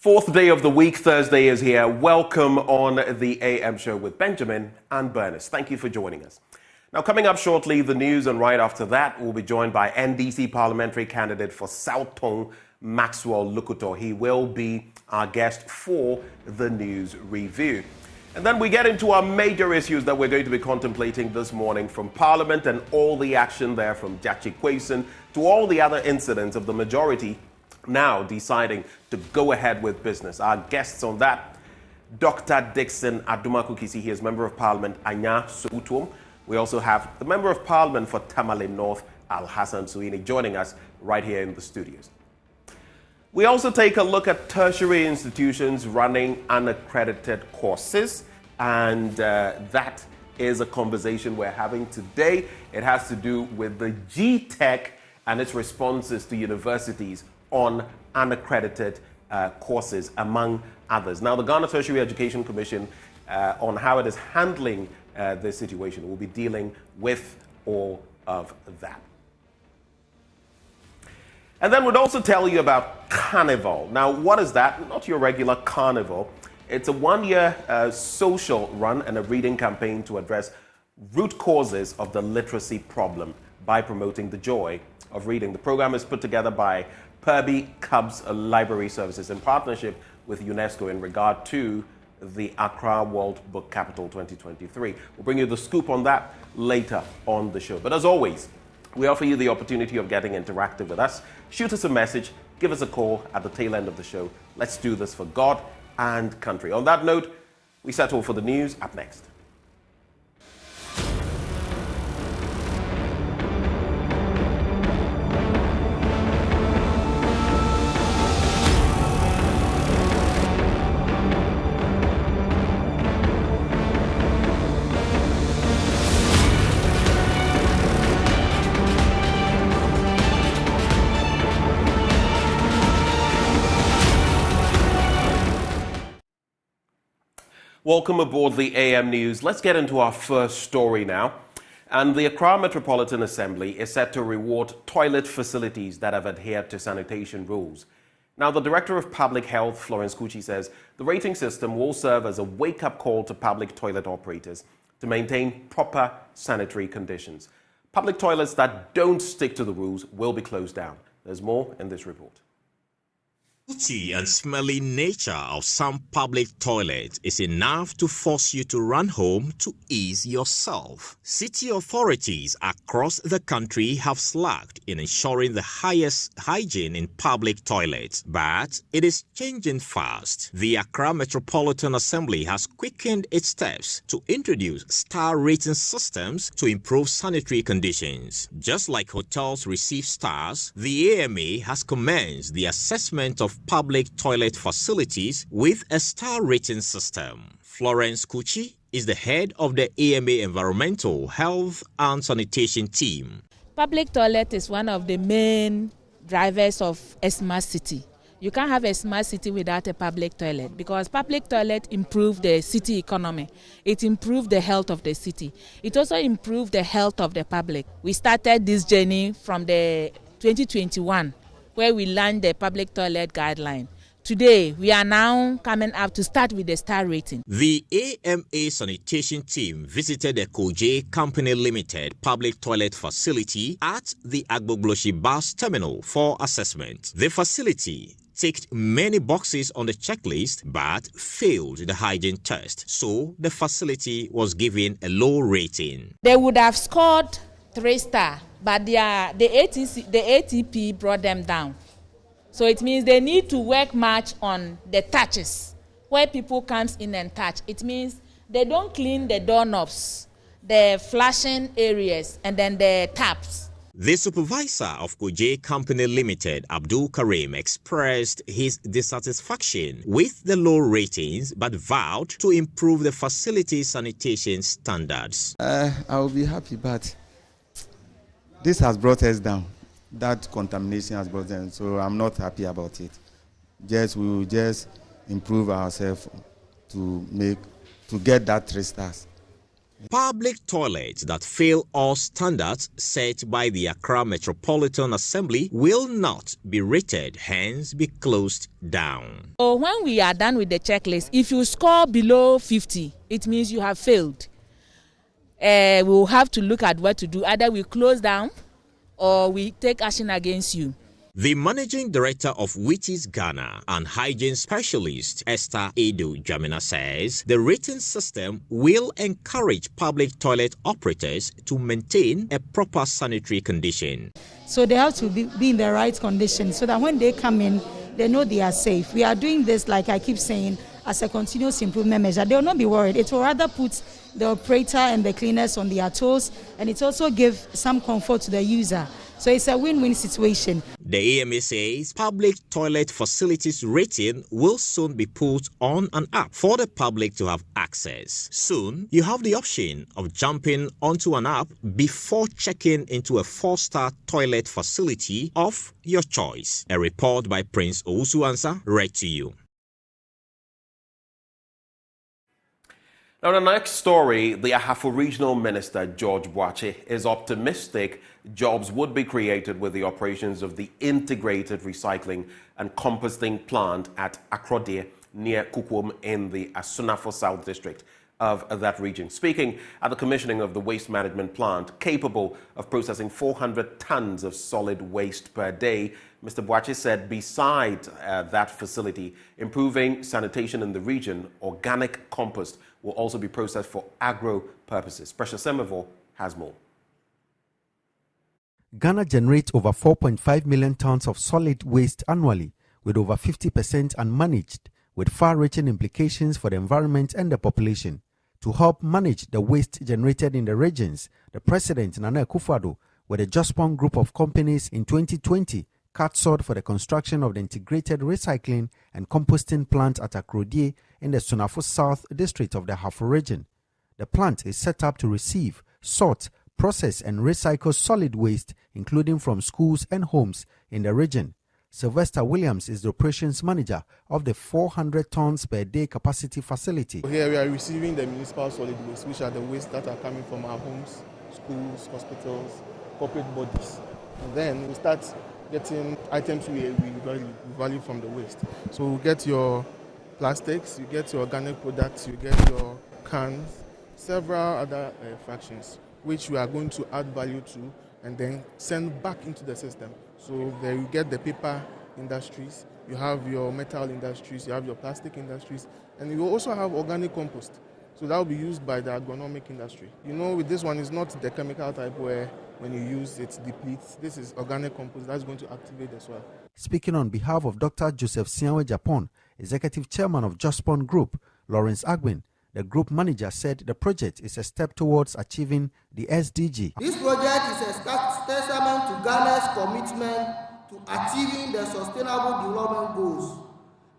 Fourth day of the week, Thursday is here. Welcome on the AM show with Benjamin and Bernice. Thank you for joining us. Now, coming up shortly, the news, and right after that, we'll be joined by NDC parliamentary candidate for South Tong, Maxwell Lukuto. He will be our guest for the news review. And then we get into our major issues that we're going to be contemplating this morning, from Parliament and all the action there, from Jachi Kwesen to all the other incidents of the majority now deciding to go ahead with business. Our guests on that, Dr. Dixon Adomako Kissi. He is Member of Parliament Anya Soutwom. We also have the Member of Parliament for Tamale North, Al Hassan Suini, joining us right here in the studios. We also take a look at tertiary institutions running unaccredited courses, and that is a conversation we're having today. It has to do with the GTech and its responses to universities on unaccredited courses, among others. Now, the Ghana Tertiary Education Commission, on how it is handling this situation, will be dealing with all of that. And then we'd also tell you about Carnival. Now, what is that? Not your regular carnival. It's a one-year social run and a reading campaign to address root causes of the literacy problem by promoting the joy of reading. The program is put together by Perby Cubs Library Services in partnership with UNESCO in regard to the Accra World Book Capital 2023. We'll bring you the scoop on that later on the show. But as always, we offer you the opportunity of getting interactive with us. Shoot us a message, give us a call at the tail end of the show. Let's do this for God and country. On that note, we settle for the news up next. Welcome aboard the AM News. Let's get into our first story now. And the Accra Metropolitan Assembly is set to reward toilet facilities that have adhered to sanitation rules. Now, the Director of Public Health, Florence Kuchi, says the rating system will serve as a wake-up call to public toilet operators to maintain proper sanitary conditions. Public toilets that don't stick to the rules will be closed down. There's more in this report. The dirty and smelly nature of some public toilets is enough to force you to run home to ease yourself. City authorities across the country have slacked in ensuring the highest hygiene in public toilets, but it is changing fast. The Accra Metropolitan Assembly has quickened its steps to introduce star rating systems to improve sanitary conditions. Just like hotels receive stars, the AMA has commenced the assessment of public toilet facilities with a star rating system. Florence Kuchi is the head of the AMA Environmental, Health and Sanitation team. Public toilet is one of the main drivers of a smart city. You can't have a smart city without a public toilet, because public toilet improve the city economy. It improves the health of the city. It also improves the health of the public. We started this journey from the 2021. Where we launched the public toilet guideline. Today, we are now coming up to start with the star rating. The AMA sanitation team visited the Koje Company Limited public toilet facility at the Agbogloshi bus terminal for assessment. The facility ticked many boxes on the checklist but failed the hygiene test, so the facility was given a low rating. They would have scored 3 stars. But the ATP brought them down. So it means they need to work much on the touches, where people come in and touch. It means they don't clean the doorknobs, the flashing areas, and then the taps. The supervisor of Koje Company Limited, Abdul Karim, expressed his dissatisfaction with the low ratings but vowed to improve the facility's sanitation standards. I will be happy, but this has brought us down. That contamination has brought us down, so I'm not happy about it. We will just improve ourselves to get that 3 stars. Public toilets that fail all standards set by the Accra Metropolitan Assembly will not be rated, hence be closed down. So when we are done with the checklist, if you score below 50, it means you have failed. We will have to look at what to do. Either we close down or we take action against you. The managing director of Wheaties Ghana and hygiene specialist Esther Edo Jamina says the rating system will encourage public toilet operators to maintain a proper sanitary condition. So they have to be in the right condition so that when they come in, they know they are safe. We are doing this, like I keep saying, as a continuous improvement measure. They will not be worried. It will rather put the operator and the cleaners on their toes, and it also gives some comfort to the user. So it's a win-win situation. The AMA says public toilet facilities rating will soon be put on an app for the public to have access. Soon, you have the option of jumping onto an app before checking into a 4-star toilet facility of your choice. A report by Prince Owusu-Ansah, read to you. Now, the next story, the Ahafo Regional Minister, George Boakye, is optimistic jobs would be created with the operations of the integrated recycling and composting plant at Akrodie near Kukwom in the Asunafo South District of that region. Speaking at the commissioning of the waste management plant, capable of processing 400 tons of solid waste per day, Mr. Boakye said beside that facility, improving sanitation in the region, organic compost will also be processed for agro purposes. Precious Semevo has more. Ghana generates over 4.5 million tons of solid waste annually, with over 50% unmanaged, with far-reaching implications for the environment and the population. To help manage the waste generated in the regions, the President, Nana Akufo-Addo, with a Jospon group of companies in 2020, cut sod for the construction of the integrated recycling and composting plant at Akrodie in the Asunafo South District of the Ahafo region. The plant is set up to receive, sort, process and recycle solid waste, including from schools and homes in the region. Sylvester Williams is the operations manager of the 400 tons per day capacity facility. Here we are receiving the municipal solid waste, which are the waste that are coming from our homes, schools, hospitals, corporate bodies. And then we start getting items we value from the waste. So we get your plastics, you get your organic products, you get your cans, several other fractions, which we are going to add value to and then send back into the system. So there you get the paper industries, you have your metal industries, you have your plastic industries, and you also have organic compost. So that will be used by the agronomic industry. You know, with this one, it's not the chemical type where when you use it depletes. This is organic compost that's going to activate the soil. Speaking on behalf of Dr. Joseph Sianwe Japon, Executive Chairman of Jospon Group, Lawrence Agbin, the group manager said the project is a step towards achieving the SDG. This project is a testament to Ghana's commitment to achieving the Sustainable Development Goals,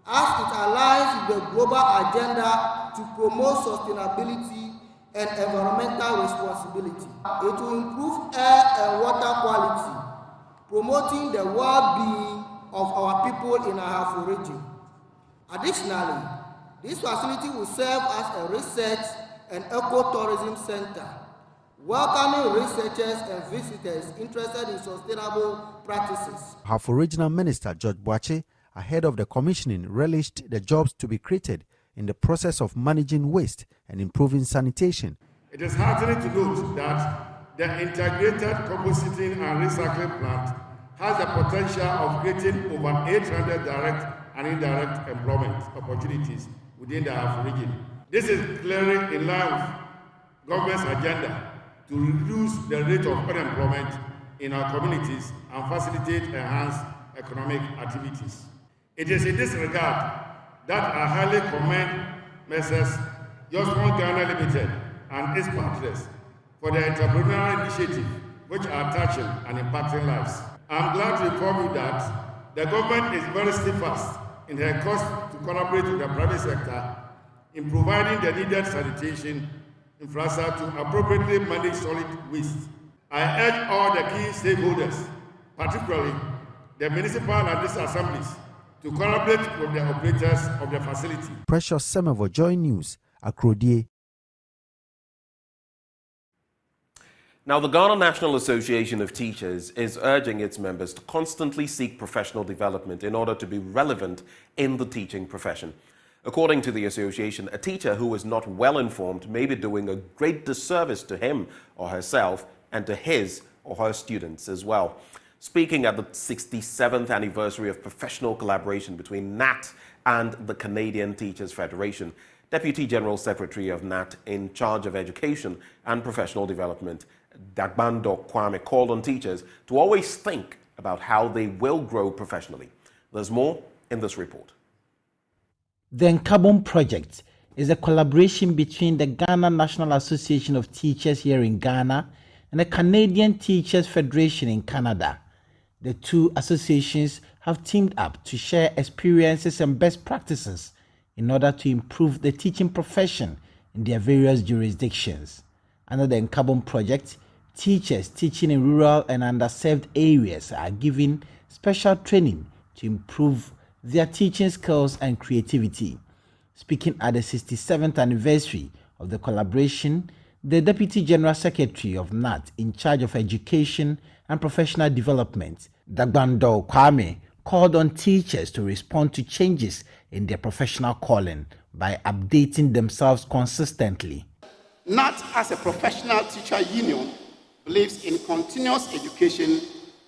as it aligns with the global agenda to promote sustainability and environmental responsibility. It will improve air and water quality, promoting the well-being of our people in our Ahafo region. Additionally, this facility will serve as a research and eco-tourism center, welcoming researchers and visitors interested in sustainable practices. Ahafo Regional Minister George Boakye, ahead of the commissioning, relished the jobs to be created in the process of managing waste and improving sanitation. It is heartening to note that the integrated composting and recycling plant has the potential of creating over 800 direct and indirect employment opportunities within the Ahafo region. This is clearly in line with government's agenda to reduce the rate of unemployment in our communities and facilitate enhanced economic activities. It is in this regard that I highly commend Messrs. Jospon Ghana Limited and its partners for their entrepreneurial initiative, which are touching and impacting lives. I'm glad to inform you that the government is very steadfast in her course to collaborate with the private sector in providing the needed sanitation infrastructure to appropriately manage solid waste. I urge all the key stakeholders, particularly the municipal and district assemblies, to collaborate with the operators of the facility. Precious Semevo, Joy News, Akrodie. Now, the Ghana National Association of Teachers is urging its members to constantly seek professional development in order to be relevant in the teaching profession. According to the association, a teacher who is not well informed may be doing a great disservice to him or herself and to his or her students as well. Speaking at the 67th anniversary of professional collaboration between NAT and the Canadian Teachers Federation, Deputy General Secretary of NAT in charge of education and professional development, Adomako Kissi, called on teachers to always think about how they will grow professionally. There's more in this report. The Carbon Project is a collaboration between the Ghana National Association of Teachers here in Ghana and the Canadian Teachers Federation in Canada. The two associations have teamed up to share experiences and best practices in order to improve the teaching profession in their various jurisdictions. Under the Carbon Project, teachers teaching in rural and underserved areas are given special training to improve their teaching skills and creativity. Speaking at the 67th anniversary of the collaboration, the Deputy General Secretary of NAT in charge of education and professional development, Adomako Kissi, called on teachers to respond to changes in their professional calling by updating themselves consistently. NAT, as a professional teacher union, believes in continuous education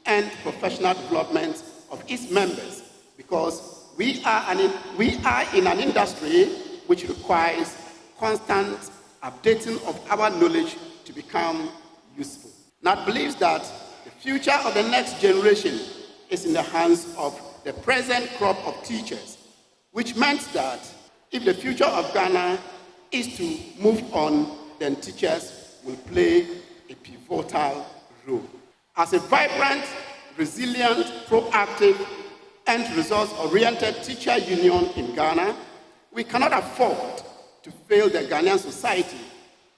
and professional development of its members because we are in an industry which requires constant updating of our knowledge to become useful. NAT believes that the future of the next generation is in the hands of the present crop of teachers, which meant that if the future of Ghana is to move on, then teachers will play a pivotal role. As a vibrant, resilient, proactive, and results-oriented teacher union in Ghana, we cannot afford to fail the Ghanaian society,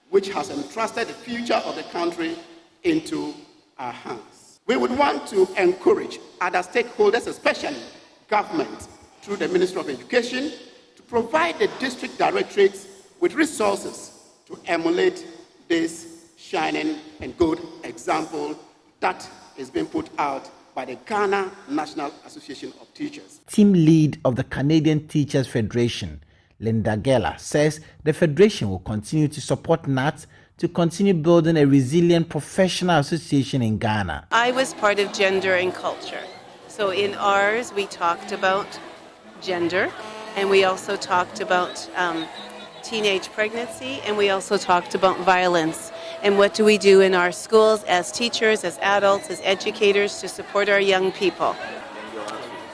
which has entrusted the future of the country into our hands. We would want to encourage other stakeholders, especially government, through the Ministry of Education, to provide the district directorates with resources to emulate this shining and good example that is being put out by the Ghana National Association of Teachers. Team lead of the Canadian Teachers Federation, Linda Geller, says the Federation will continue to support NAT to continue building a resilient professional association in Ghana. I was part of gender and culture. So in ours, we talked about gender, and we also talked about teenage pregnancy, and we also talked about violence. And what do we do in our schools as teachers, as adults, as educators to support our young people?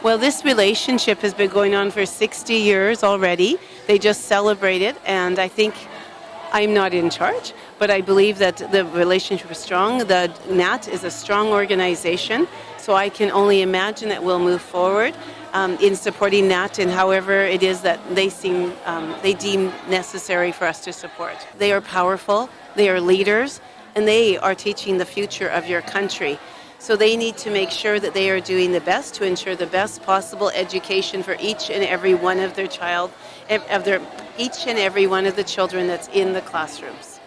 Well, this relationship has been going on for 60 years already. They just celebrated, and I think I'm not in charge, but I believe that the relationship is strong. The NAT is a strong organization, so I can only imagine that we'll move forward in supporting NAT and however it is that they deem necessary for us to support. They are powerful, they are leaders, and they are teaching the future of your country. So they need to make sure that they are doing the best to ensure the best possible education for each and every one of their each and every one of the children that's in the classrooms.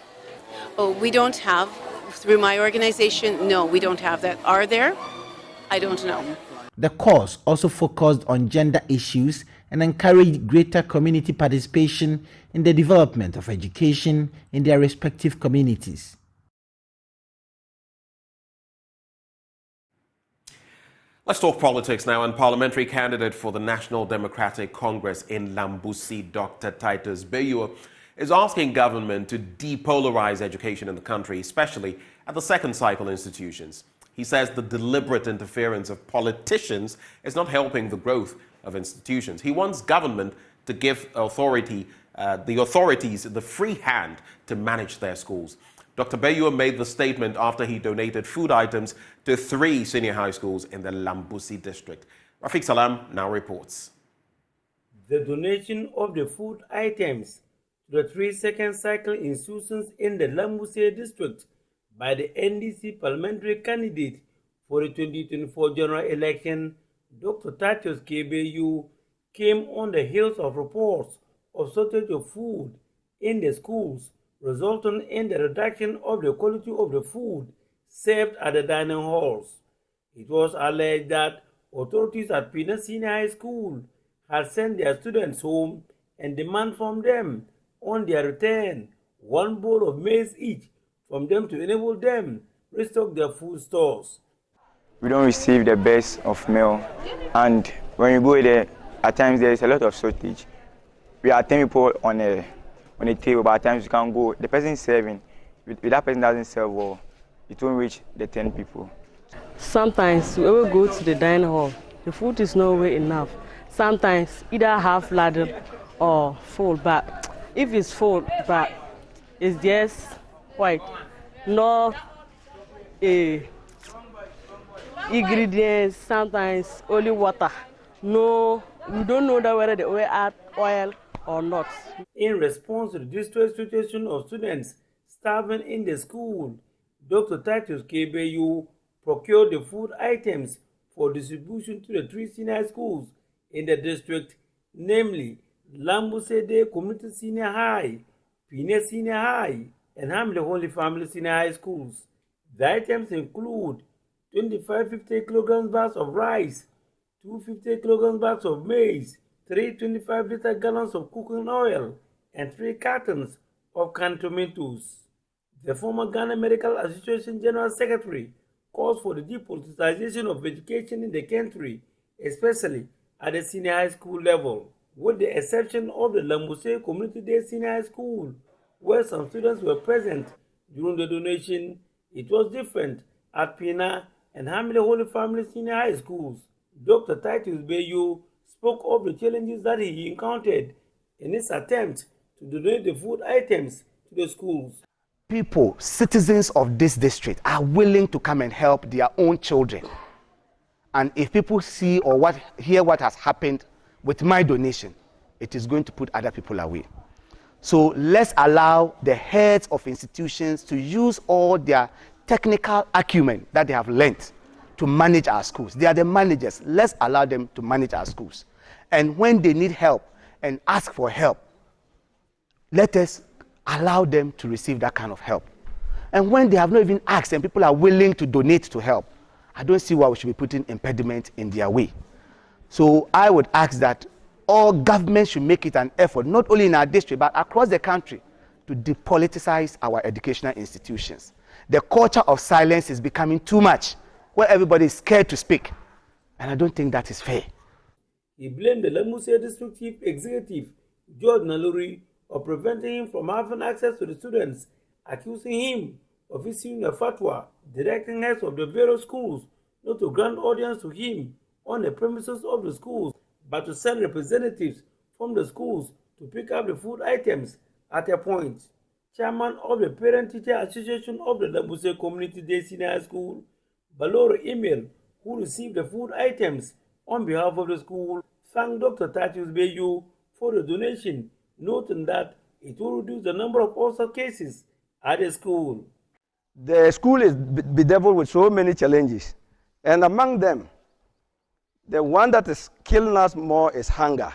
Oh, we don't have, through my organization, no, we don't have that. Are there? I don't know. The course also focused on gender issues and encouraged greater community participation in the development of education in their respective communities. Let's talk politics now. And parliamentary candidate for the National Democratic Congress in Lambusi, Dr. Titus Boakye, is asking government to depolarize education in the country, especially at the second cycle institutions. He says the deliberate interference of politicians is not helping the growth of institutions. He wants government to give the authorities the free hand to manage their schools. Dr. Boakye made the statement after he donated food items to 3 senior high schools in the Lambusi district. Rafiq Salam now reports. The donation of the food items to the 3 second cycle institutions in the Lambusi district by the NDC parliamentary candidate for the 2024 general election, Dr. Titus Boakye, came on the heels of reports of shortage of food in the schools resulting in the reduction of the quality of the food served at the dining halls. It was alleged that authorities at Pina Senior High School had sent their students home and demand from them, on their return, one bowl of maize each from them to enable them restock their food stores. We don't receive the best of meal, and when you go there, at times there is a lot of shortage. We are 10 people on a table, but at times you can't go. The person serving, if that person doesn't serve well, it won't reach the 10 people. Sometimes when we go to the dining hall, the food is nowhere enough. Sometimes either half ladle or full, but if it's full, but it's just white, no ingredients, sometimes only water. No, we don't know that whether they will add oil or not. In response to the distress situation of students starving in the school, Dr. Titus Boakye procured the food items for distribution to the 3 senior schools in the district, namely Lambusede Community Senior High, Pina Senior High, and Hamley Holy Family Senior High Schools. The items include 25 50 kilograms bags of rice, 2 50 kilograms bags of maize, 3 25-liter gallons of cooking oil, and 3 cartons of canned tomatoes. The former Ghana Medical Association General Secretary calls for the depoliticization of education in the country, especially at the senior high school level, with the exception of the Lambuse Community Day Senior High School, where some students were present during the donation. It was different at Pina and Hamley Holy Family Senior High Schools. Dr. Titus Boakye spoke of the challenges that he encountered in his attempt to donate the food items to the schools. People, citizens of this district, are willing to come and help their own children. And if people see or hear what has happened with my donation, it is going to put other people away. So let's allow the heads of institutions to use all their technical acumen that they have learnt to manage our schools. They are the managers. Let's allow them to manage our schools. And when they need help and ask for help, let us allow them to receive that kind of help. And when they have not even asked and people are willing to donate to help, I don't see why we should be putting impediment in their way. So I would ask that all governments should make it an effort, not only in our district, but across the country, to depoliticize our educational institutions. The culture of silence is becoming too much, where everybody is scared to speak. And I don't think that is fair. He blamed the Lambuse District Chief Executive, George Naluri, of preventing him from having access to the students, accusing him of issuing a fatwa directing heads of the various schools not to grant audience to him on the premises of the schools, but to send representatives from the schools to pick up the food items at a point. Chairman of the Parent-Teacher Association of the Lambuse Community Day Senior High School, Baloro Emil, who received the food items on behalf of the school, thanked Dr. Titus Boakye for the donation, noting that it will reduce the number of ulcer cases at the school. The school is bedeviled with so many challenges, and among them, the one that is killing us more is hunger.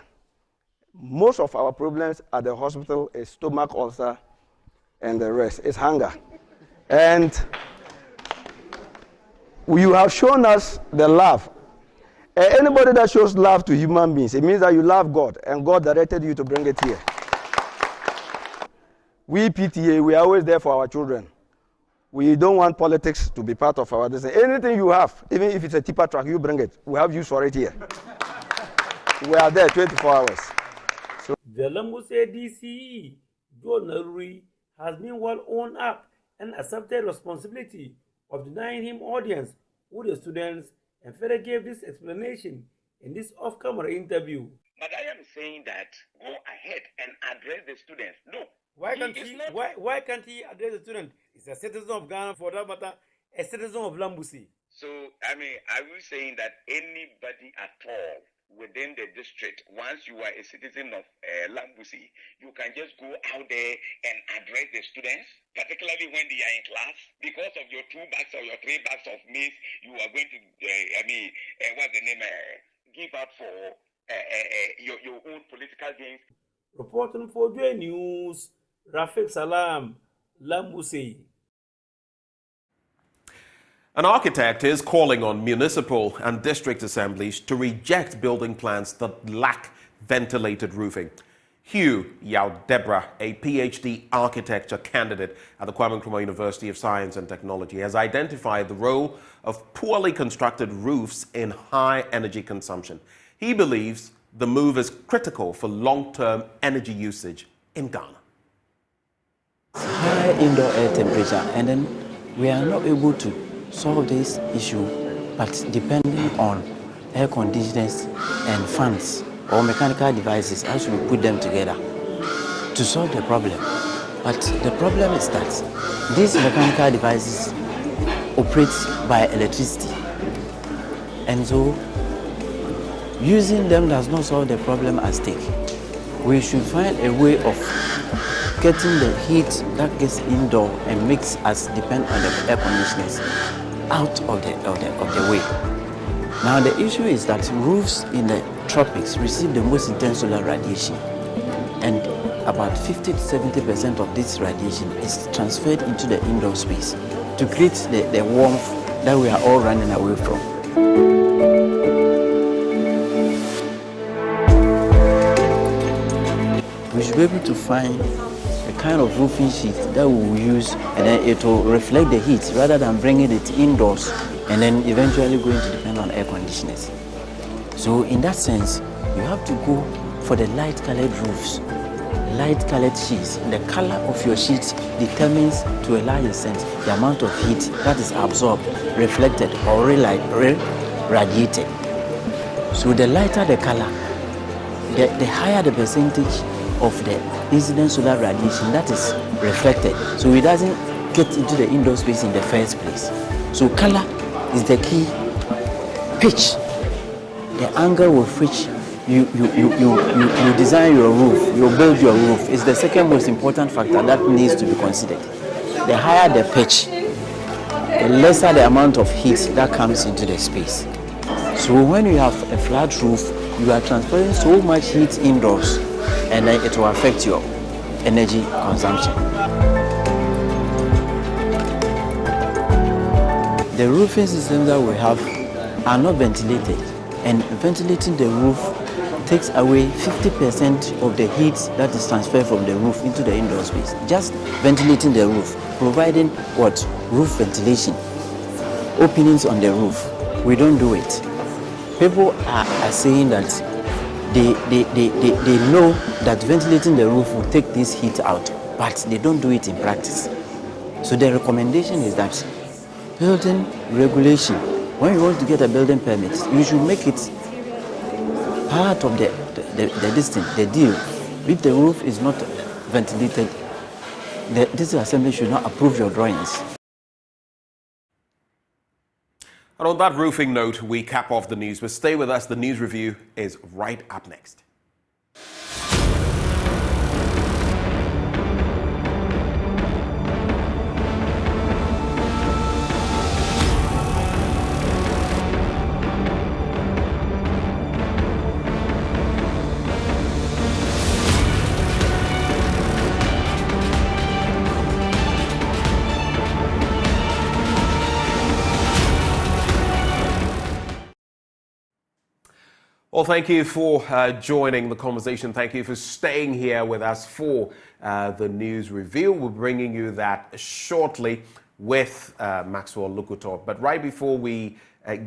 Most of our problems at the hospital is stomach ulcer, and the rest is hunger. And you have shown us the love. Anybody that shows love to human beings, it means that you love God, and God directed you to bring it here. We PTA, we are always there for our children. We don't want politics to be part of our decision. Anything you have, even if it's a tipper truck, you bring it. We have use for it here. We are there 24 hours. So the Lambuse DCE, Joe Naluri, has been well owned up and accepted responsibility of denying him audience with the students, and further gave this explanation in this off-camera interview. But I am saying that go ahead and address the students. No. Why can't he address the student? He's a citizen of Ghana, for that matter, a citizen of Lambuse. So, are you saying that anybody at all within the district, once you are a citizen of Lambuse, you can just go out there and address the students, particularly when they are in class? Because of your 2 bags or your 3 bags of maize, you are going to, give out for your own political gains. Reporting for J News, Rafiq Salam, Lambusey. An architect is calling on municipal and district assemblies to reject building plans that lack ventilated roofing. Hugh Yaudebra, a PhD architecture candidate at the Kwame Nkrumah University of Science and Technology, has identified the role of poorly constructed roofs in high energy consumption. He believes the move is critical for long-term energy usage in Ghana. High indoor air temperature, and then we are not able to solve this issue, but depending on air conditioners and fans or mechanical devices, as we put them together to solve the problem. But the problem is that these mechanical devices operate by electricity, and so using them does not solve the problem at stake. We should find a way of getting the heat that gets indoor and makes us depend on the air conditioners out of the way. Now the issue is that roofs in the tropics receive the most intense solar radiation, and about 50 to 70% of this radiation is transferred into the indoor space to create the warmth that we are all running away from. We should be able to find a kind of roofing sheet that we will use, and then it will reflect the heat rather than bringing it indoors and then eventually going to depend on air conditioners. So in that sense, you have to go for the light colored roofs, light colored sheets. The color of your sheet determines to a large extent the amount of heat that is absorbed, reflected or radiated. So the lighter the color, the higher the percentage of the incident solar radiation that is reflected, so it doesn't get into the indoor space in the first place. So color is the key. Pitch, the angle with which you design your roof, you build your roof, is the second most important factor that needs to be considered. The higher the pitch, the lesser the amount of heat that comes into the space. So when you have a flat roof, you are transferring so much heat indoors, and then it will affect your energy consumption. The roofing systems that we have are not ventilated, and ventilating the roof takes away 50% of the heat that is transferred from the roof into the indoor space. Just ventilating the roof, providing what? Roof ventilation, openings on the roof. We don't do it. People are saying that they know that ventilating the roof will take this heat out, but they don't do it in practice. So the recommendation is that building regulation, when you want to get a building permit, you should make it part of the deal. If the roof is not ventilated, this assembly should not approve your drawings. And on that roofing note, we cap off the news. But stay with us. The news review is right up next. Well, thank you for joining the conversation. Thank you for staying here with us for the news review. We're bringing you that shortly with Maxwell Lukutor. But right before we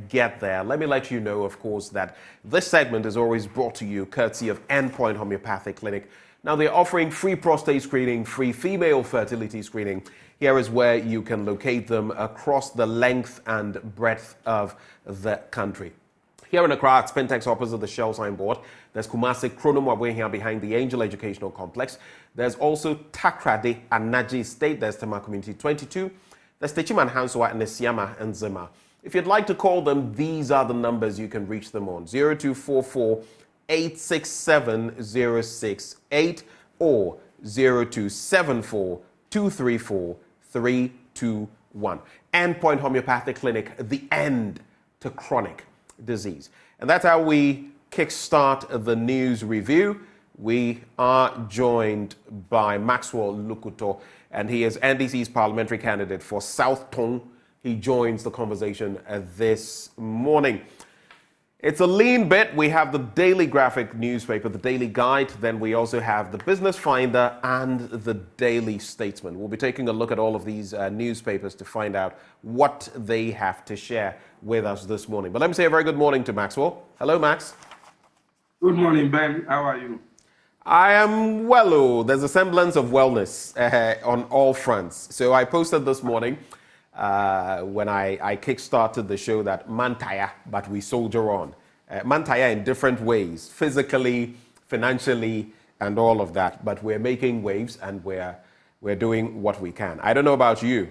get there, let me let you know, of course, that this segment is always brought to you courtesy of Endpoint Homeopathic Clinic. Now, they're offering free prostate screening, free female fertility screening. Here is where you can locate them across the length and breadth of the country. Here in Accra, at Spintex opposite the Shell signboard, there's Kumasi Kronomwabwe here behind the Angel Educational Complex. There's also Takrade and Naji State. There's Tema Community 22. There's Techiman Hanswa and Nesiama and Zima. If you'd like to call them, these are the numbers you can reach them on: 0244 867 068 or 0274 234 321. Endpoint Homeopathic Clinic, the end to chronic disease. And that's how we kickstart the news review we are joined by Maxwell Lukuto, and he is NDC's parliamentary candidate for South Tong. He joins the conversation this morning. It's a lean bit. We have the Daily Graphic newspaper, the Daily Guide. Then we also have the Business Finder and the Daily Statesman. We'll be taking a look at all of these newspapers to find out what they have to share with us this morning. But let me say a very good morning to Maxwell. Hello, Max. Good morning, Ben. How are you? I am well. There's a semblance of wellness on all fronts. So I posted this morning when I kick-started the show that mantaya, but we soldier on. Mantaya in different ways, physically, financially, and all of that. But we're making waves and we're doing what we can. I don't know about you.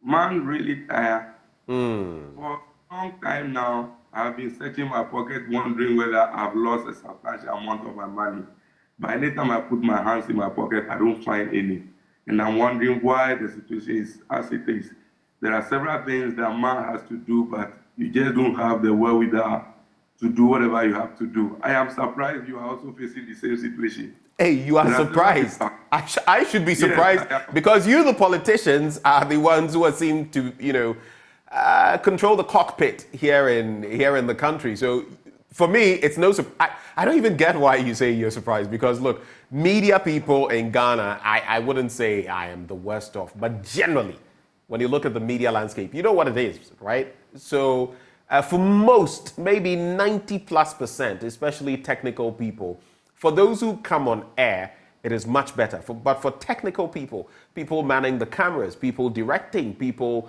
Man, really tired. For a long time now, I've been searching my pocket, wondering whether I've lost a substantial amount of my money. By the time I put my hands in my pocket, I don't find any. And I'm wondering why the situation is as it is. There are several things that man has to do, but you just don't have the wherewithal to do whatever you have to do. I am surprised you are also facing the same situation. Hey, you are surprised. I should be surprised because you, the politicians, are the ones who seem to, control the cockpit here in the country. So for me, it's no surprise. I don't even get why you say you're surprised because look, media people in Ghana, I wouldn't say I am the worst off, but generally, when you look at the media landscape, you know what it is, right? So for most, maybe 90+%, especially technical people, for those who come on air, it is much better. But for technical people, people manning the cameras, people directing, people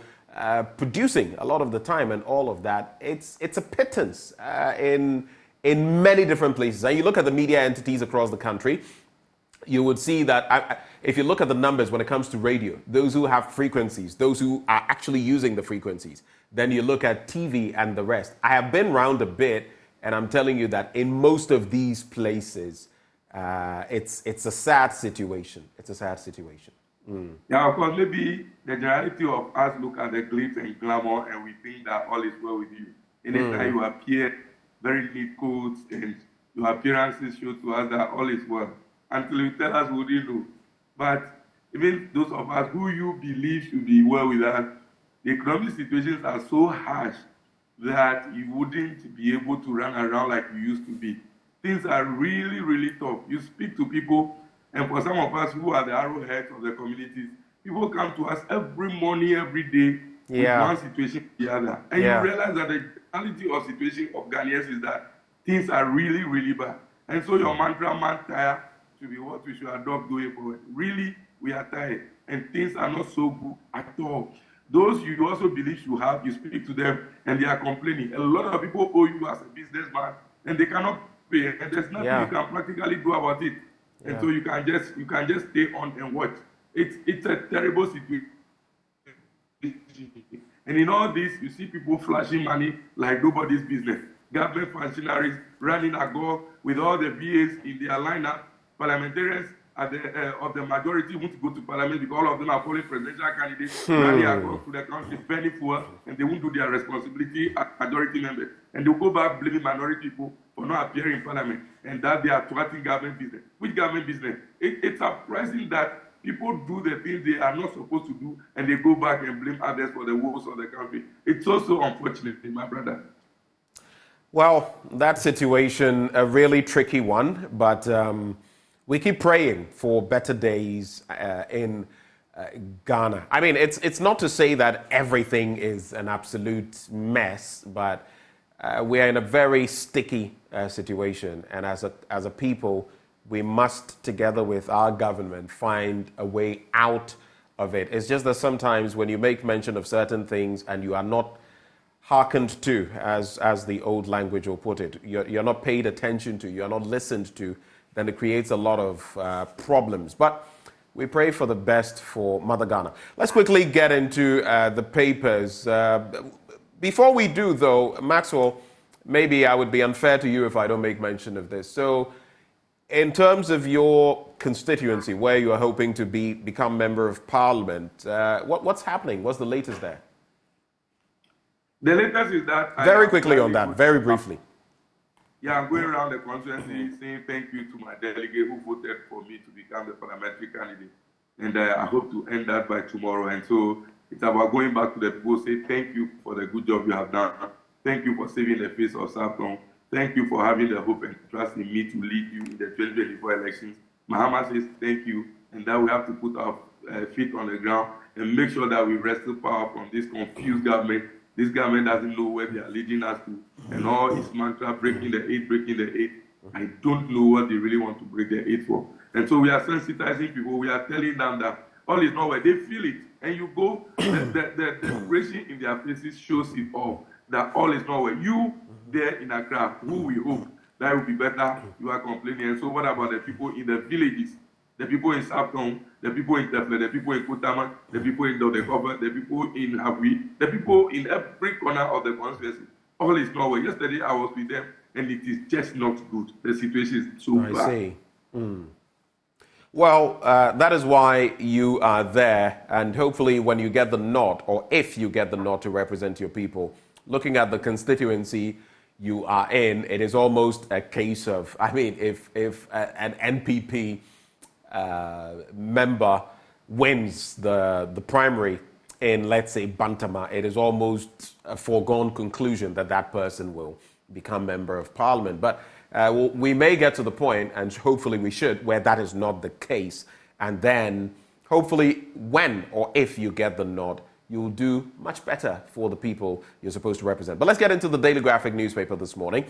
producing a lot of the time and all of that, it's a pittance in many different places. And you look at the media entities across the country, you would see that if you look at the numbers when it comes to radio, those who have frequencies, those who are actually using the frequencies, then you look at TV and the rest. I have been around a bit, and I'm telling you that in most of these places, it's a sad situation. It's a sad situation. Yeah, of course, maybe the generality of us look at the glitz and glamour and we think that all is well with you. Anytime you appear very neat coats and your appearances show to us that all is well. Until you tell us what you do. But even those of us who you believe should be well with us, the economic situations are so harsh that you wouldn't be able to run around like you used to be. Things are really, really tough. You speak to people, and for some of us who are the arrowheads of the communities, people come to us every morning, every day, with one situation or the other. And you realize that the reality of situation of Ghanaians is that things are really, really bad. And so your mantra, man tired, should be what we should adopt going forward. Really, we are tired, and things are not so good at all. Those you also believe you have, you speak to them, and they are complaining. A lot of people owe you as a businessman, and they cannot pay, and there's nothing you can practically do about it. And so you can just stay on and watch. It's a terrible situation. And in all this, you see people flashing money like nobody's business. Government functionaries running a go with all the VAs in their lineup. Parliamentarians of the majority want to go to parliament because all of them are following presidential candidates. Rally across to the country, very poor, and they won't do their responsibility as majority members. And they'll go back blaming minority people for not appearing in parliament, and that they are thwarting government business. Which government business? It's surprising that people do the things they are not supposed to do, and they go back and blame others for the woes of the country. It's also unfortunate, my brother. Well, that situation, a really tricky one, but we keep praying for better days in Ghana. I mean, it's not to say that everything is an absolute mess, but we are in a very sticky situation. And as a people, we must, together with our government, find a way out of it. It's just that sometimes when you make mention of certain things and you are not hearkened to, as the old language will put it, you're not paid attention to, you're not listened to, then it creates a lot of problems. But we pray for the best for Mother Ghana. Let's quickly get into the papers. Before we do, though, Maxwell, maybe I would be unfair to you if I don't make mention of this. So in terms of your constituency, where you are hoping to become member of parliament, what's happening? What's the latest there? The latest is that... Very quickly on that, very briefly. Yeah, I'm going around the constituency saying thank you to my delegate who voted for me to become the parliamentary candidate. And I hope to end that by tomorrow. And so it's about going back to the people, say thank you for the good job you have done. Thank you for saving the face of Southtown. Thank you for having the hope and trust in me to lead you in the 2024 elections. Mahama says thank you, and that we have to put our feet on the ground and make sure that we wrestle power from this confused government. This government doesn't know where they are leading us to. And all its mantra, breaking the eight. I don't know what they really want to break the eight for. And so we are sensitizing people. We are telling them that all is not where they feel it. And you go, the desperation in their faces shows it all. That all is not where. You there in Accra, who we hope that will be better, you are complaining. And so what about the people in the villages? The people in Southtown, the people in Tefle, the people in Kutama, the people in Dodekoba, the people in Habwi, the people in every corner of the constituency. All is not well. Yesterday I was with them, and it is just not good. The situation is so bad. I see. Well, that is why you are there, and hopefully when you get the nod, or if you get the nod to represent your people, looking at the constituency you are in, it is almost a case of, I mean, if an NPP member wins the primary in, let's say, Bantama, it is almost a foregone conclusion that that person will become member of parliament. But we may get to the point, and hopefully we should, where that is not the case. And then hopefully when or if you get the nod, you'll do much better for the people you're supposed to represent. But let's get into the Daily Graphic newspaper this morning.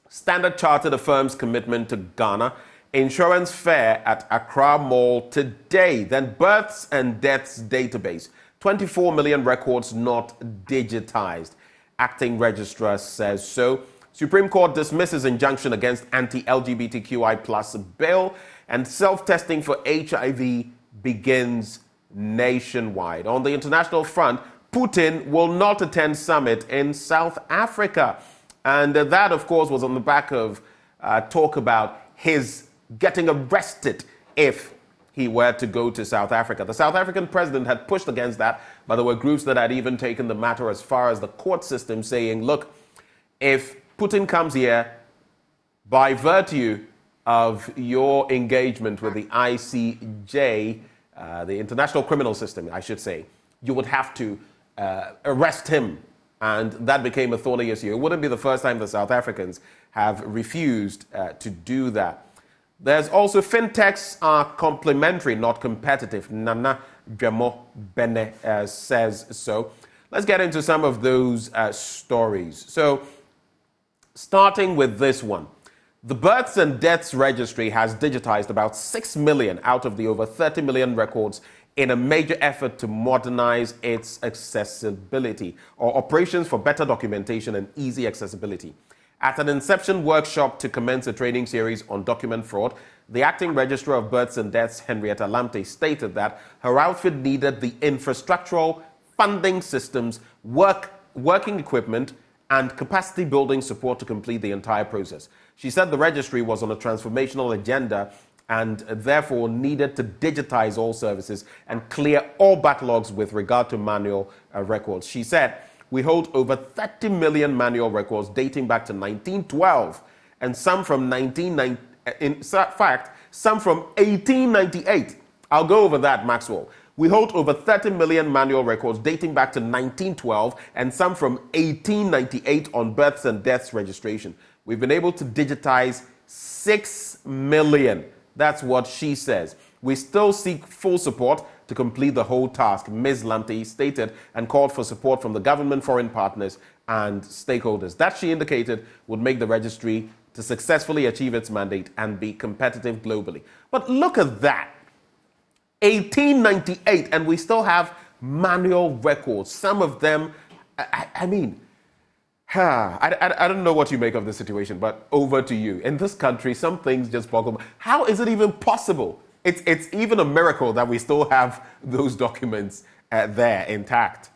Standard Chartered affirms commitment to Ghana. Insurance fair at Accra Mall today. Then births and deaths database. 24 million records not digitized. Acting registrar says so. Supreme Court dismisses injunction against anti-LGBTQI plus bill. And self-testing for HIV begins nationwide. On the international front, Putin will not attend summit in South Africa. And that, of course, was on the back of talk about his getting arrested if he were to go to South Africa. The South African president had pushed against that, but there were groups that had even taken the matter as far as the court system, saying, look, if Putin comes here, by virtue of your engagement with the ICJ, the International Criminal System, I should say, you would have to arrest him. And that became a thorny issue. It wouldn't be the first time the South Africans have refused to do that. There's also fintechs are complementary, not competitive. Nana Jamo Bene says so. Let's get into some of those stories. So, starting with this one. The Births and Deaths Registry has digitized about 6 million out of the over 30 million records in a major effort to modernize its accessibility, or operations for better documentation and easy accessibility. At an inception workshop to commence a training series on document fraud, the acting registrar of births and deaths, Henrietta Lamte, stated that her outfit needed the infrastructural, funding systems, working equipment, and capacity building support to complete the entire process. She said the registry was on a transformational agenda and therefore needed to digitize all services and clear all backlogs with regard to manual records. She said, we hold over 30 million manual records dating back to 1912 and some from 1990. In fact, some from 1898. I'll go over that, Maxwell. We hold over 30 million manual records dating back to 1912 and some from 1898 on births and deaths registration. We've been able to digitize 6 million. That's what she says. We still seek full support to complete the whole task, Ms. Lamte stated, and called for support from the government, foreign partners, and stakeholders. That, she indicated, would make the registry to successfully achieve its mandate and be competitive globally. But look at that. 1898, and we still have manual records. Some of them, I don't know what you make of the situation, but over to you. In this country, some things just boggle. How is it even possible? It's even a miracle that we still have those documents there intact.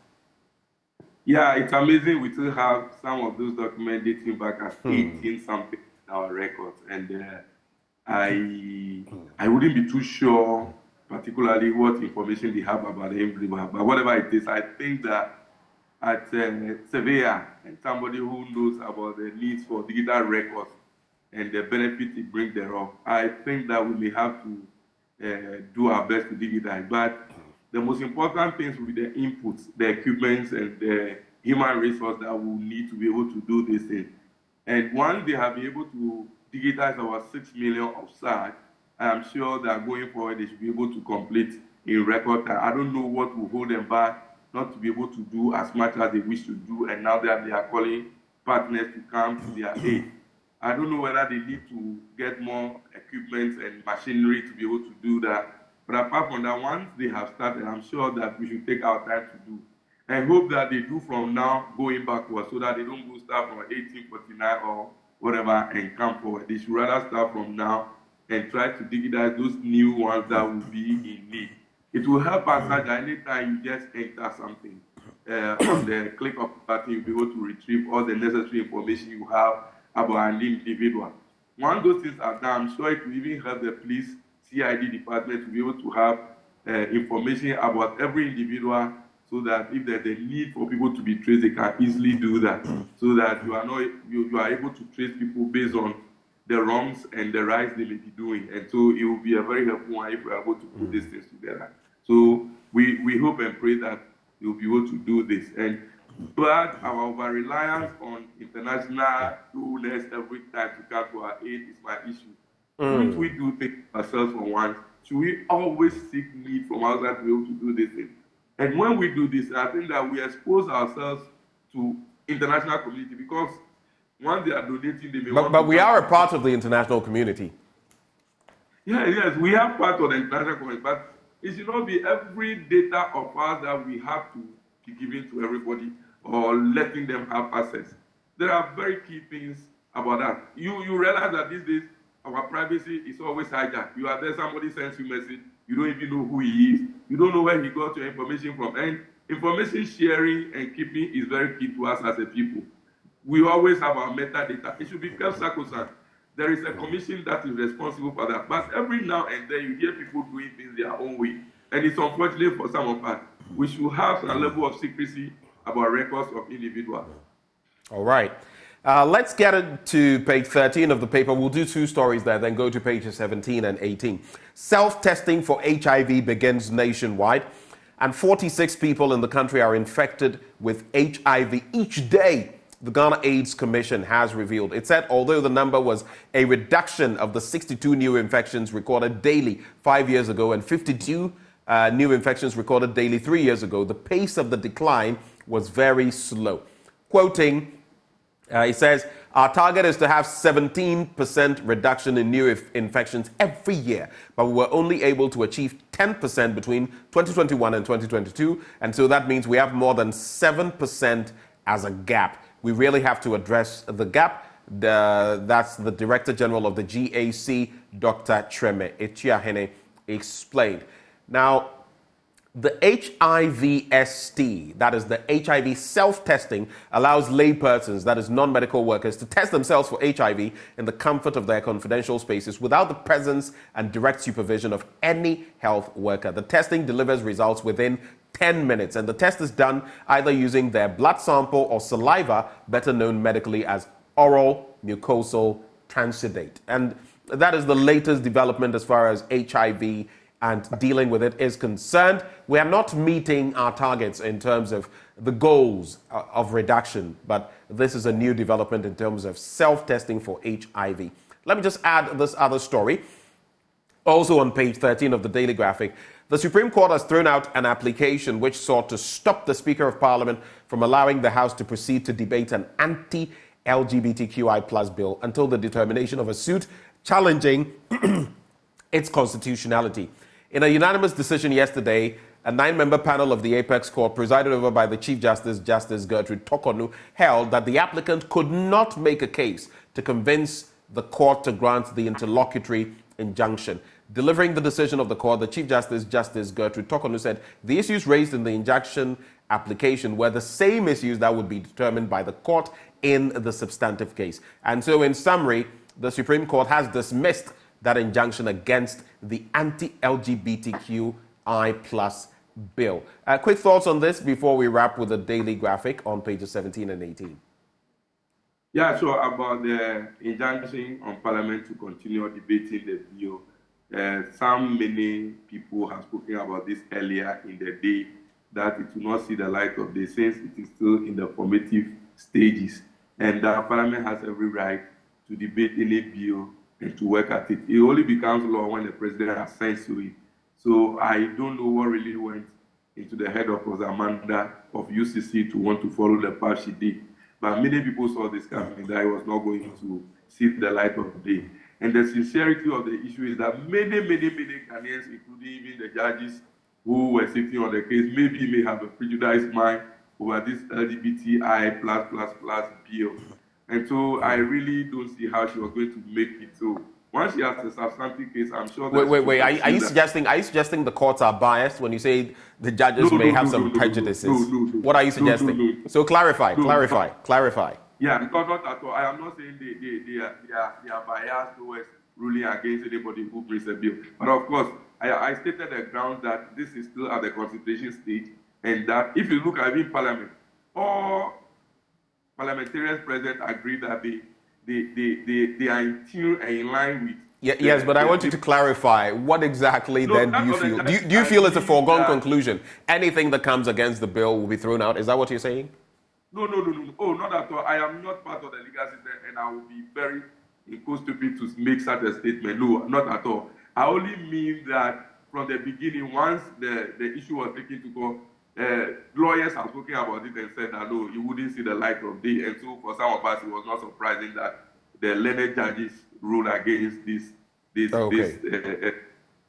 Yeah, it's amazing we still have some of those documents dating back at 18-something in our records. And I wouldn't be too sure particularly what information they have about the individual. But whatever it is, I think that at Sevilla, and somebody who knows about the needs for digital records and the benefit it brings thereof. I think that we may have to do our best to digitize, but the most important things will be the inputs, the equipments, and the human resource that we need to be able to do this thing. And once they have been able to digitize our 6 million of SAT, I am sure that going forward they should be able to complete in record time. I don't know what will hold them back not to be able to do as much as they wish to do, and now that they are calling partners to come to their aid. I don't know whether they need to get more equipment and machinery to be able to do that. But apart from that, once they have started, I'm sure that we should take our time to do. And hope that they do from now going backwards so that they don't go start from 1849 or whatever and come forward. They should rather start from now and try to digitize those new ones that will be in need. It will help us that anytime you just enter something on the click of a button, you'll be able to retrieve all the necessary information you have about an individual. Once those things are done, I'm sure it will even help the police CID department to be able to have information about every individual so that if there's a need for people to be traced, they can easily do that so that you are able to trace people based on the wrongs and the rights they may be doing. And so it will be a very helpful one if we're able to put these things together. So we hope and pray that you'll be able to do this. But our over-reliance on international donors every time to come to our aid is my issue. Shouldn't we do things ourselves for once? Should we always seek need from outside to be able to do this thing? And when we do this, I think that we expose ourselves to international community because once they are donating, they may want But we are a part of the international community. Yes, we are part of the international community, but it should not be every data of us that we have to be giving to everybody or letting them have access. There are very key things about that. You realize that these days, our privacy is always hijacked. You are there, somebody sends you a message, you don't even know who he is, you don't know where he got your information from. And information sharing and keeping is very key to us as a people. We always have our metadata. It should be kept sacrosanct. There is a commission that is responsible for that. But every now and then you hear people doing things their own way. And it's unfortunate for some of us. We should have some level of secrecy about records of individuals. All right. Let's get to page 13 of the paper. We'll do two stories there, then go to pages 17 and 18. Self-testing for HIV begins nationwide, and 46 people in the country are infected with HIV each day, the Ghana AIDS Commission has revealed. It said although the number was a reduction of the 62 new infections recorded daily 5 years ago and 52 new infections recorded daily 3 years ago, the pace of the decline was very slow. Quoting, it says, our target is to have 17% reduction in new infections every year, but we were only able to achieve 10% between 2021 and 2022, and so that means we have more than 7% as a gap. We really have to address the gap. That's the Director General of the GAC, Dr. Treme Echiahene, explained. Now, the HIV-ST, that is the HIV self-testing, allows laypersons, that is non-medical workers, to test themselves for HIV in the comfort of their confidential spaces without the presence and direct supervision of any health worker. The testing delivers results within 10 minutes, and the test is done either using their blood sample or saliva, better known medically as oral mucosal transudate. And that is the latest development as far as HIV and dealing with it is concerned. We are not meeting our targets in terms of the goals of reduction, but this is a new development in terms of self-testing for HIV. Let me just add this other story. Also on page 13 of the Daily Graphic, the Supreme Court has thrown out an application which sought to stop the Speaker of Parliament from allowing the House to proceed to debate an anti-LGBTQI+ bill until the determination of a suit challenging its constitutionality. In a unanimous decision yesterday, a 9-member panel of the Apex Court, presided over by the Chief Justice, Justice Gertrude Tokonu, held that the applicant could not make a case to convince the court to grant the interlocutory injunction. Delivering the decision of the court, the Chief Justice, Justice Gertrude Tokonu, said the issues raised in the injunction application were the same issues that would be determined by the court in the substantive case. And so, in summary, the Supreme Court has dismissed that injunction against the anti-LGBTQI+ Bill. Quick thoughts on this before we wrap with the daily graphic on pages 17 and 18. Yeah, sure. About the injunction on Parliament to continue debating the bill. Many people have spoken about this earlier in the day, that it will not see the light of day since it is still in the formative stages. And Parliament has every right to debate any bill and to work at it. It only becomes law when the president assents to it. So I don't know what really went into the head of Amanda of UCC to want to follow the path she did. But many people saw this coming, that it was not going to see the light of day. And the sincerity of the issue is that many Ghanaians, including even the judges who were sitting on the case, maybe may have a prejudiced mind over this LGBTI plus bill. And so I really don't see how she was going to make it. So once she has a substantive case, I'm sure... Wait. Are you suggesting the courts are biased when you say the judges may have some prejudices? No. What are you suggesting? No. So clarify. Yeah, because not at all. I am not saying they are biased towards ruling against anybody who brings a bill. But of course, I stated the ground that this is still at the consultation stage, and that if you look at it in Parliament, all parliamentarians present agree that they are in tune and in line with. Yes, but I want you to clarify what exactly then do you feel? Do you feel it's a foregone conclusion? Anything that comes against the bill will be thrown out? Is that what you're saying? No. Oh, not at all. I am not part of the legal system, and I will be very stupid to make such a statement. No, not at all. I only mean that from the beginning, once the issue was taken to court, lawyers have spoken about it and said that no, you wouldn't see the light of day. And so for some of us, it was not surprising that the learned judges ruled against this.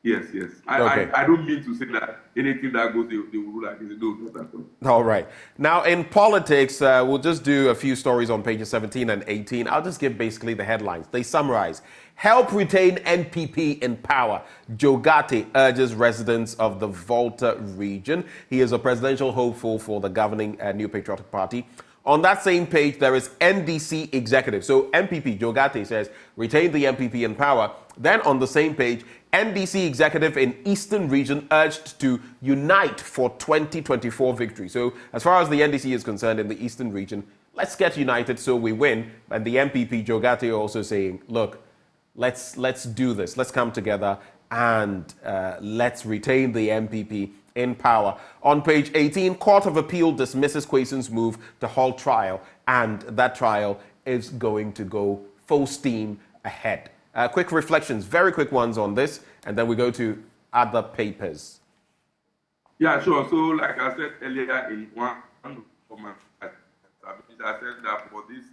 Yes. I don't mean to say that anything that goes, they will rule against it. No, not at all. All right. Now, in politics, we'll just do a few stories on pages 17 and 18. I'll just give basically the headlines. They summarize. Help retain NPP in power. Jogate urges residents of the Volta region. He is a presidential hopeful for the governing New Patriotic Party. On that same page, there is NDC Executive. So MPP, Jogate says, retain the MPP in power. Then on the same page, NDC Executive in Eastern Region urged to unite for 2024 victory. So as far as the NDC is concerned in the Eastern Region, let's get united so we win. And the MPP, Jogate, also saying, look, let's do this. Let's come together and let's retain the MPP in power. On page 18, Court of Appeal dismisses Kweson's move to halt trial, and that trial is going to go full steam ahead. Quick reflections, very quick ones on this, and then we go to other papers. Yeah, sure. So, like I said earlier, in one of my I said that for this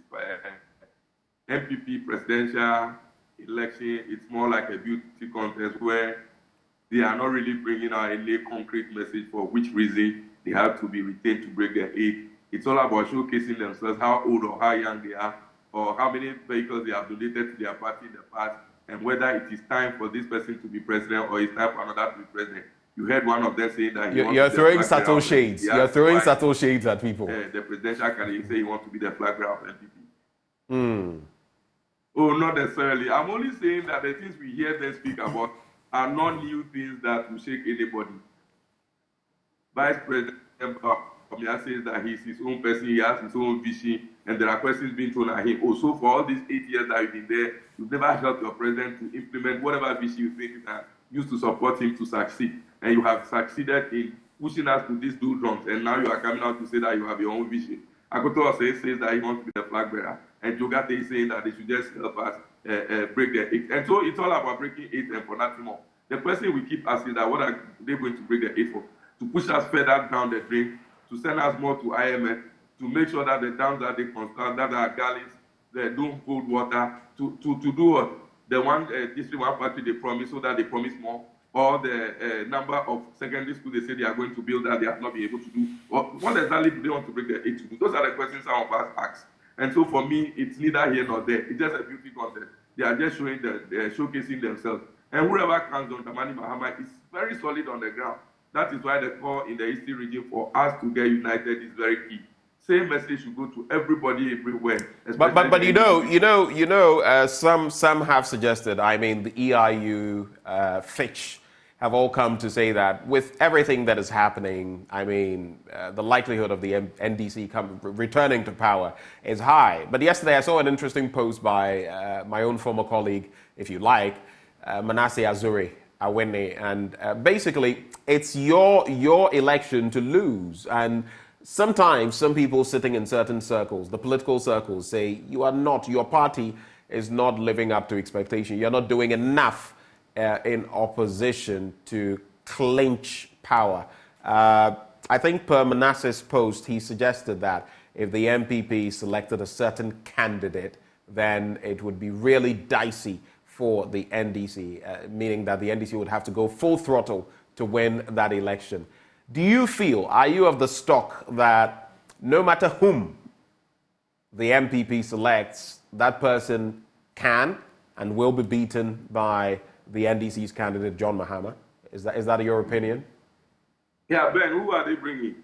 MPP presidential election, it's more like a beauty contest where they are not really bringing out any concrete message for which reason they have to be retained to break their aid. It's all about showcasing themselves, how old or how young they are, or how many vehicles they have donated to their party in the past, and whether it is time for this person to be president or it's time for another to be president. You heard one of them saying that you're throwing subtle shades. You're throwing subtle shades at people. The presidential candidate say he wants to be the flag bearer of NPP. Oh, not necessarily. I'm only saying that the things we hear them speak about are not new things that will shake anybody. Vice President Kamia says that he's his own person, he has his own vision, and there are questions being thrown at him. Also, for all these 8 years that you've been there, you've never helped your president to implement whatever vision you think is used to support him to succeed. And you have succeeded in pushing us to these doldrums, and now you are coming out to say that you have your own vision. Akoto says that he wants to be the flag bearer, and Jogate is saying that they should just help us break their aid. And so it's all about breaking aid and for nothing more. The question we keep asking that what are they going to break the aid for? To push us further down the drain, to send us more to IMF, to make sure that the dams that they construct, that are gullies, they don't hold water, to do what? The one district, one party they promise, so that they promise more, or the number of secondary schools they say they are going to build that they have not been able to do. Or what exactly do they want to break their aid to do? Those are the questions some of us ask. And so for me, it's neither here nor there. It's just a beauty contest. They are just showing they're showcasing themselves. And whoever comes on Tamani Mahama is very solid on the ground. That is why the call in the Eastern region for us to get united is very key. Same message should go to everybody everywhere. But some have suggested. I mean, the EIU, Fitch have all come to say that with everything that is happening, I mean, the likelihood of the NDC returning to power is high. But yesterday I saw an interesting post by my own former colleague, if you like, Manasseh Azuri Awene, and basically it's your election to lose. And sometimes some people sitting in certain circles, the political circles, say your party is not living up to expectation. You're not doing enough in opposition to clinch power. I think per Manasseh's post, he suggested that if the MPP selected a certain candidate, then it would be really dicey for the NDC, meaning that the NDC would have to go full throttle to win that election. Are you of the stock that no matter whom the MPP selects, that person can and will be beaten by the NDC's candidate, John Mahama? Is that your opinion? Yeah, Ben, who are they bringing?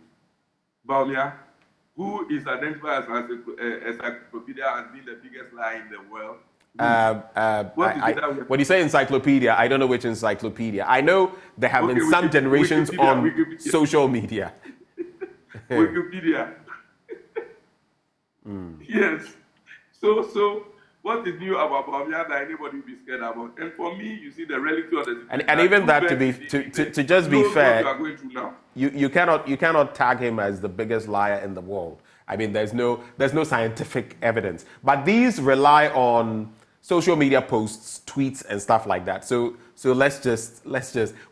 Baumia, who is identified as encyclopedia as being the biggest liar in the world? When you say encyclopedia, I don't know which encyclopedia. I know there have been some generations on social media. Wikipedia. Yes. So what is new about Baumia that anybody will be scared about? And for me, you see the reality of the situation. And even that, to just be fair, what you are going through now. You cannot tag him as the biggest liar in the world. I mean, there's no scientific evidence. But these rely on social media posts, tweets, and stuff like that. So let's just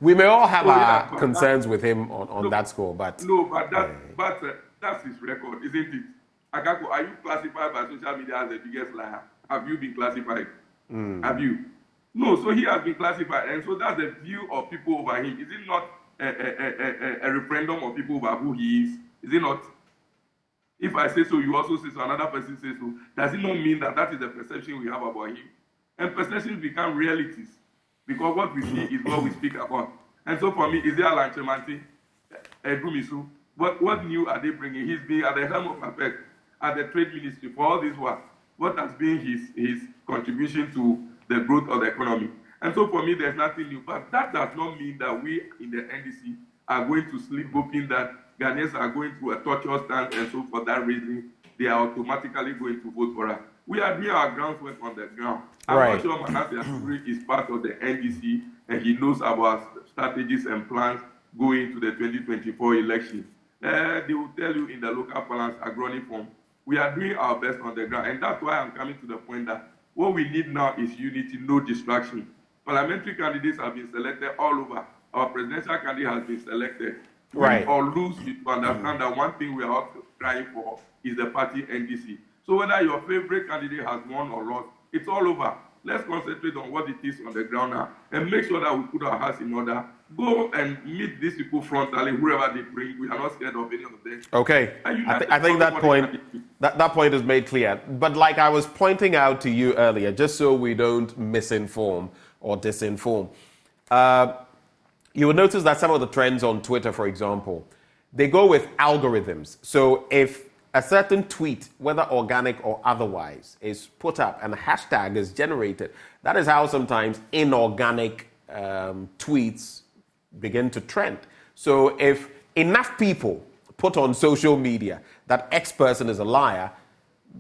we may all have our concerns with him on that score, but that's his record, isn't it? Akako, are you classified by social media as the biggest liar? Have you been classified? Have you? No, so he has been classified, and so that's the view of people over him. Is it not a referendum of people over who he is? Is it not? If I say so, you also say so, another person says so. Does it not mean that is the perception we have about him? And perceptions become realities, because what we see is what we speak about. And so for me, is there Alan Chemanti, Edumisu? What new are they bringing? He's been at the helm of affairs at the Trade Ministry for all this work. What has been his contribution to the growth of the economy? And so for me, there's nothing new. But that does not mean that we in the NDC are going to sleep hoping that Ghanaians are going through a torture stance, and so for that reason, they are automatically going to vote for us. We are doing our groundwork on the ground. I'm not sure Manasseh Azuri is part of the NDC, and he knows about strategies and plans going to the 2024 election. They will tell you in the local balance agronomy form, we are doing our best on the ground, and that's why I'm coming to the point that what we need now is unity, no distraction. Parliamentary candidates have been selected all over. Our presidential candidate has been selected. Win or lose, you understand that one thing we are all trying for is the party NDC. So whether your favorite candidate has won or lost, it's all over. Let's concentrate on what it is on the ground now and make sure that we put our house in order. Go and meet these people frontally, whoever they bring. We are not scared of any of them. Okay, I think that point is made clear. But like I was pointing out to you earlier, just so we don't misinform or disinform, you will notice that some of the trends on Twitter, for example, they go with algorithms. So if a certain tweet, whether organic or otherwise, is put up and a hashtag is generated, that is how sometimes inorganic tweets begin to trend. So if enough people put on social media that X person is a liar,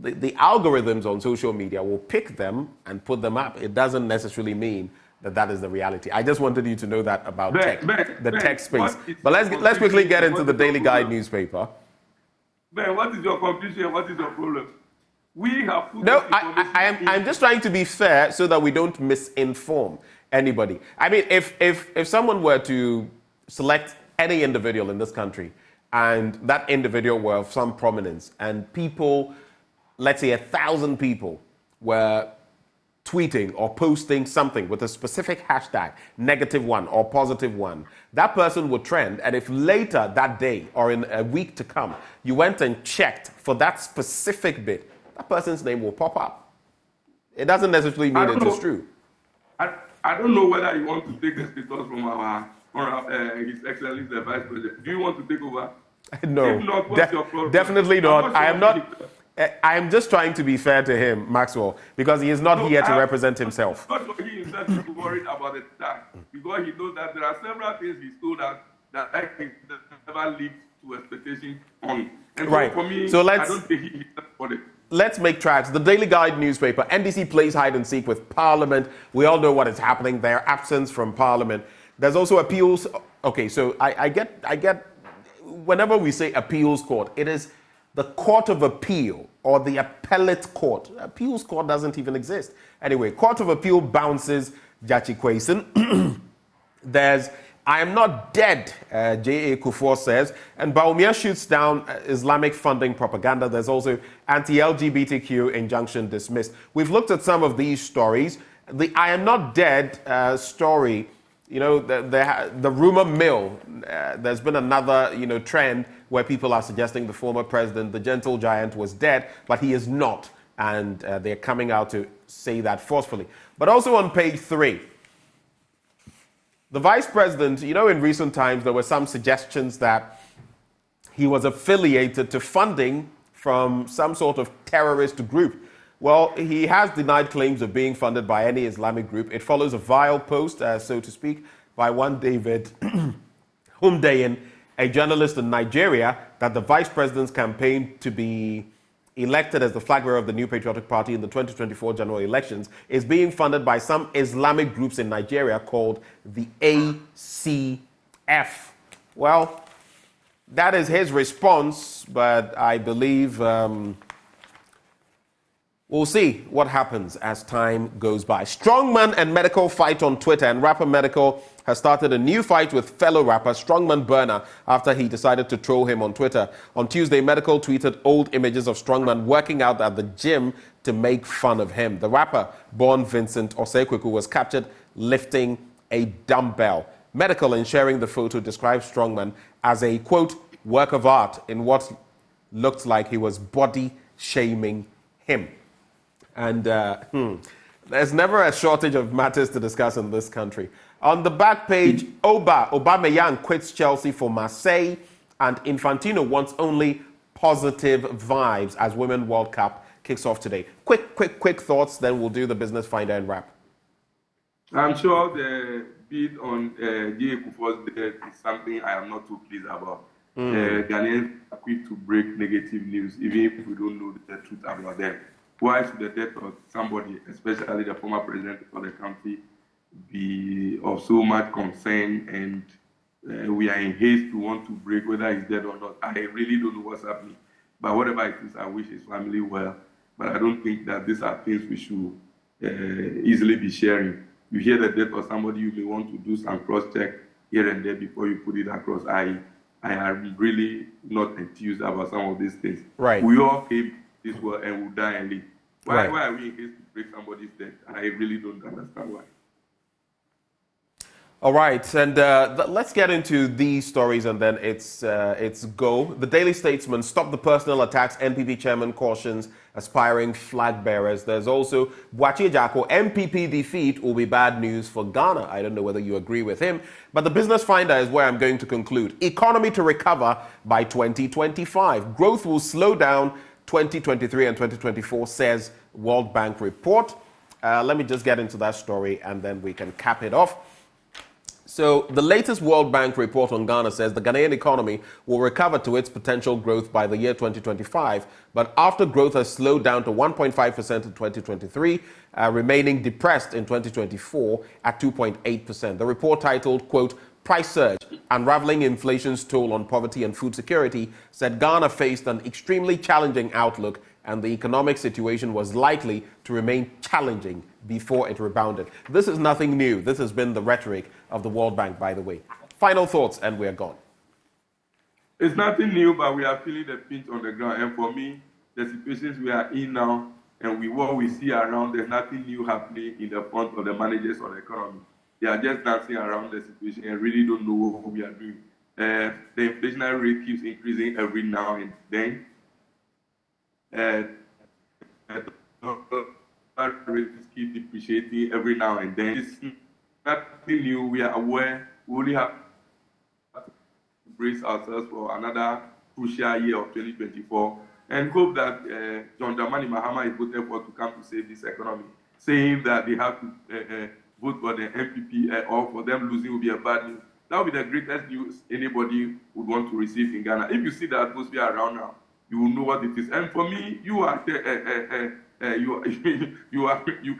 the algorithms on social media will pick them and put them up. It doesn't necessarily mean that is the reality. I just wanted you to know that about tech space. But let's quickly get into the Daily Guide newspaper. Ben, what is your conclusion? What is your problem? We have put I'm just trying to be fair so that we don't misinform anybody. I mean, if someone were to select any individual in this country and that individual were of some prominence and people, let's say 1,000 people were tweeting or posting something with a specific hashtag, -1 or +1, that person would trend. And if later that day or in a week to come, you went and checked for that specific bit, that person's name will pop up. It doesn't necessarily mean it is true. I don't know whether you want to take the status from His Excellency the Vice President. Do you want to take over? No, if not, what's your problem? Definitely not. I am just trying to be fair to him, Maxwell, because he is not here to represent himself. Not for him, said he's worried about the tax because he knows that there are several things he's told us that I think never lead to expectation on. And right. So for me, so I don't think he's for it. Let's make tracks. The Daily Guide newspaper, NDC plays hide and seek with Parliament. We all know what is happening there. Absence from Parliament. There's also appeals. Okay, so I get. Whenever we say appeals court, it is the Court of Appeal or the Appellate Court. Appeals Court doesn't even exist. Anyway, Court of Appeal bounces Jachi Kwesen. There's I am not dead, J.A. Kufuor says, and Baumia shoots down Islamic funding propaganda. There's also anti-LGBTQ injunction dismissed. We've looked at some of these stories. The I am not dead story, you know, the rumor mill, there's been another, you know, trend where people are suggesting the former president, the gentle giant, was dead, but he is not. And they're coming out to say that forcefully. But also on page 3, the vice president, you know, in recent times, there were some suggestions that he was affiliated to funding from some sort of terrorist group. Well, he has denied claims of being funded by any Islamic group. It follows a vile post, so to speak, by one David Humdeyin, a journalist in Nigeria, that the vice president's campaign to be elected as the flag bearer of the New Patriotic Party in the 2024 general elections is being funded by some Islamic groups in Nigeria called the ACF. Well, that is his response, but I believe we'll see what happens as time goes by. Strongman and Medical fight on Twitter, and rapper Medical has started a new fight with fellow rapper Strongman Burner after he decided to troll him on Twitter. On Tuesday, Medical tweeted old images of Strongman working out at the gym to make fun of him. The rapper, born Vincent Osekweku, was captured lifting a dumbbell. Medical, in sharing the photo, described Strongman as a, quote, work of art in what looked like he was body shaming him. And there's never a shortage of matters to discuss in this country. On the back page, Aubameyang quits Chelsea for Marseille, and Infantino wants only positive vibes as Women's World Cup kicks off today. Quick thoughts, then we'll do the business finder and wrap. I'm sure the bid on J.A. Kufuor's death is something I am not too pleased about. Ghanaians are quick to break negative news, even if we don't know the truth about them. Why should the death of somebody, especially the former president of the country, be of so much concern, and we are in haste to want to break whether he's dead or not? I really don't know what's happening. But whatever it is, I wish his family well. But I don't think that these are things we should easily be sharing. You hear the death of somebody, you may want to do some cross-check here and there before you put it across. I am really not enthused about some of these things. Right. We all came this world and will die and live. Why are we in haste to break somebody's death? I really don't understand why. All right, and let's get into these stories, and then it's go. The Daily Statesman, stop the personal attacks, NPP chairman cautions aspiring flag bearers. There's also Boakye Jako, MPP defeat will be bad news for Ghana. I don't know whether you agree with him, but the business finder is where I'm going to conclude. Economy to recover by 2025. Growth will slow down 2023 and 2024, says World Bank report. Let me just get into that story, and then we can cap it off. So the latest World Bank report on Ghana says the Ghanaian economy will recover to its potential growth by the year 2025, but after growth has slowed down to 1.5% in 2023, remaining depressed in 2024 at 2.8%. The report, titled, quote, Price Surge, Unraveling Inflation's Toll on Poverty and Food Security, said Ghana faced an extremely challenging outlook and the economic situation was likely to remain challenging before it rebounded. This is nothing new. This has been the rhetoric of the World Bank, by the way. Final thoughts, and we're gone. It's nothing new, but we are feeling the pinch on the ground. And for me, the situations we are in now, and what we see around, there's nothing new happening in the front of the managers of the economy. They are just dancing around the situation and really don't know what we are doing. The inflationary rate keeps increasing every now and then. Rates keep depreciating every now and then. It's nothing new. We are aware. We only have to brace ourselves for another crucial year of 2024 and hope that John Dramani Mahama is voted for to come to save this economy, saying that they have to vote for the MPP or for them losing will be a bad news. That would be the greatest news anybody would want to receive in Ghana. If you see the atmosphere around now, you will know what it is. And for me, you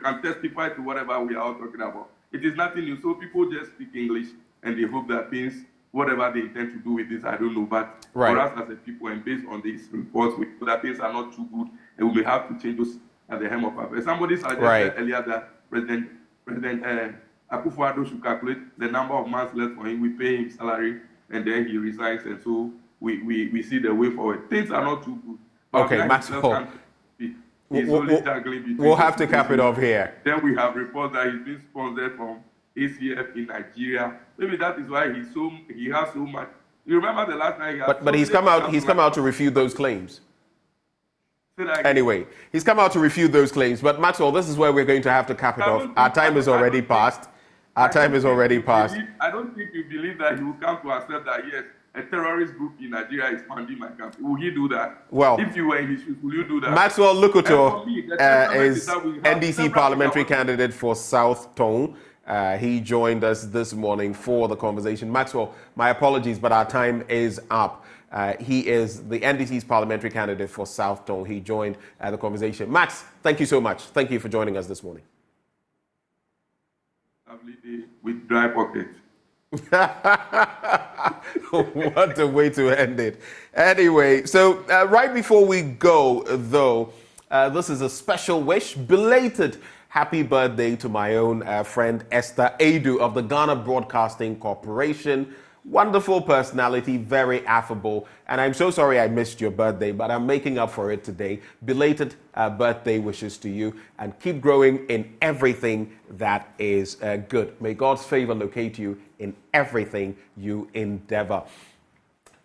can testify to whatever we are all talking about. It is nothing new. So people just speak English and they hope that things, whatever they intend to do with this, I don't know. But for us as a people and based on these reports, we know that things are not too good and we may have to change those at the hem of our face. Somebody suggested earlier that President Akufo-Addo should calculate the number of months left for him. We pay him salary and then he resigns, and so we see the way forward. Things are not too good. Okay, Maxwell. We'll have to cap it off here. Then we have reports that he's been sponsored from ACF in Nigeria. Maybe that is why he has so much. You remember the last time he had But he's come out to refute those claims. Anyway, he's come out to refute those claims. But Maxwell, this is where we're going to have to cap it off. Our time is already passed. I don't think you believe that he will come to accept that, yes, a terrorist group in Nigeria is funding my country. Will he do that? Well, if you were in his shoes, will you do that? Maxwell Lukuto is NDC parliamentary candidate for South Tone. He joined us this morning for the conversation. Maxwell, my apologies, but our time is up. He is the NDC's parliamentary candidate for South Tone. He joined the conversation. Max, thank you so much. Thank you for joining us this morning. Lovely day with dry pockets. What a way to end it. Anyway, so right before we go, though, this is a special wish, belated happy birthday to my own friend Esther Adu of the Ghana Broadcasting Corporation. Wonderful personality, very affable, and I'm so sorry I missed your birthday, but I'm making up for it today. Belated birthday wishes to you, and keep growing in everything that is good. May God's favor locate you in everything you endeavor.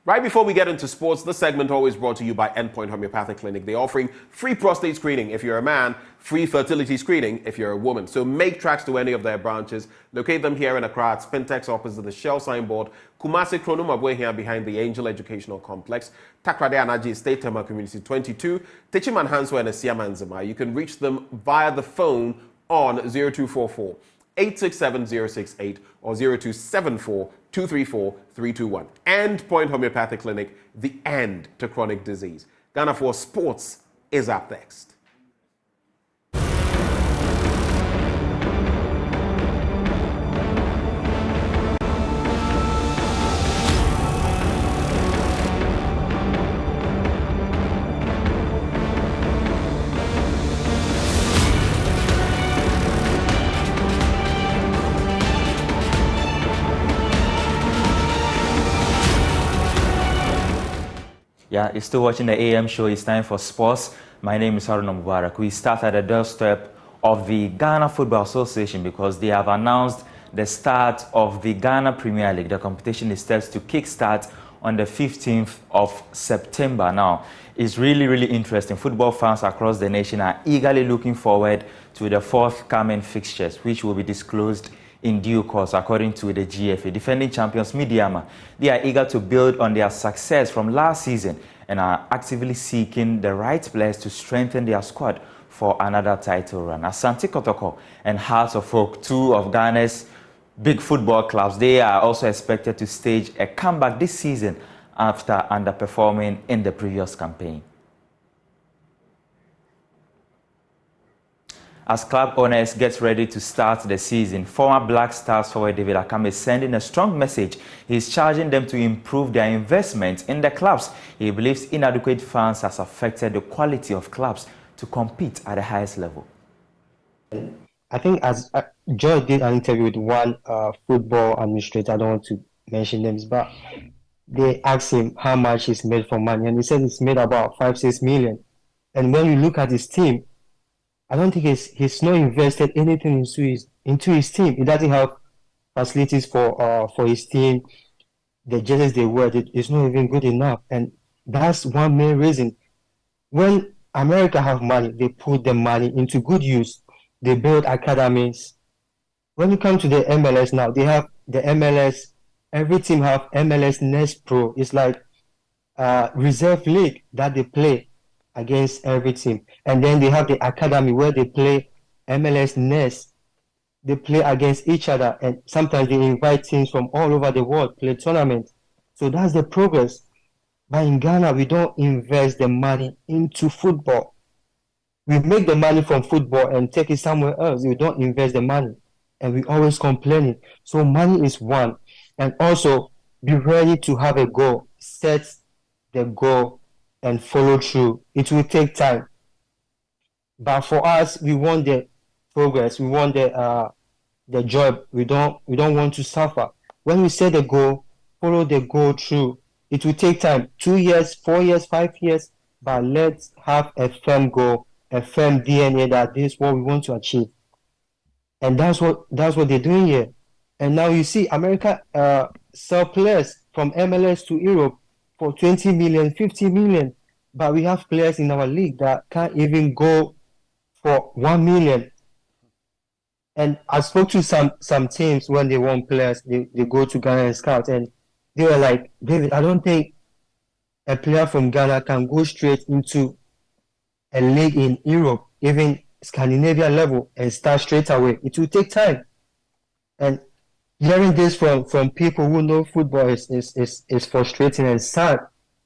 Right before we get into sports, this segment always brought to you by Endpoint Homeopathic Clinic. They're offering free prostate screening if you're a man, free fertility screening if you're a woman. So make tracks to any of their branches. Locate them here in Accra at Spintex opposite the Shell signboard, Kumasi Kronuma here behind the Angel Educational Complex, Takrade Anaji State Tema Community 22, Techiman Hanswa and Esiamanzima. You can reach them via the phone on 0244 867 068 or 0274 234 321. Endpoint Homeopathic Clinic, the end to chronic disease. Ghana for Sports is up next. Yeah, you're still watching the AM show. It's time for sports. My name is Haruna Mubarak. We start at the doorstep of the Ghana Football Association because they have announced the start of the Ghana Premier League. The competition is set to kickstart on the 15th of September. Now, it's really, really interesting. Football fans across the nation are eagerly looking forward to the forthcoming fixtures, which will be disclosed in due course, according to the GFA. Defending champions Midiama, they are eager to build on their success from last season and are actively seeking the right players to strengthen their squad for another title run. Asante Kotoko and Hearts of Oak, two of Ghana's big football clubs, they are also expected to stage a comeback this season after underperforming in the previous campaign. As club owners get ready to start the season, former Black Stars forward David Akam is sending a strong message. He's charging them to improve their investment in the clubs. He believes inadequate funds has affected the quality of clubs to compete at the highest level. I think as George did an interview with one football administrator, I don't want to mention names, but they asked him how much he's made for money, and he said it's made about 5-6 million. And when you look at his team, I don't think he's not invested anything into his team. He doesn't have facilities for his team. The jerseys they wear, it's not even good enough, and that's one main reason. When America have money, they put the money into good use. They build academies. When you come to the MLS now, they have the MLS. Every team have MLS Next Pro. It's like reserve league that they play against every team. And then they have the academy where they play MLS Nest. they play against each other, and sometimes they invite teams from all over the world play tournaments. So that's the progress. But in Ghana, we don't invest the money into football. We make the money from football and take it somewhere else. We don't invest the money, and we always complaining. So money is one, and also be ready to have a goal, set the goal, and follow through. It will take time, but for us, we want the progress. We want the job. We don't want to suffer. When we set the goal, follow the goal through. It will take time, 2 years, 4 years, 5 years, but let's have a firm goal, a firm DNA that this is what we want to achieve. And that's what they're doing here. And now you see America sell players from MLS to Europe for 20 million, 50 million, but we have players in our league that can't even go for 1 million. And I spoke to some teams when they want players, they go to Ghana and scout, and they were like, David, I don't think a player from Ghana can go straight into a league in Europe, even Scandinavia level, and start straight away. It will take time. And hearing this from people who know football is frustrating and sad,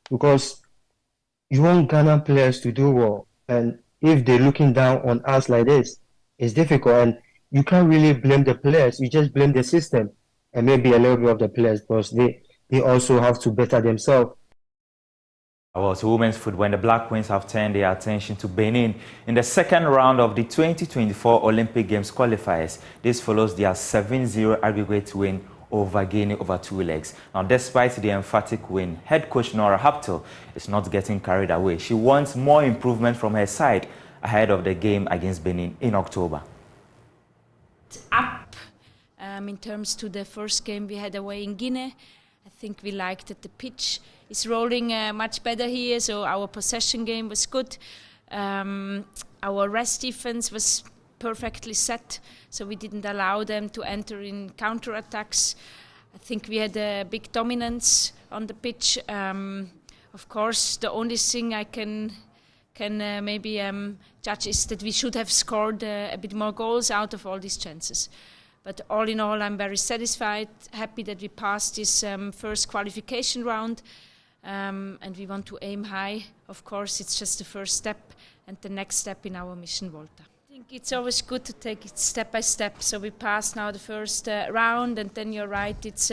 because you want Ghana players to do well. And if they're looking down on us like this, it's difficult. And you can't really blame the players. You just blame the system and maybe a little bit of the players, because they also have to better themselves. Well, to women's football, when the Black Queens have turned their attention to Benin in the second round of the 2024 Olympic Games qualifiers. This follows their 7-0 aggregate win over Guinea over 2 legs. Now, despite the emphatic win, head coach Nora Haptel is not getting carried away. She wants more improvement from her side ahead of the game against Benin in October. Up in terms to the first game we had away in Guinea. I think we liked that the pitch is rolling much better here, so our possession game was good. Our rest defense was perfectly set, so we didn't allow them to enter in counter-attacks. I think we had a big dominance on the pitch. Of course, the only thing I can maybe judge is that we should have scored a bit more goals out of all these chances. But all in all, I'm very satisfied, happy that we passed this first qualification round, and we want to aim high. Of course, it's just the first step and the next step in our mission Volta. I think it's always good to take it step by step. So we passed now the first round, and then you're right, it's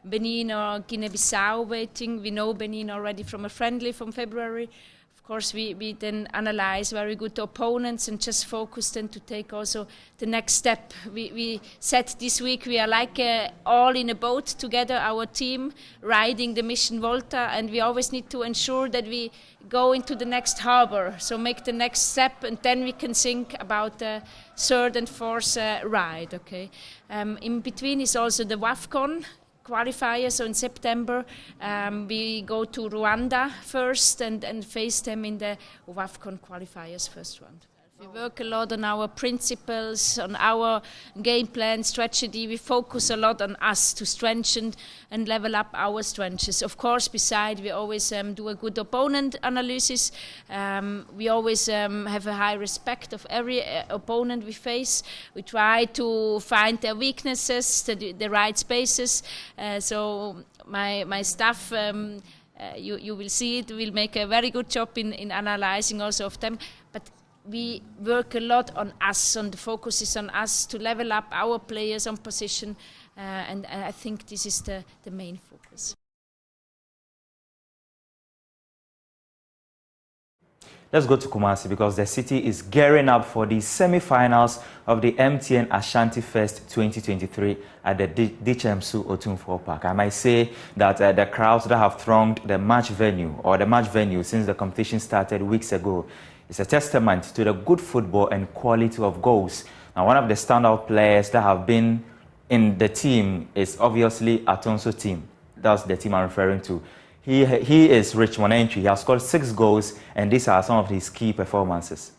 Benin or Guinea-Bissau waiting. We know Benin already from a friendly from February. Of course, we then analyze very good opponents and just focus then to take also the next step. We said this week we are like all in a boat together, our team, riding the mission Volta, and we always need to ensure that we go into the next harbor, so make the next step, and then we can think about the third and fourth ride. Okay. In between is also the WAFCON qualifier, so in September we go to Rwanda first and face them in the WAFCON qualifiers first round. We work a lot on our principles, on our game plan, strategy. We focus a lot on us to strengthen and level up our strengths. Of course, besides, we always do a good opponent analysis. We always have a high respect of every opponent we face. We try to find their weaknesses, the right spaces. So my staff, you will see it, will make a very good job in analyzing also of them. But we work a lot on us, on the focus is on us to level up our players on position, and I think this is the main focus. Let's go to Kumasi because the city is gearing up for the semi-finals of the MTN Ashanti Fest 2023 at the Dichemsu Otunfo Park. I might say that the crowds that have thronged the match venue since the competition started weeks ago is a testament to the good football and quality of goals. Now, one of the standout players that have been in the team is obviously Atonso team. That's the team I'm referring to. He is Richmond entry. He has scored 6 goals, and these are some of his key performances.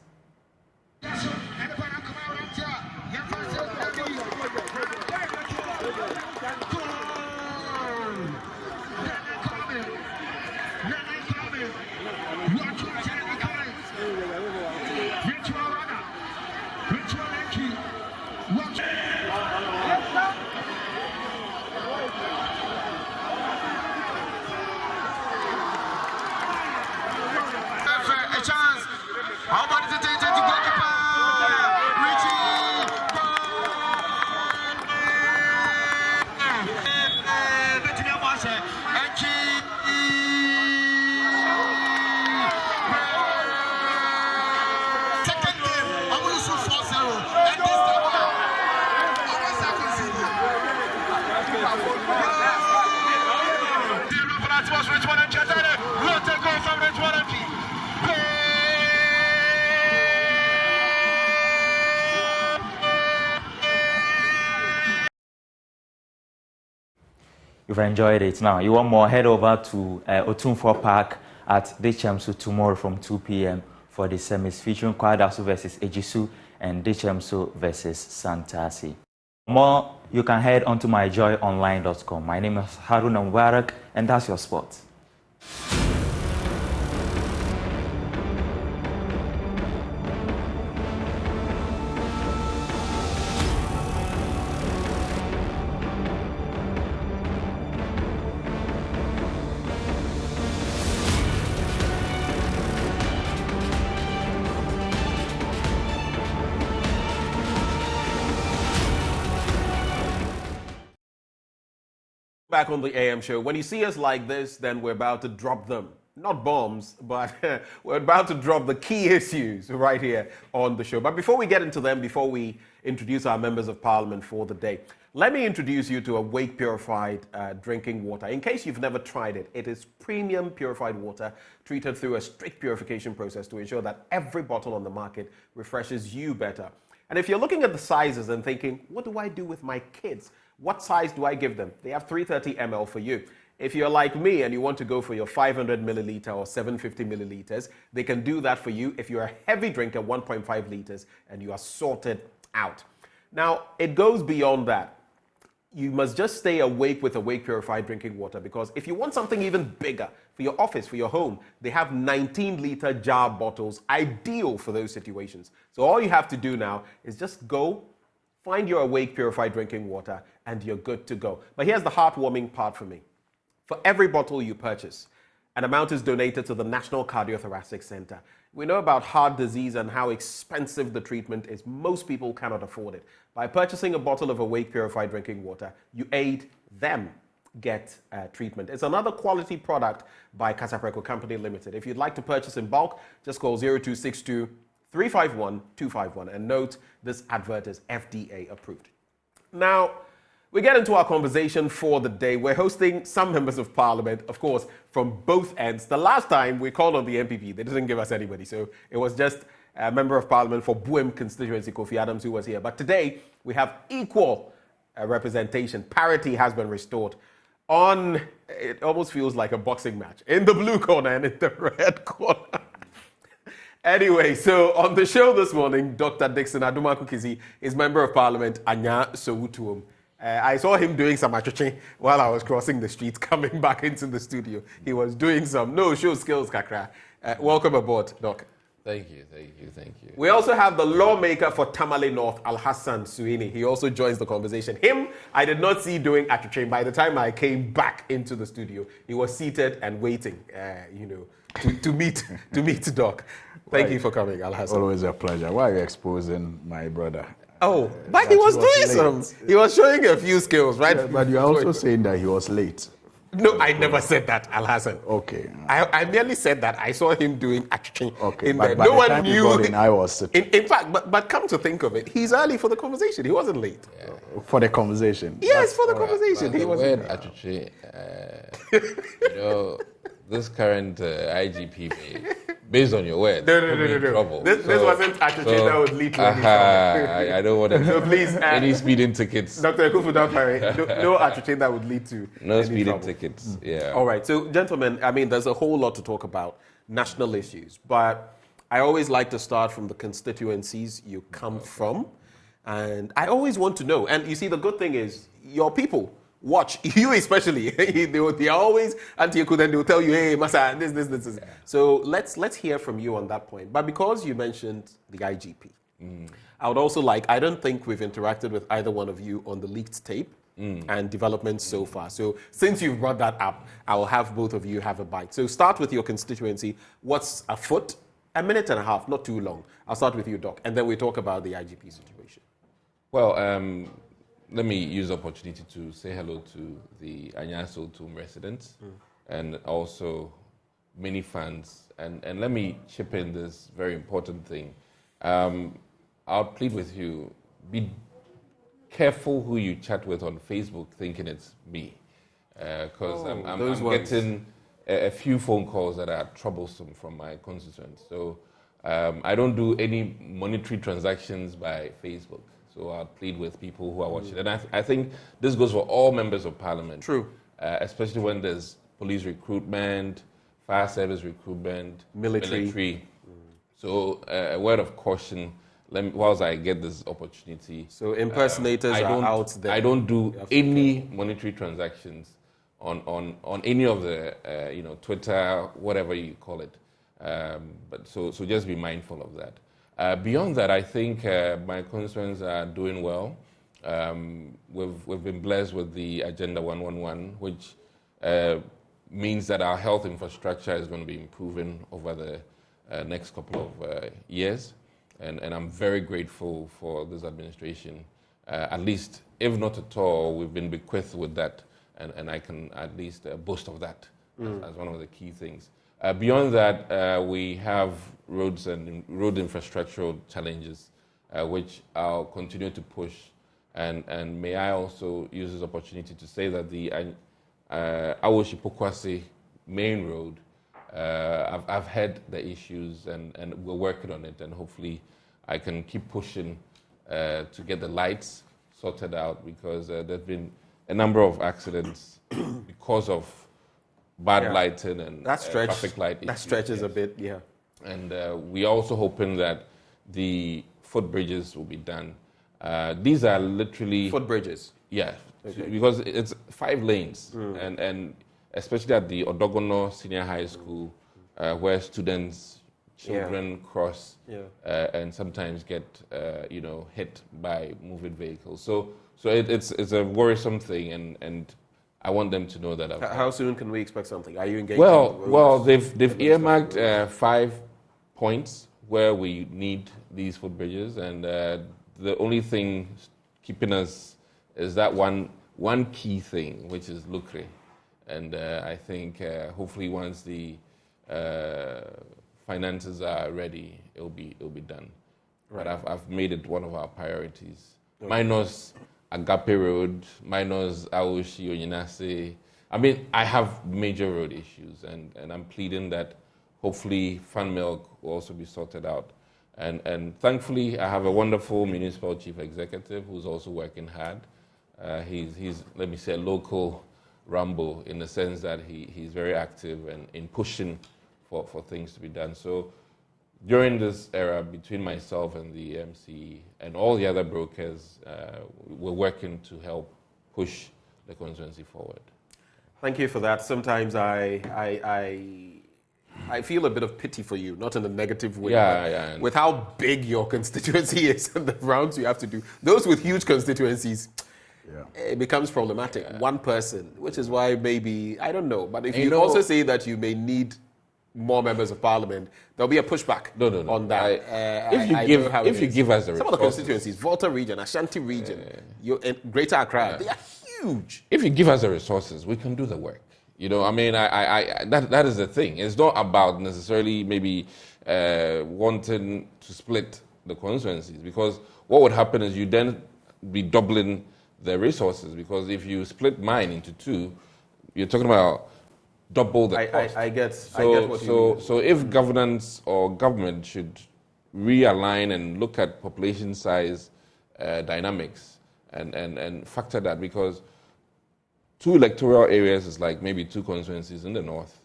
You've enjoyed it. Now, you want more, head over to Otumfuo Park at Dechemsu tomorrow from 2 p.m. for the semis featuring Kwadasu versus Ejisu and Dechemsu versus Santasi. For more, you can head on to myjoyonline.com. My name is Haruna Mubarak, and that's your sport. Back on the AM show. When you see us like this, then we're about to drop them. Not bombs, but we're about to drop the key issues right here on the show. But before we get into them, before we introduce our members of parliament for the day, let me introduce you to Awake Purified drinking water. In case you've never tried it, it is premium purified water treated through a strict purification process to ensure that every bottle on the market refreshes you better. And if you're looking at the sizes and thinking, what do I do with my kids? What size do I give them? They have 330 ml for you. If you're like me and you want to go for your 500 milliliter or 750 milliliters, they can do that for you. If you're a heavy drinker, 1.5 liters, and you are sorted out. Now, it goes beyond that. You must just stay awake with Awake Purified drinking water, because if you want something even bigger for your office, for your home, they have 19-liter jar bottles, ideal for those situations. So all you have to do now is just go find your Awake Purified drinking water and you're good to go. But here's the heartwarming part for me. For every bottle you purchase, an amount is donated to the National Cardiothoracic Center. We know about heart disease and how expensive the treatment is. Most people cannot afford it. By purchasing a bottle of Awake Purified drinking water, you aid them get treatment. It's another quality product by Casapreco Company Limited. If you'd like to purchase in bulk, just call 0262 351 251 and note this advert is FDA approved. Now, we get into our conversation for the day. We're hosting some members of parliament, of course, from both ends. The last time we called on the MPP, they didn't give us anybody. So it was just a member of parliament for Buem constituency, Kofi Adams, who was here. But today we have equal representation. Parity has been restored. It almost feels like a boxing match. In the blue corner and in the red corner. Anyway, so on the show this morning, Dr. Dixon Adomako Kissi is Member of Parliament, Anya Sowutuom. I saw him doing some achoche while I was crossing the street, coming back into the studio. He was doing some show skills, kakra. Welcome aboard, Doc. Thank you. We also have the lawmaker for Tamale North, Al-Hassan Suini. He also joins the conversation. Him, I did not see doing achoche. By the time I came back into the studio, he was seated and waiting, to meet Doc. Thank you for coming, Al-Hassan. Always a pleasure. Why are you exposing my brother? Oh, but he was doing some. He was showing a few skills, right? Yeah, but you're also saying that he was late. No, I never said that, Al-Hassan. Okay. I merely said that I saw him doing action. Okay, in but there. by No the one time knew. you got in, I was sitting. In fact, but come to think of it, he's early for the conversation. He wasn't late. Yeah. For the conversation. Yes, for the conversation. He was. Word achuche, this current IGP, based on your words, No. This wasn't achuche that would lead to any trouble. I don't want to. So please, any speeding tickets. Dr. Ekufu, don't worry. No achuche that would lead to no any speeding trouble. tickets. Yeah. All right. So, gentlemen, I mean, there's a whole lot to talk about, national issues, but I always like to start from the constituencies you come from, and I always want to know. And you see, the good thing is your people watch, you especially. they are always anti-Eku, then they will tell you, hey, Masa, this. Yeah. So let's hear from you on that point. But because you mentioned the IGP, I would also I don't think we've interacted with either one of you on the leaked tape and developments so far. So since you've brought that up, I will have both of you have a bite. So start with your constituency. What's afoot? A minute and a half, not too long. I'll start with you, Doc, and then we talk about the IGP situation. Well, let me use the opportunity to say hello to the Anyaso Tum residents and also many fans. And let me chip in this very important thing. I'll plead with you, be careful who you chat with on Facebook thinking it's me. Because I'm getting a few phone calls that are troublesome from my constituents. So I don't do any monetary transactions by Facebook. So I'll plead with people who are watching. And I think this goes for all members of parliament. True. Especially when there's police recruitment, fire service recruitment, military. So a word of caution, whilst I get this opportunity. So impersonators are out there. I don't do any monetary transactions on any of the, Twitter, whatever you call it. But so just be mindful of that. Beyond that, I think my constituents are doing well. We've been blessed with the Agenda 111, which means that our health infrastructure is going to be improving over the next couple of years. And I'm very grateful for this administration. At least, if not at all, we've been bequeathed with that. And I can at least boast of that as one of the key things. Beyond that, we have roads and road infrastructural challenges, which I'll continue to push. And may I also use this opportunity to say that the Awoshi-Pokwase main road, I've had the issues and we're working on it, and hopefully I can keep pushing to get the lights sorted out, because there's been a number of accidents because of bad lighting and traffic light issues. That stretches a bit, yeah. And we're also hoping that the footbridges will be done. These are literally... Footbridges? Yeah, because it's 5 lanes, and especially at the Odogono Senior High School, where children cross and sometimes get hit by moving vehicles. So it's a worrisome thing, and I want them to know that. How soon can we expect something? Are you engaged? Well, they've earmarked 5 points where we need these footbridges, and the only thing keeping us is that one key thing, which is Lucre. And I think hopefully once the finances are ready, it'll be done. Right. But I've made it one of our priorities. Okay. Minus Agape Road, minus Aoshi Onyinase. I mean, I have major road issues, and I'm pleading that hopefully Fan Milk will also be sorted out. And thankfully, I have a wonderful municipal chief executive who's also working hard. He's let me say, a local Rambo, in the sense that he's very active and in pushing for things to be done. So during this era, between myself and the MC and all the other brokers, we're working to help push the constituency forward. Thank you for that. Sometimes I feel a bit of pity for you, not in a negative way. Yeah. With how big your constituency is and the rounds you have to do. Those with huge constituencies, it becomes problematic. One person, which is why maybe, I don't know, but if you also say that you may need more members of parliament, there'll be a pushback on that. If you give us the resources. Some of the constituencies, Volta region, Ashanti region, Greater Accra, they are huge. If you give us the resources, we can do the work. I mean, that is the thing. It's not about necessarily maybe wanting to split the constituencies, because what would happen is you then be doubling the resources, because if you split mine into 2, you're talking about double the cost. I get what you mean. So if governance or government should realign and look at population size dynamics and factor that, because 2 electoral areas is like maybe 2 constituencies in the north,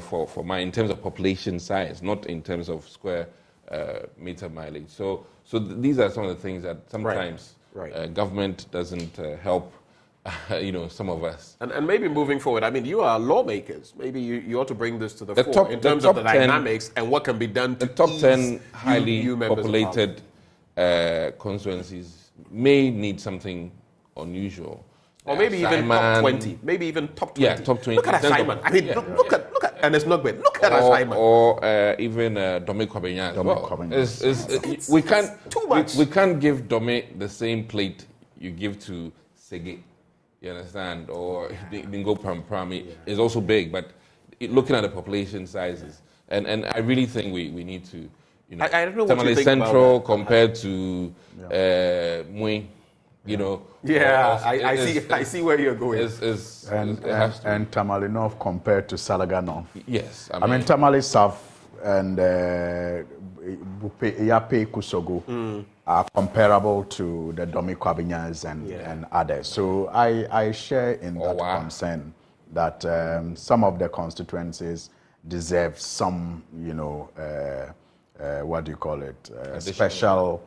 for mine, in terms of population size, not in terms of square meter mileage. So these are some of the things that sometimes government doesn't help, some of us. And maybe moving forward, I mean, you are lawmakers. Maybe you ought to bring this to the fore in terms of the dynamics and what can be done to the top ease 10 highly you populated constituencies may need something unusual. Or maybe even top 20. Maybe even top 20. Yeah, top 20. Look at Assignment. I mean, look at, and it's not good. Look at Assignment. Or even Dome Kwabenya as well. We can't, too much. We can't give Dome the same plate you give to Sege. You understand? Or Dingo Pramprami is also big, but looking at the population sizes, and I really think we need to, I don't know what Tamale you think Central about compared to Mui. Yeah, I see where you're going. And Tamale North compared to Salaga North. Yes. I mean Tamale South and Yape Kusogo are comparable to the Domi Kwabinyas and others. So I share in that concern that some of the constituencies deserve some, what do you call it, special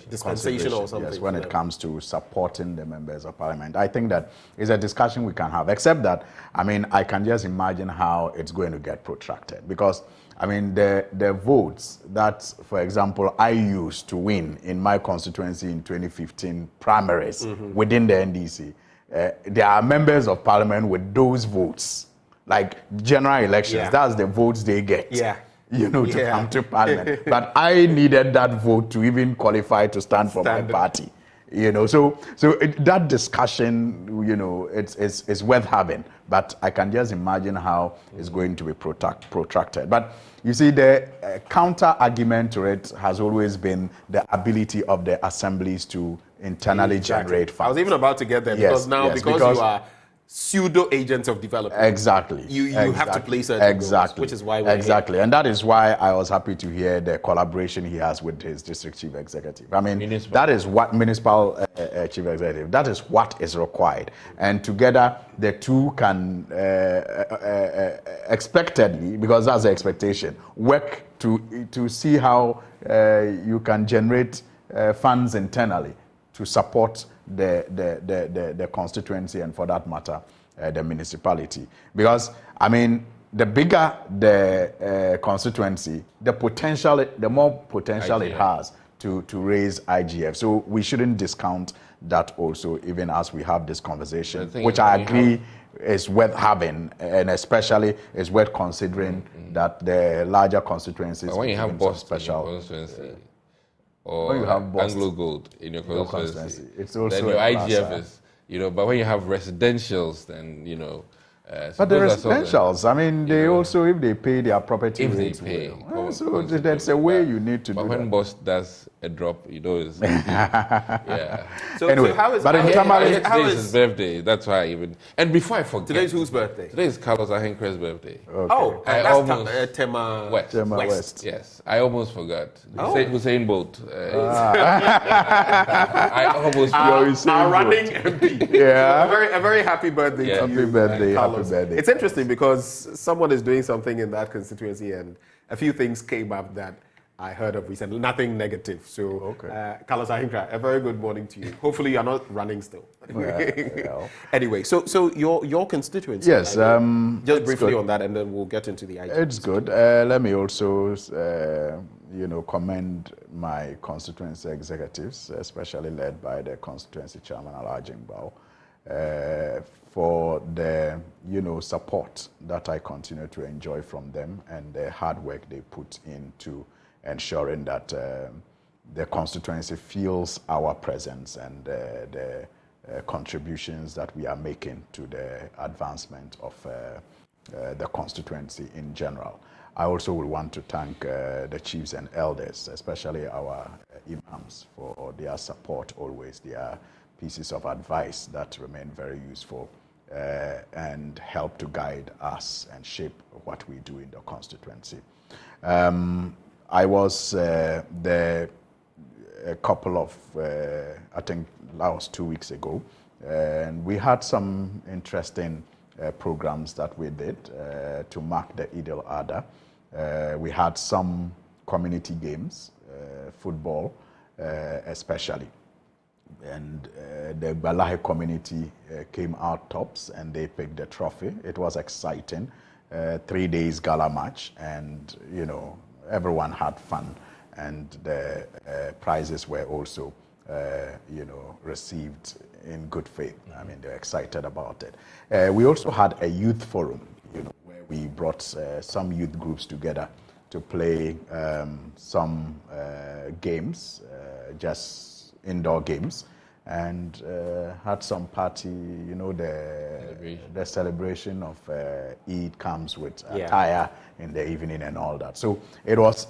dispensation or something. Yes, when it comes to supporting the members of parliament. I think that is a discussion we can have, except that, I can just imagine how it's going to get protracted. Because, the votes that, for example, I used to win in my constituency in 2015 primaries within the NDC, there are members of parliament with those votes. Like general elections, that's the votes they get. To come to parliament. But I needed that vote to even qualify to stand for my party. So that discussion, it's worth having. But I can just imagine how it's going to be protracted. But you see, the counter argument to it has always been the ability of the assemblies to internally generate funds. I was even about to get there because you are pseudo agents of development. Exactly. You have to play certain roles, which is why we're here. And that is why I was happy to hear the collaboration he has with his district chief executive. That is what municipal chief executive, that is what is required. And together, the two can expectedly, because that's the expectation, work to see how you can generate funds internally to support the constituency and, for that matter, the municipality. Because, the bigger the constituency, the more potential it has to raise IGF. So we shouldn't discount that also, even as we have this conversation, which I agree is worth having, and especially is worth considering that the larger constituencies. But when you have Boston special constituency, or you have Anglo Gold in your constituency, it's also then your IGF is, but when you have residentials, then, but the residentials, they also, if they pay their property rates, so that's a way you need to do that. But when Boss does a drop, it's So how is today's his birthday? That's why and before I forget, today's whose birthday? Today is Carlos Ahenkre's birthday. Okay. Oh, that's Tema West. West. Yes, I almost forgot. Hussein Bolt. I almost our running MP. A very happy birthday to you. Happy birthday. It's interesting because someone is doing something in that constituency, and a few things came up that I heard of recently. Nothing negative. So, Carlos Ahinkra, a very good morning to you. Hopefully, you're not running still. Anyway, so your constituency. Yes. Just briefly on that, and then we'll get into the idea. It's good. Let me also, commend my constituency executives, especially led by the constituency chairman Alhaji Mbao, for the support that I continue to enjoy from them and the hard work they put into ensuring that the constituency feels our presence and the contributions that we are making to the advancement of the constituency in general. I also would want to thank the chiefs and elders, especially our imams, for their support always, their pieces of advice that remain very useful and help to guide us and shape what we do in the constituency. I was there a couple of, I think that was 2 weeks ago, and we had some interesting programs that we did to mark the Eid al-Adha. We had some community games, football especially. And the Balahe community came out tops and they picked the trophy. It was exciting. 3 days gala match, and everyone had fun, and the prizes were also received in good faith. They're excited about it. We also had a youth forum, where we brought some youth groups together to play some games, just indoor games, and had some party. You know, the celebration of Eid comes with attire in the evening and all that. So it was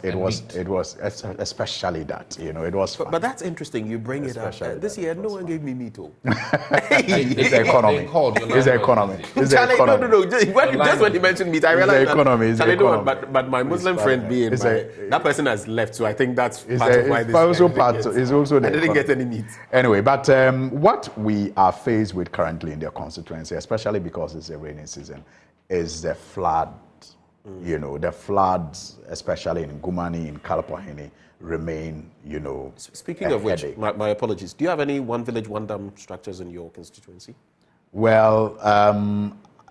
especially that, you know, it was fun. But that's interesting. You bring it up. This year, no one gave me meat. It's the economy. It's the economy. It's the economy. No. Just when you mentioned meat, I realized it's the economy. But my Muslim friend being that person has left, so I think that's part of why this. It's also the I didn't get any meat. Anyway, but what we are faced with currently in the constituency, especially because it's the rainy season, is the flood. You know, the floods, especially in Gumani, in Kalpohini, remain, you know, Speaking of which, my apologies. Do you have any one village, one dam structures in your constituency? Well,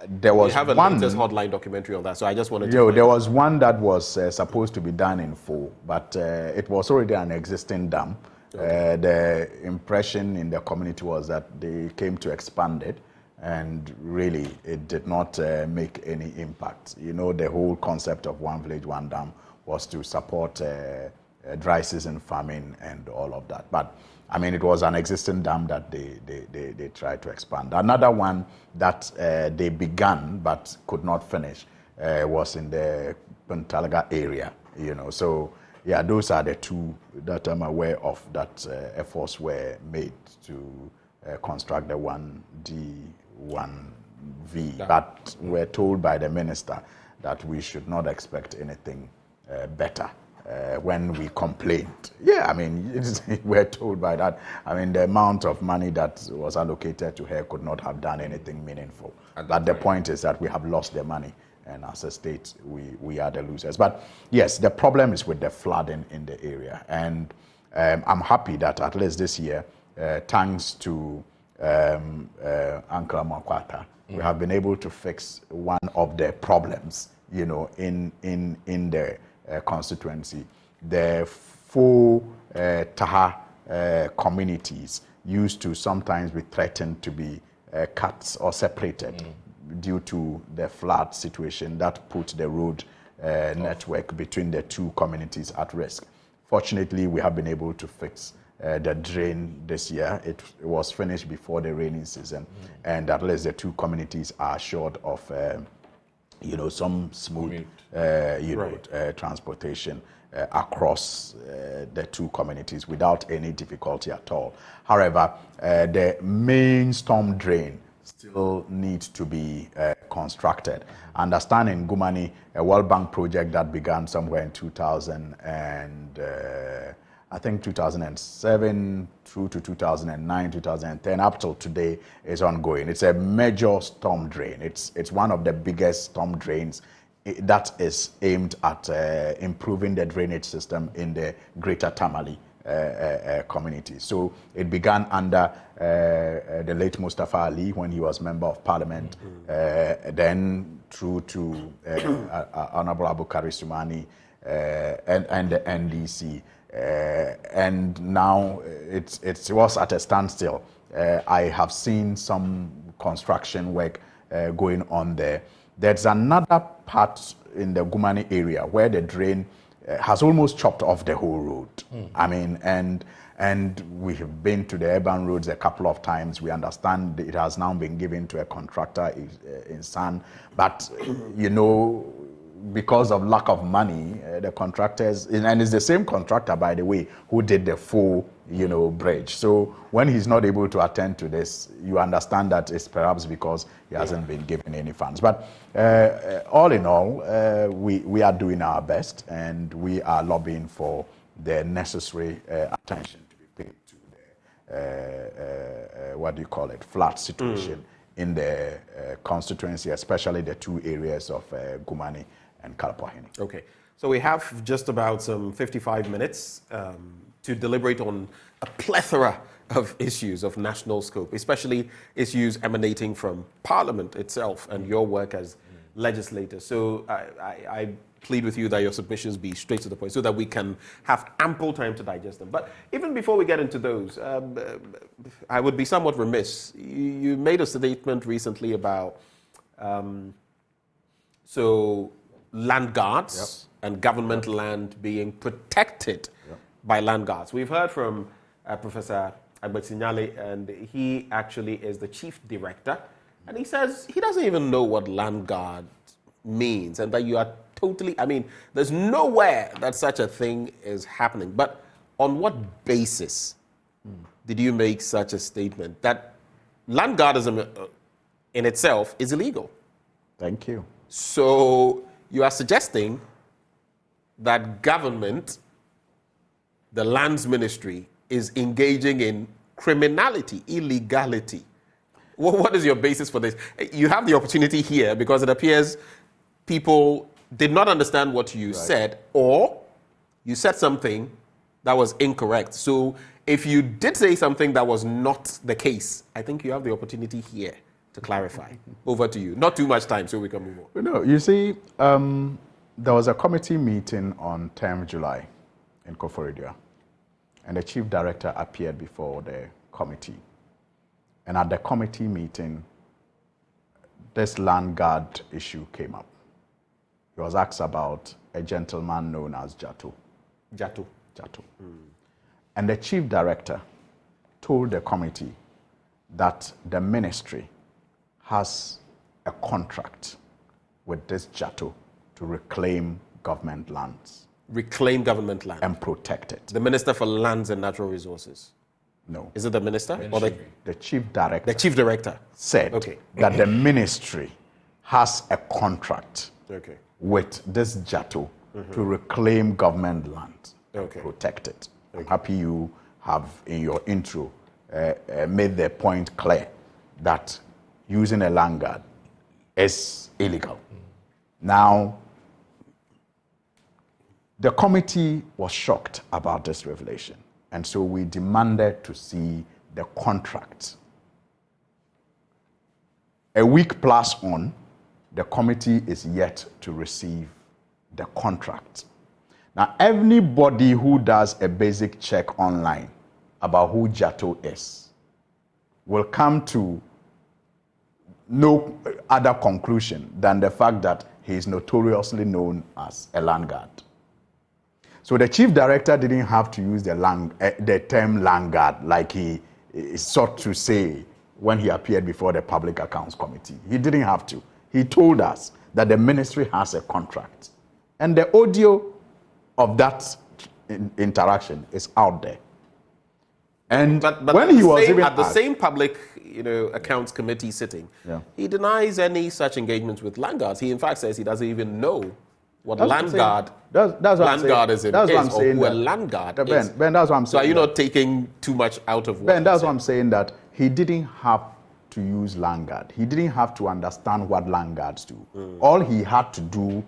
there was we have a one latest hotline documentary on that, so I just wanted to. There was one that was supposed to be done in full, but it was already an existing dam. The impression in the community was that they came to expand it, and really it did not make any impact. You know, the whole concept of one village, one dam was to support dry season farming and all of that. But I mean, it was an existing dam that they tried to expand. Another one that they began but could not finish was in the Puntalaga area, you know. So yeah, those are the two that I'm aware of that efforts were made to construct the 1D, 1V. But we're told by the minister that we should not expect anything better when we complained. Yeah, I mean, we're told by that. I mean, the amount of money that was allocated to her could not have done anything meaningful. But the point is that we have lost the money, and as a state, we are the losers. But yes, the problem is with the flooding in the area. And I'm happy that at least this year, thanks to Uncle Makwata, we have been able to fix one of the problems, you know, in the constituency. The 4 Taha communities used to sometimes be threatened to be cut or separated due to the flood situation that put the road network between the 2 communities at risk. Fortunately, we have been able to fix the drain this year. It was finished before the rainy season, and at least the 2 communities are assured of you know, some smooth transportation across the 2 communities without any difficulty at all. However, the main storm drain still needs to be constructed. Understand in Gumani, a World Bank project that began somewhere in 2007 through to 2009, 2010, up till today is ongoing. It's a major storm drain. It's one of the biggest storm drains that is aimed at improving the drainage system in the Greater Tamale community. So it began under the late Mustafa Ali when he was Member of Parliament, then through to Honorable Abukari Sumani and the NDC. And now it was at a standstill. I have seen some construction work going on there. There's another part in the Gumani area where the drain has almost chopped off the whole road. I mean, and we have been to the urban roads a couple of times. We understand it has now been given to a contractor in San, but you know, because of lack of money, the contractors, and it's the same contractor, by the way, who did the full, you know, bridge. So when he's not able to attend to this, you understand that it's perhaps because he hasn't been given any funds. But all in all, we are doing our best, and we are lobbying for the necessary attention to be paid to the flood situation in the constituency, especially the 2 areas of Gumani and Kalpohini. Okay, so we have just about 55 minutes to deliberate on a plethora of issues of national scope, especially issues emanating from Parliament itself and your work as legislators. So I plead with you that your submissions be straight to the point so that we can have ample time to digest them. But even before we get into those, I would be somewhat remiss. You made a statement recently about land guards and government land being protected by land guards. We've heard from Professor Agbesinyale, and he actually is the chief director. And he says he doesn't even know what land guard means, and that you are totally, I mean, there's nowhere that such a thing is happening. But on what basis did you make such a statement that land guardism in itself is illegal? Thank you. So you are suggesting that government, the lands ministry, is engaging in criminality, illegality. What is your basis for this? You have the opportunity here because it appears people did not understand what you said, or you said something that was incorrect. So if you did say something that was not the case, I think you have the opportunity here to clarify. Over to you. Not too much time so we can move on. No, you see, there was a committee meeting on 10th July in Koforidua, and the chief director appeared before the committee. And at the committee meeting, this land guard issue came up. He was asked about a gentleman known as Jato. Jato. And the chief director told the committee that the ministry has a contract with this Jato to reclaim government lands. Reclaim government land. And protect it. The Minister for Lands and Natural Resources. No. Is it the minister? Or the chief director. The chief director Said that the ministry has a contract with this Jato to reclaim government land and protect it. I'm happy you have, in your intro, made the point clear that using a land guard is illegal. Now, the committee was shocked about this revelation, and so we demanded to see the contract. A week plus on, the committee is yet to receive the contract. Now, anybody who does a basic check online about who Jato is will come to no other conclusion than the fact that he is notoriously known as a land guard. So the chief director didn't have to use the term land guard like he sought to say when he appeared before the Public Accounts Committee. He didn't have to. He told us that the ministry has a contract. And the audio of that interaction is out there. And but when he was even at the asked, same Public Accounts Committee sitting, he denies any such engagements with land guards. He in fact says he doesn't even know what land guard guardism is, or who a land guard is. Ben, that's what I'm saying. So are you not taking too much out of what Ben, that's what I'm saying, that he didn't have to use land guard. He didn't have to understand what land guards do. All he had to do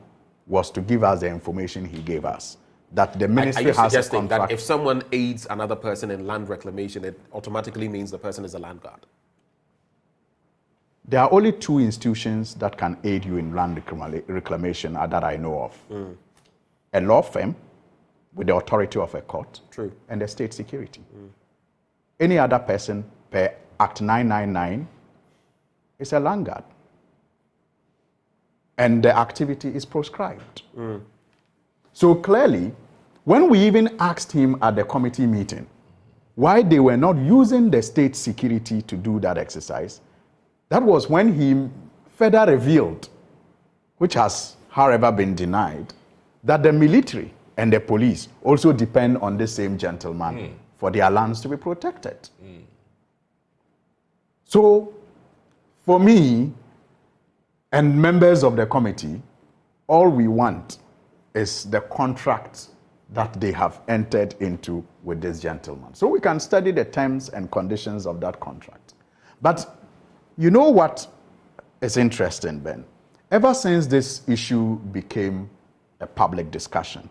was to give us the information he gave us. That the ministry has a contract. Are you suggesting that if someone aids another person in land reclamation, it automatically means the person is a land guard? There are only two institutions that can aid you in land reclamation that I know of. A law firm with the authority of a court. True. And the state security. Any other person per Act 999 is a land guard. And the activity is proscribed. So clearly, when we even asked him at the committee meeting why they were not using the state security to do that exercise, that was when he further revealed, which has, however, been denied, that the military and the police also depend on the same gentleman for their lands to be protected. So, for me and members of the committee, all we want is the contract that they have entered into with this gentleman. So we can study the terms and conditions of that contract. But you know what is interesting, Ben? Ever since this issue became a public discussion,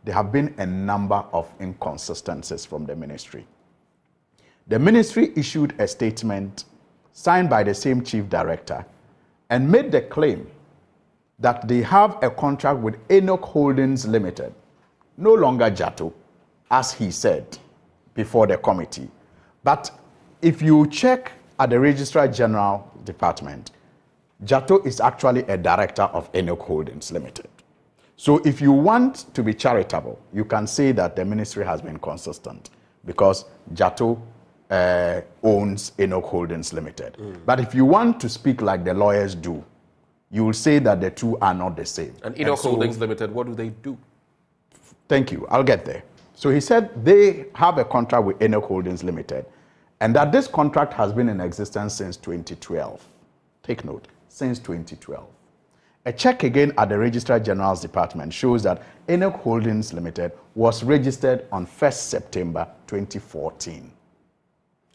there have been a number of inconsistencies from the ministry. The ministry issued a statement signed by the same chief director and made the claim that they have a contract with Enoch Holdings Limited, no longer Jato, as he said before the committee. But if you check at the Registrar General Department, Jato is actually a director of Enoch Holdings Limited. So if you want to be charitable, you can say that the ministry has been consistent because Jato owns Enoch Holdings Limited. But if you want to speak like the lawyers do, you will say that the two are not the same. And Enoch Holdings Limited, what do they do? Thank you. I'll get there. So he said they have a contract with Enoch Holdings Limited, and that this contract has been in existence since 2012. Take note, since 2012. A check again at the Registrar General's Department shows that Enoch Holdings Limited was registered on 1st September 2014.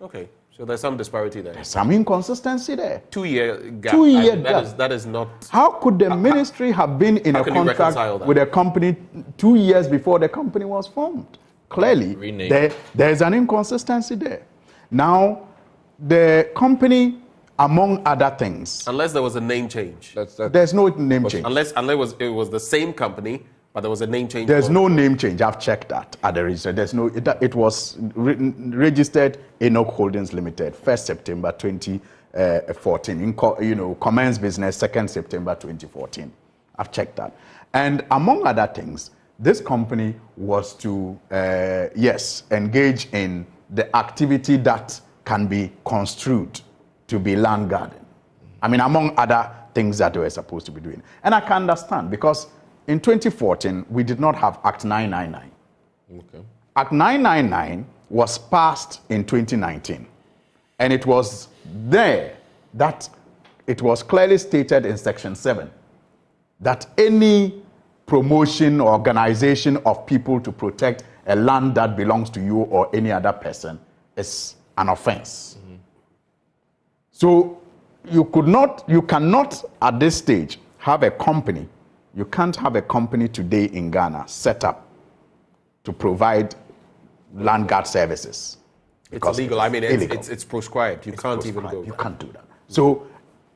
Okay, so there's some disparity there. There's some inconsistency there. 2-year gap. 2-year gap. That is not... How could the ministry have been in a contract with a company 2 years before the company was formed? Clearly, there's an inconsistency there. Now, the company, among other things... Unless there was a name change. There's no name change. Unless it was the same company, but there was a name change. There's no name change. I've checked that at the register. There's no. It was registered Enoch Holdings Limited, 1st September 2014. Commence business 2nd September 2014. I've checked that. And among other things, this company was to engage in the activity that can be construed to be land garden. I mean, among other things that they were supposed to be doing. And I can understand because in 2014, we did not have Act 999. Okay. Act 999 was passed in 2019. And it was there that it was clearly stated in Section 7 that any promotion or organization of people to protect a land that belongs to you or any other person is an offense. Mm-hmm. So you cannot at this stage have a company. You can't have a company today in Ghana set up to provide land guard services. It's illegal. I mean, it's prescribed. You can't even go. You can't do that. So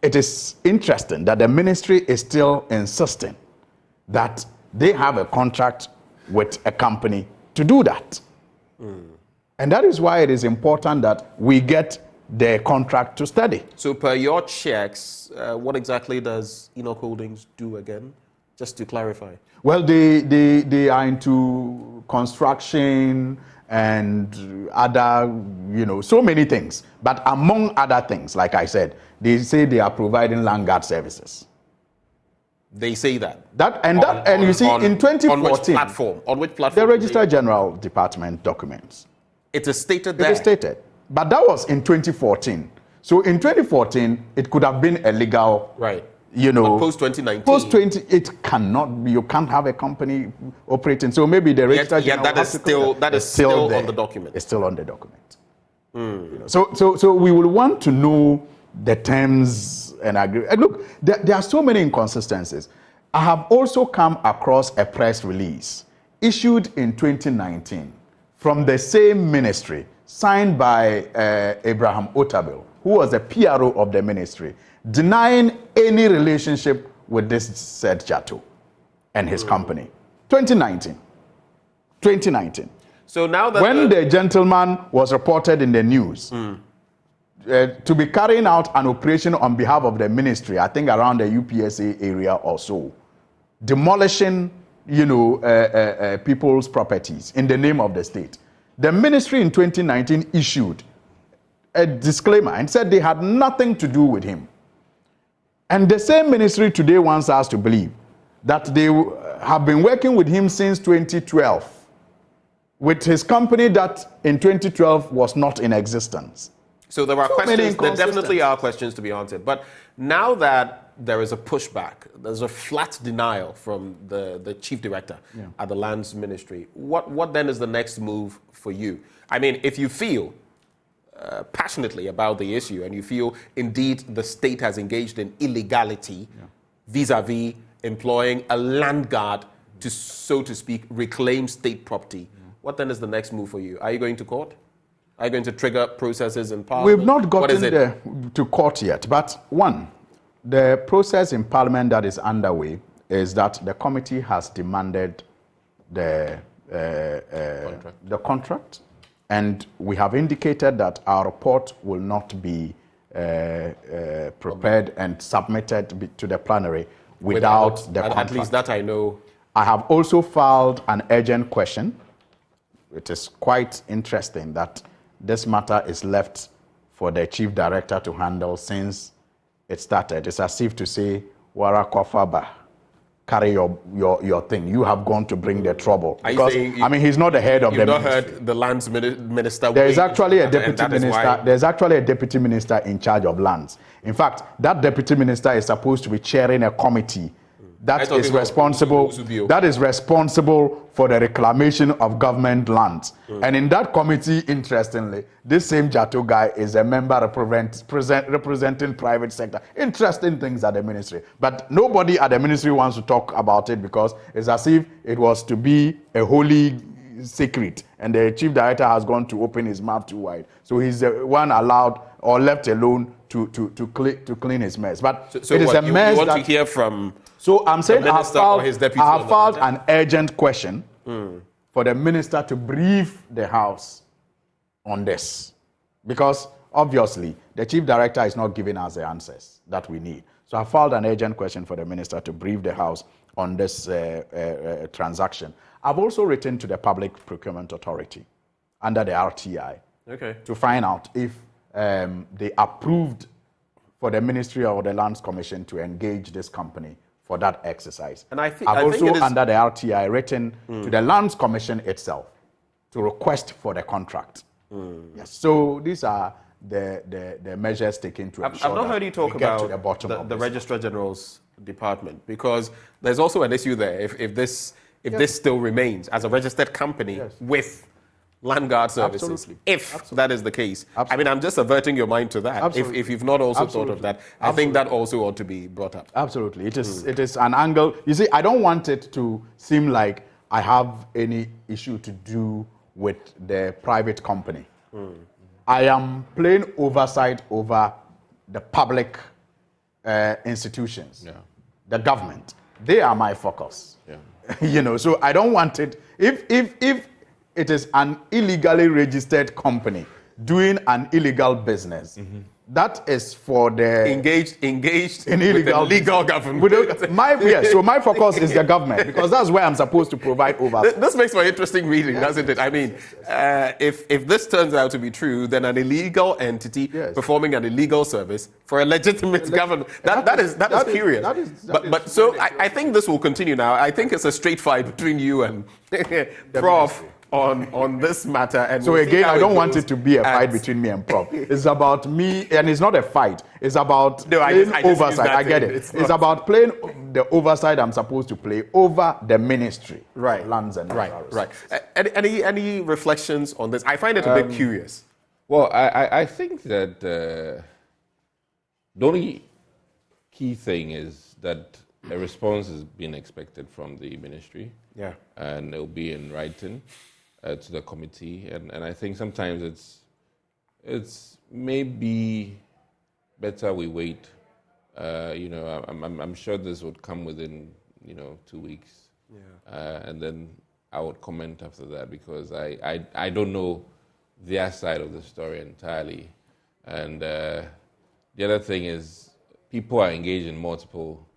it is interesting that the ministry is still insisting that they have a contract with a company to do that. And that is why it is important that we get the contract to study. So per your checks, what exactly does Enoch Holdings do again? Just to clarify. Well, they are into construction and other, so many things. But among other things, like I said, they say they are providing land guard services. They say that. You see, in 2014, on which platform? On which platform? The Registrar General Department documents. It is stated there. It is stated, but that was in 2014. So in 2014, it could have been illegal. Right. But post 2019. Post 20, it cannot be. You can't have a company operating. So maybe the Registrar General. That is still on the document. It's still on the document. So we will want to know the terms and agree. And look, there are so many inconsistencies. I have also come across a press release issued in 2019 from the same ministry, signed by Abraham Otabil, who was a PRO of the ministry, denying any relationship with this said Jato and his company. 2019. So now that when the gentleman was reported in the news to be carrying out an operation on behalf of the ministry, I think around the UPSA area or so, demolishing, people's properties in the name of the state. The ministry in 2019 issued a disclaimer and said they had nothing to do with him. And the same ministry today wants us to believe that they have been working with him since 2012, with his company that in 2012 was not in existence. So there are questions, there definitely are questions to be answered. But now that there is a pushback, there's a flat denial from the chief director at the lands ministry, what then is the next move for you? I mean, if you feel passionately about the issue and you feel indeed the state has engaged in illegality vis-a-vis employing a land guard to, so to speak, reclaim state property, what then is the next move for you? Are you going to court? Are you going to trigger processes in Parliament? We've not gotten to court yet, but the process in Parliament that is underway is that the committee has demanded the contract, and we have indicated that our report will not be prepared and submitted to the plenary without the contract. At least that I know. I have also filed an urgent question. It is quite interesting that this matter is left for the chief director to handle since it started. It's as if to say, Wara Kwafaba, carry your thing. You have gone to bring the trouble. Because, he's not the head of the ministry. You've not heard the lands minister. There is actually a deputy minister. There's actually a deputy minister in charge of lands. In fact, that deputy minister is supposed to be chairing a committee that is responsible for the reclamation of government lands. And in that committee, interestingly, this same Jato guy is a member representing private sector. Interesting things at the ministry. But nobody at the ministry wants to talk about it because it's as if it was to be a holy secret. And the chief director has gone to open his mouth too wide. So he's the one allowed or left alone to clean his mess. But so it is a mess. You want to hear from So I'm saying I have filed an urgent question Mm. for the minister to brief the House on this. Because obviously, the chief director is not giving us the answers that we need. So I filed an urgent question for the minister to brief the House on this transaction. I've also written to the Public Procurement Authority under the RTI to find out if they approved for the Ministry or the Lands Commission to engage this company for that exercise. And I've also, under the RTI, written to the Lands Commission itself to request for the contract. Yes. So these are the measures taken to ensure I've not heard you talk about the Registrar General's department, because there's also an issue there. If this still remains as a registered company with Land Guard services, if that is the case. I mean, I'm just averting your mind to that. If you've not also thought of that, I think that also ought to be brought up. Absolutely. It is an angle. You see, I don't want it to seem like I have any issue to do with the private company. I am playing oversight over the public institutions, the government. They are my focus. So I don't want it. If it is an illegally registered company doing an illegal business, that is for the engaged in illegal legal government. So my focus is the government, because that's where I'm supposed to provide oversight. This makes for interesting reading, doesn't it? I mean, if this turns out to be true, then an illegal entity performing an illegal service for a legitimate government, that is curious. So I think this will continue now. I think it's a straight fight between you and Prof. On this matter. And so again, I don't want it to be a fight between me and Prof. It's about me, and it's not a fight. It's about playing oversight. I get it. It's about playing the oversight I'm supposed to play over the ministry, lands and right. Any reflections on this? I find it a bit curious. Well, I think that the only key thing is that a response is being expected from the ministry. And it will be in writing to the committee, and I think sometimes it's maybe better we wait. I'm sure this would come within 2 weeks, and then I would comment after that, because I don't know their side of the story entirely, and the other thing is people are engaged in multiple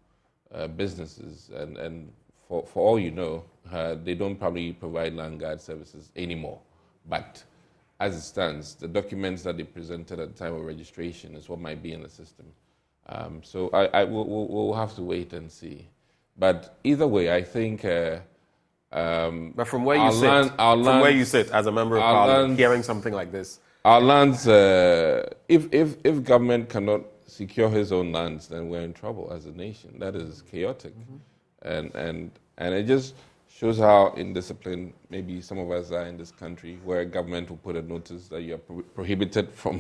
businesses, and for all you know, they don't probably provide land guard services anymore. But as it stands, the documents that they presented at the time of registration is what might be in the system. So we'll have to wait and see. But either way, I think. But from where you sit as a member of Parliament, hearing something like this, our lands. If government cannot secure his own lands, then we're in trouble as a nation. That is chaotic, and it just shows how indisciplined maybe some of us are in this country, where government will put a notice that you are prohibited from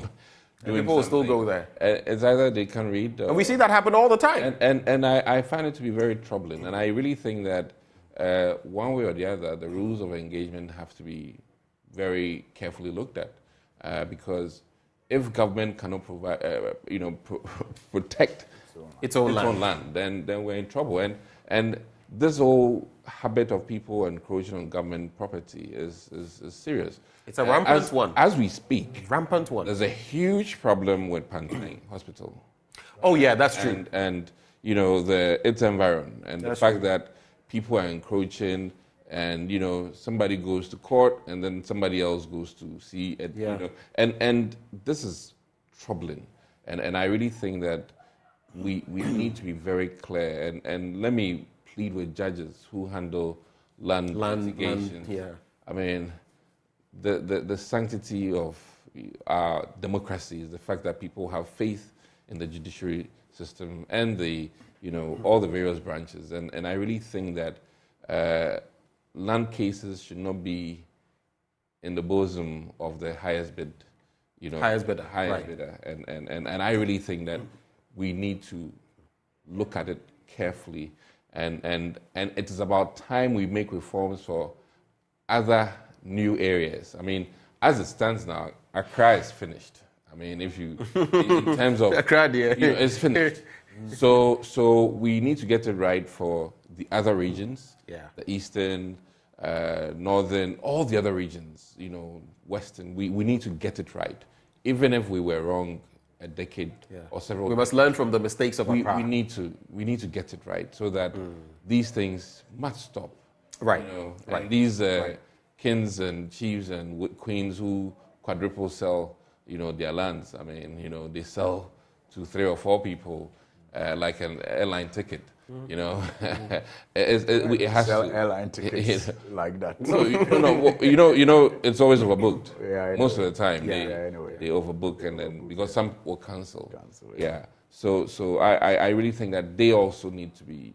doing people will still go there. It's either they can read. And we see that happen all the time. And I find it to be very troubling. And I really think that one way or the other, the rules of engagement have to be very carefully looked at. Because if government cannot provide, protect its own land, then we're in trouble. And this whole habit of people encroaching on government property is serious. It's a rampant one. As we speak, rampant one. There's a huge problem with Pantang Hospital. Oh yeah, that's true. And its environment and the fact that people are encroaching and somebody goes to court, and then somebody else goes to see it. And this is troubling, and I really think that we need to be very clear. And let me plead with judges who handle land litigations. I mean, the sanctity of our democracy is the fact that people have faith in the judiciary system and the all the various branches, and I really think that land cases should not be in the bosom of the highest bid, highest bidder, and I really think that we need to look at it carefully, and it is about time we make reforms for other new areas. I mean, as it stands now, Accra is finished. I mean, if you in terms of Accra, it's finished. So we need to get it right for the other regions, the eastern, northern, all the other regions, western. We need to get it right, even if we were wrong a decade or several. We must learn from the mistakes of Accra. We need to get it right so that these things must stop. Right. And these kings and chiefs and queens who quadruple sell, their lands. I mean, they sell to 3 or 4 people like an airline ticket. It has sell to, airline tickets like that. No, it's always overbooked. Most of the time, they overbook, and then because some will cancel. So I really think that they also need to be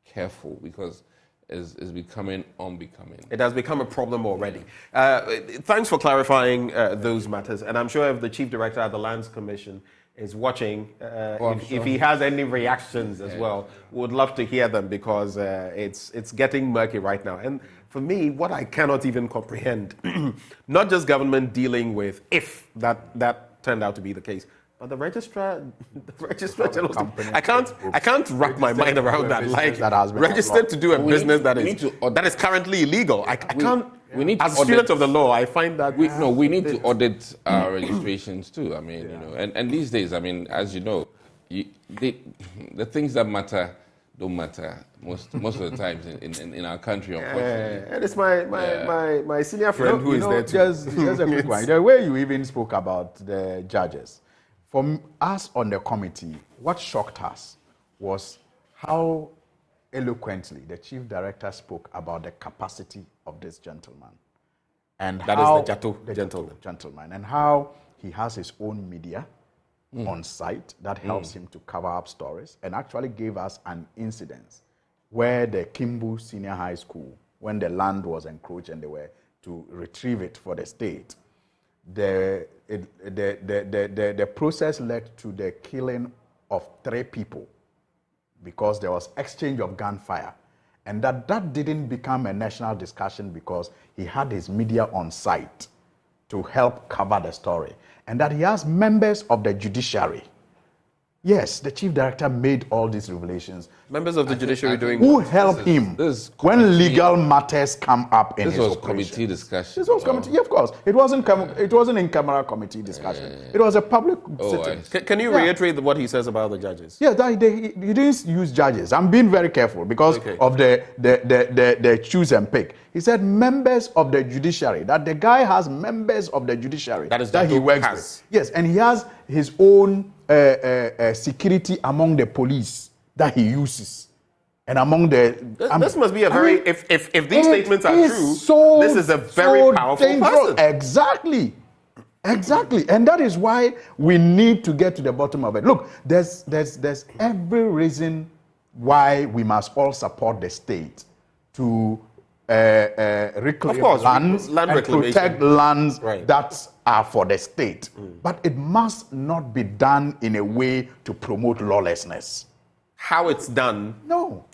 careful because it's becoming unbecoming. It has become a problem already. Thanks for clarifying those matters, and I'm sure if the Chief Director at the Lands Commission is watching, if he has any reactions as well, would love to hear them because it's getting murky right now. And for me, what I cannot even comprehend, not just government dealing with if that turned out to be the case, but the registrar general, I can't wrap my mind around that. Like, registered to do a business that is currently illegal. I can't. We need as a student of the law, I find that we need to audit our registrations too. I mean, and these days, I mean, as you know, the things that matter don't matter most of the times in our country, unfortunately. And it's my senior friend who is there too. Just a quick one. The way you even spoke about the judges, for us on the committee, what shocked us was how eloquently the chief director spoke about the capacity of this gentleman, and that how is the gentleman, and how he has his own media on site that helps him to cover up stories, and actually gave us an incident where the Kimbu Senior High School, when the land was encroached and they were to retrieve it for the state, the process led to the killing of 3 people because there was exchange of gunfire, and that didn't become a national discussion because he had his media on site to help cover the story, and that he has members of the judiciary. Yes, the chief director made all these revelations. Members of the judiciary doing who help him when legal matters come up in his This was operations. committee discussion. This was committee, yeah, of course. It wasn't in camera committee discussion. It was a public sitting. Can you reiterate what he says about the judges? Yeah, he didn't use judges. I'm being very careful because of the choose and pick. He said members of the judiciary, that the guy has members of the judiciary that he works with. Yes, and he has his own security among the police that he uses. And among the... This must be a very... If these statements are true, this is a very powerful person. Exactly. And that is why we need to get to the bottom of it. Look, there's every reason why we must all support the state to reclaim lands and protect lands that are for the state. But it must not be done in a way to promote lawlessness. How it's done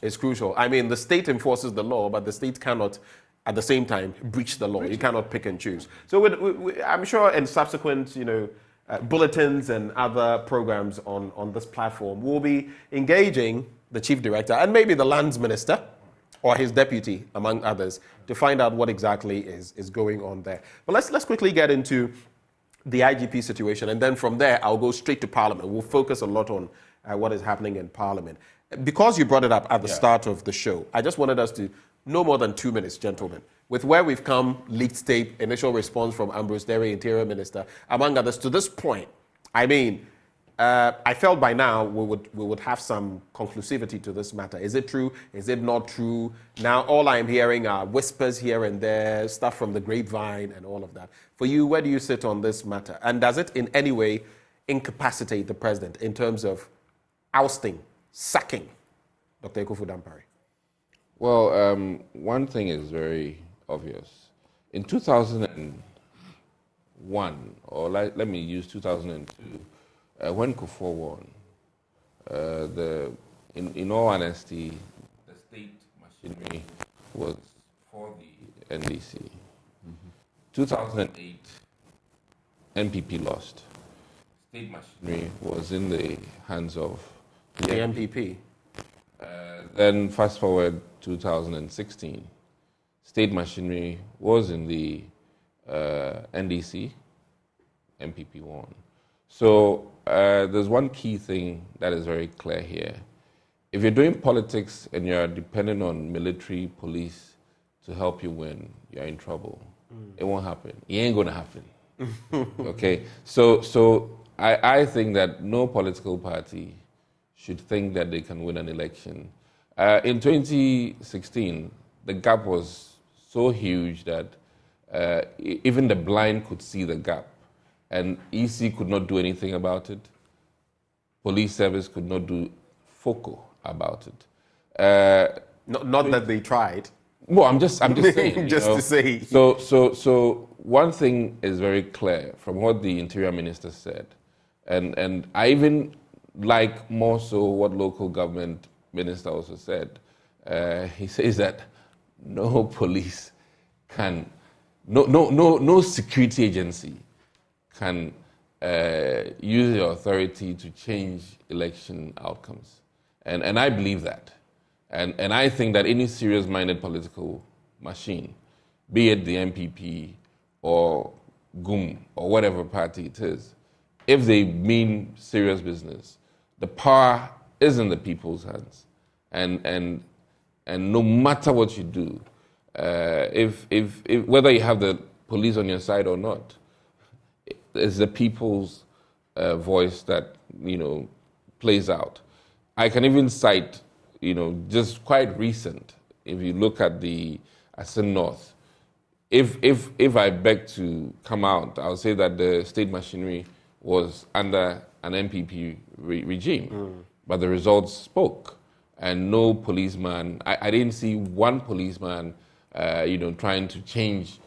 is crucial. I mean, the state enforces the law, but the state cannot, at the same time, breach the law. You cannot pick and choose. So I'm sure in subsequent, bulletins and other programs on this platform, we'll be engaging the chief director and maybe the lands minister or his deputy, among others, to find out what exactly is going on there. But let's quickly get into the IGP situation, and then from there, I'll go straight to Parliament. We'll focus a lot on what is happening in Parliament. Because you brought it up at the start of the show, I just wanted us to No more than 2 minutes, gentlemen. With where we've come, leaked tape, initial response from Ambrose Derry, Interior Minister, among others, to this point, I mean, I felt by now we would have some conclusivity to this matter. Is it true? Is it not true? Now all I'm hearing are whispers here and there, stuff from the grapevine and all of that. For you, where do you sit on this matter? And does it in any way incapacitate the president in terms of ousting, sacking Dr. Ekufu Dampare? Well, one thing is very obvious. In 2001, or let me use 2002, when Kufuor won, in all honesty, the state machinery was for the NDC. 2008, NPP lost. State machinery was in the hands of the NPP. Then fast forward 2016, state machinery was in the NDC, NPP won. So there's one key thing that is very clear here. If you're doing politics and you're dependent on military, police to help you win, you're in trouble. It won't happen. It ain't going to happen. Okay? So I think that no political party should think that they can win an election. In 2016, the gap was so huge that even the blind could see the gap. And EC could not do anything about it. Police service could not do FOCO about it. Not that they tried. Well, I'm just saying. To say. So one thing is very clear from what the Interior Minister said, and I even like more so what local government minister also said. He says that no police can, no security agency can use the authority to change election outcomes. And I believe that. And I think that any serious-minded political machine, be it the MPP or GUM or whatever party it is, if they mean serious business, the power is in the people's hands. And no matter what you do, if whether you have the police on your side or not, it's the people's voice that, plays out. I can even cite, just quite recent, if you look at the Asin North, if I beg to come out, I'll say that the state machinery was under an MPP regime, but the results spoke. And no policeman, I didn't see one policeman, trying to change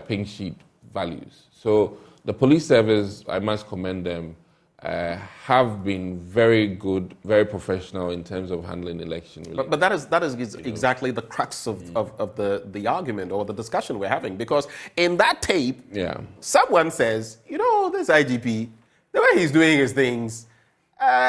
pink sheet values. So the police service, I must commend them, have been very good, very professional in terms of handling election. But that is exactly the crux of the argument or the discussion we're having. Because in that tape, someone says, this IGP, the way he's doing his things,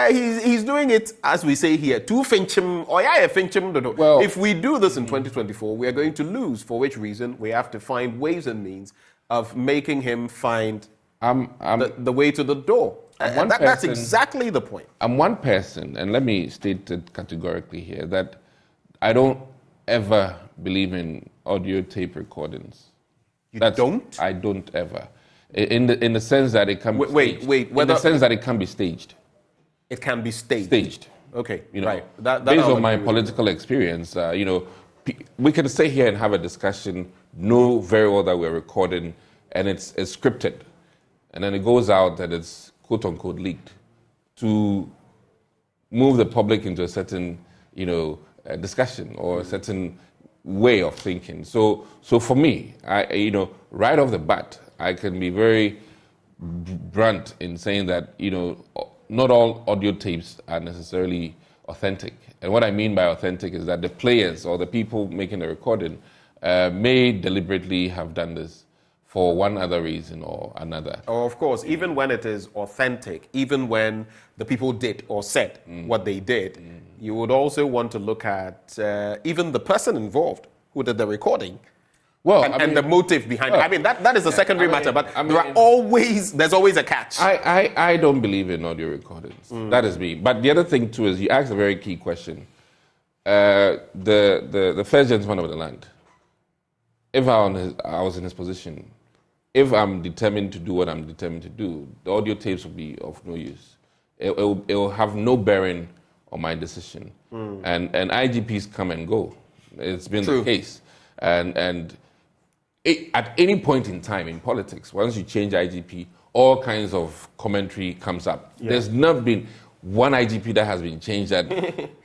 he's doing it, as we say here, to finchim, or finchim. Well, if we do this in 2024, we are going to lose, for which reason we have to find ways and means of making him find the way to the door. That's exactly the point. I'm one person, and let me state it categorically here, that I don't ever believe in audio tape recordings. Don't? I don't ever. In the sense that it can be staged. In the sense that it can be staged. It can be staged. Staged. Okay, right. Based on my political experience, we can stay here and have a discussion, know very well that we're recording, and it's scripted. And then it goes out that it's quote-unquote leaked to move the public into a certain, discussion or a certain way of thinking. So for me, right off the bat, I can be very blunt in saying that, not all audio tapes are necessarily authentic. And what I mean by authentic is that the players or the people making the recording may deliberately have done this for one other reason or another. Oh, of course, even when it is authentic, even when the people did or said what they did, you would also want to look at even the person involved who did the recording. Well, and the motive behind it. I mean, that is a secondary matter, but there's always a catch. I don't believe in audio recordings. That is me. But the other thing, too, is you asked a very key question. the first gentleman of the land, if I was in his position, if I'm determined to do what I'm determined to do, the audio tapes will be of no use. It will have no bearing on my decision. And IGPs come and go. It's been the case. And at any point in time in politics, once you change IGP, all kinds of commentary comes up. Yeah. There's not been one IGP that has been changed that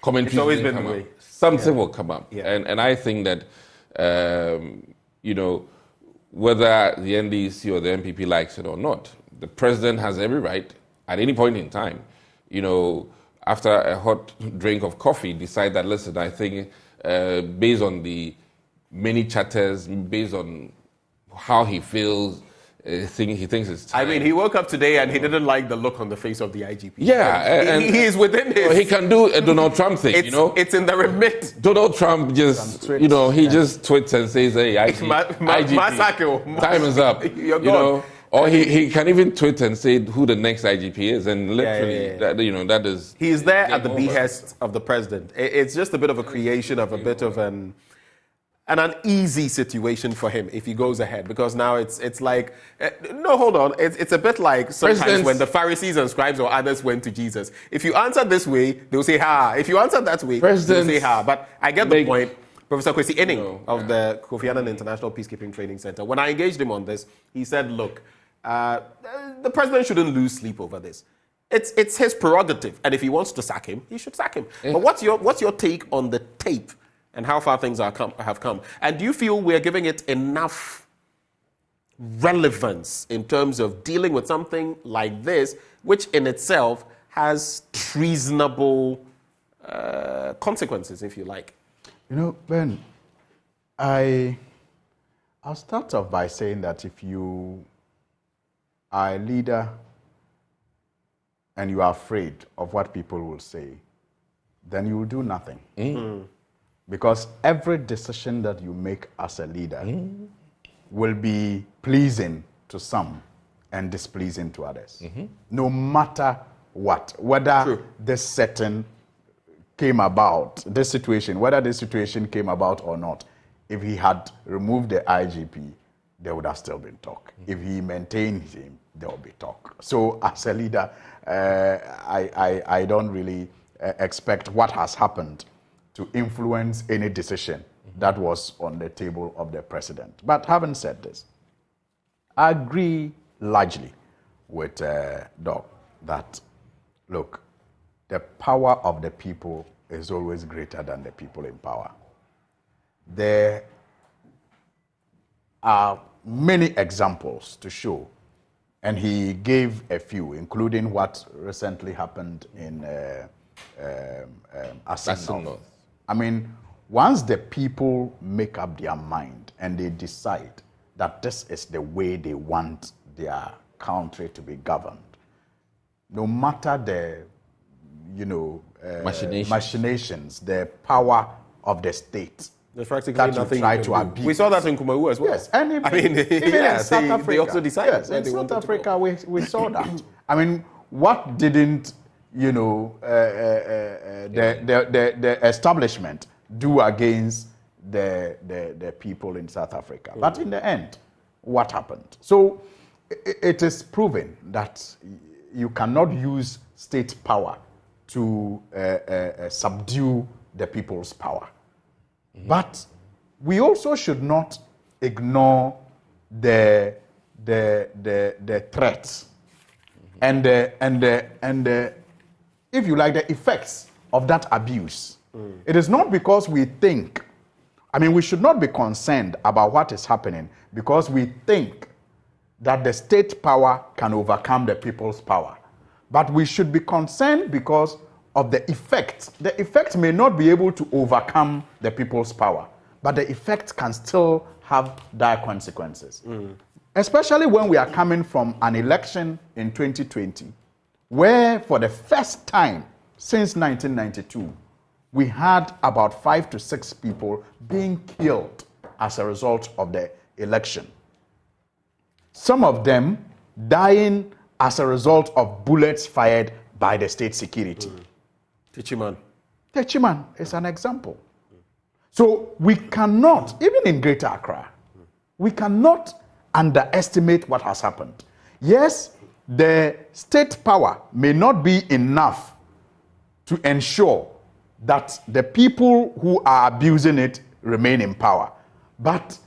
commentary it's always been come the way. Up. Something will come up. Yeah. And I think that, whether the NDC or the MPP likes it or not, the president has every right at any point in time, after a hot drink of coffee, decide that, listen, I think based on the many chatters, based on how he feels, he thinks it's time. I mean, he woke up today and he didn't like the look on the face of the IGP. Yeah. He is within his... He can do a Donald Trump thing, It's in the remit. Donald Trump just, just tweets and says, hey, IGP, time is up. You're gone. Or he can even tweet and say who the next IGP is, and literally, that is... He's there at the behest of the president. It's just a bit of a creation of a bit of an uneasy situation for him if he goes ahead, because now it's like, no, hold on, it's a bit like sometimes when the Pharisees and scribes or others went to Jesus. If you answer this way, they'll say ha. If you answer that way, they'll say ha. But I get the point. Professor Kwesi Inning of the Kofi Annan International Peacekeeping Training Center, when I engaged him on this, he said, look, the president shouldn't lose sleep over this. It's his prerogative, and if he wants to sack him, he should sack him. Yeah. But what's your take on the tape and how far things have come? And do you feel we're giving it enough relevance in terms of dealing with something like this, which in itself has treasonable consequences, if you like? Ben, I'll start off by saying that if you are a leader and you are afraid of what people will say, then you will do nothing. Because every decision that you make as a leader will be pleasing to some and displeasing to others. No matter what, whether this setting came about, this situation, whether this situation came about or not, if he had removed the IGP, there would have still been talk. If he maintained him, there will be talk. So as a leader, I don't really expect what has happened to influence any decision that was on the table of the president. But having said this, I agree largely with Doc that, look, the power of the people is always greater than the people in power. There are many examples to show, and he gave a few, including what recently happened in Asin North. I mean, once the people make up their mind and they decide that this is the way they want their country to be governed, no matter the machinations, the power of the state, there's practically that nothing you try to abuse. We saw that in Kumawu as well. Yes, and even in South Africa. They also decided. Yes, in South Africa, we saw that. I mean, what didn't the establishment do against the people in South Africa? But in the end, what happened? So it is proven that you cannot use state power to subdue the people's power. But we also should not ignore the threats and the, if you like, the effects of that abuse. It is not because we think, we should not be concerned about what is happening because we think that the state power can overcome the people's power. But we should be concerned because of the effect. The effect may not be able to overcome the people's power, but the effect can still have dire consequences. Especially when we are coming from an election in 2020, where for the first time since 1992, we had about 5 to 6 people being killed as a result of the election. Some of them dying as a result of bullets fired by the state security. Techiman is an example. So we cannot, even in Greater Accra, we cannot underestimate what has happened. Yes, the state power may not be enough to ensure that the people who are abusing it remain in power, but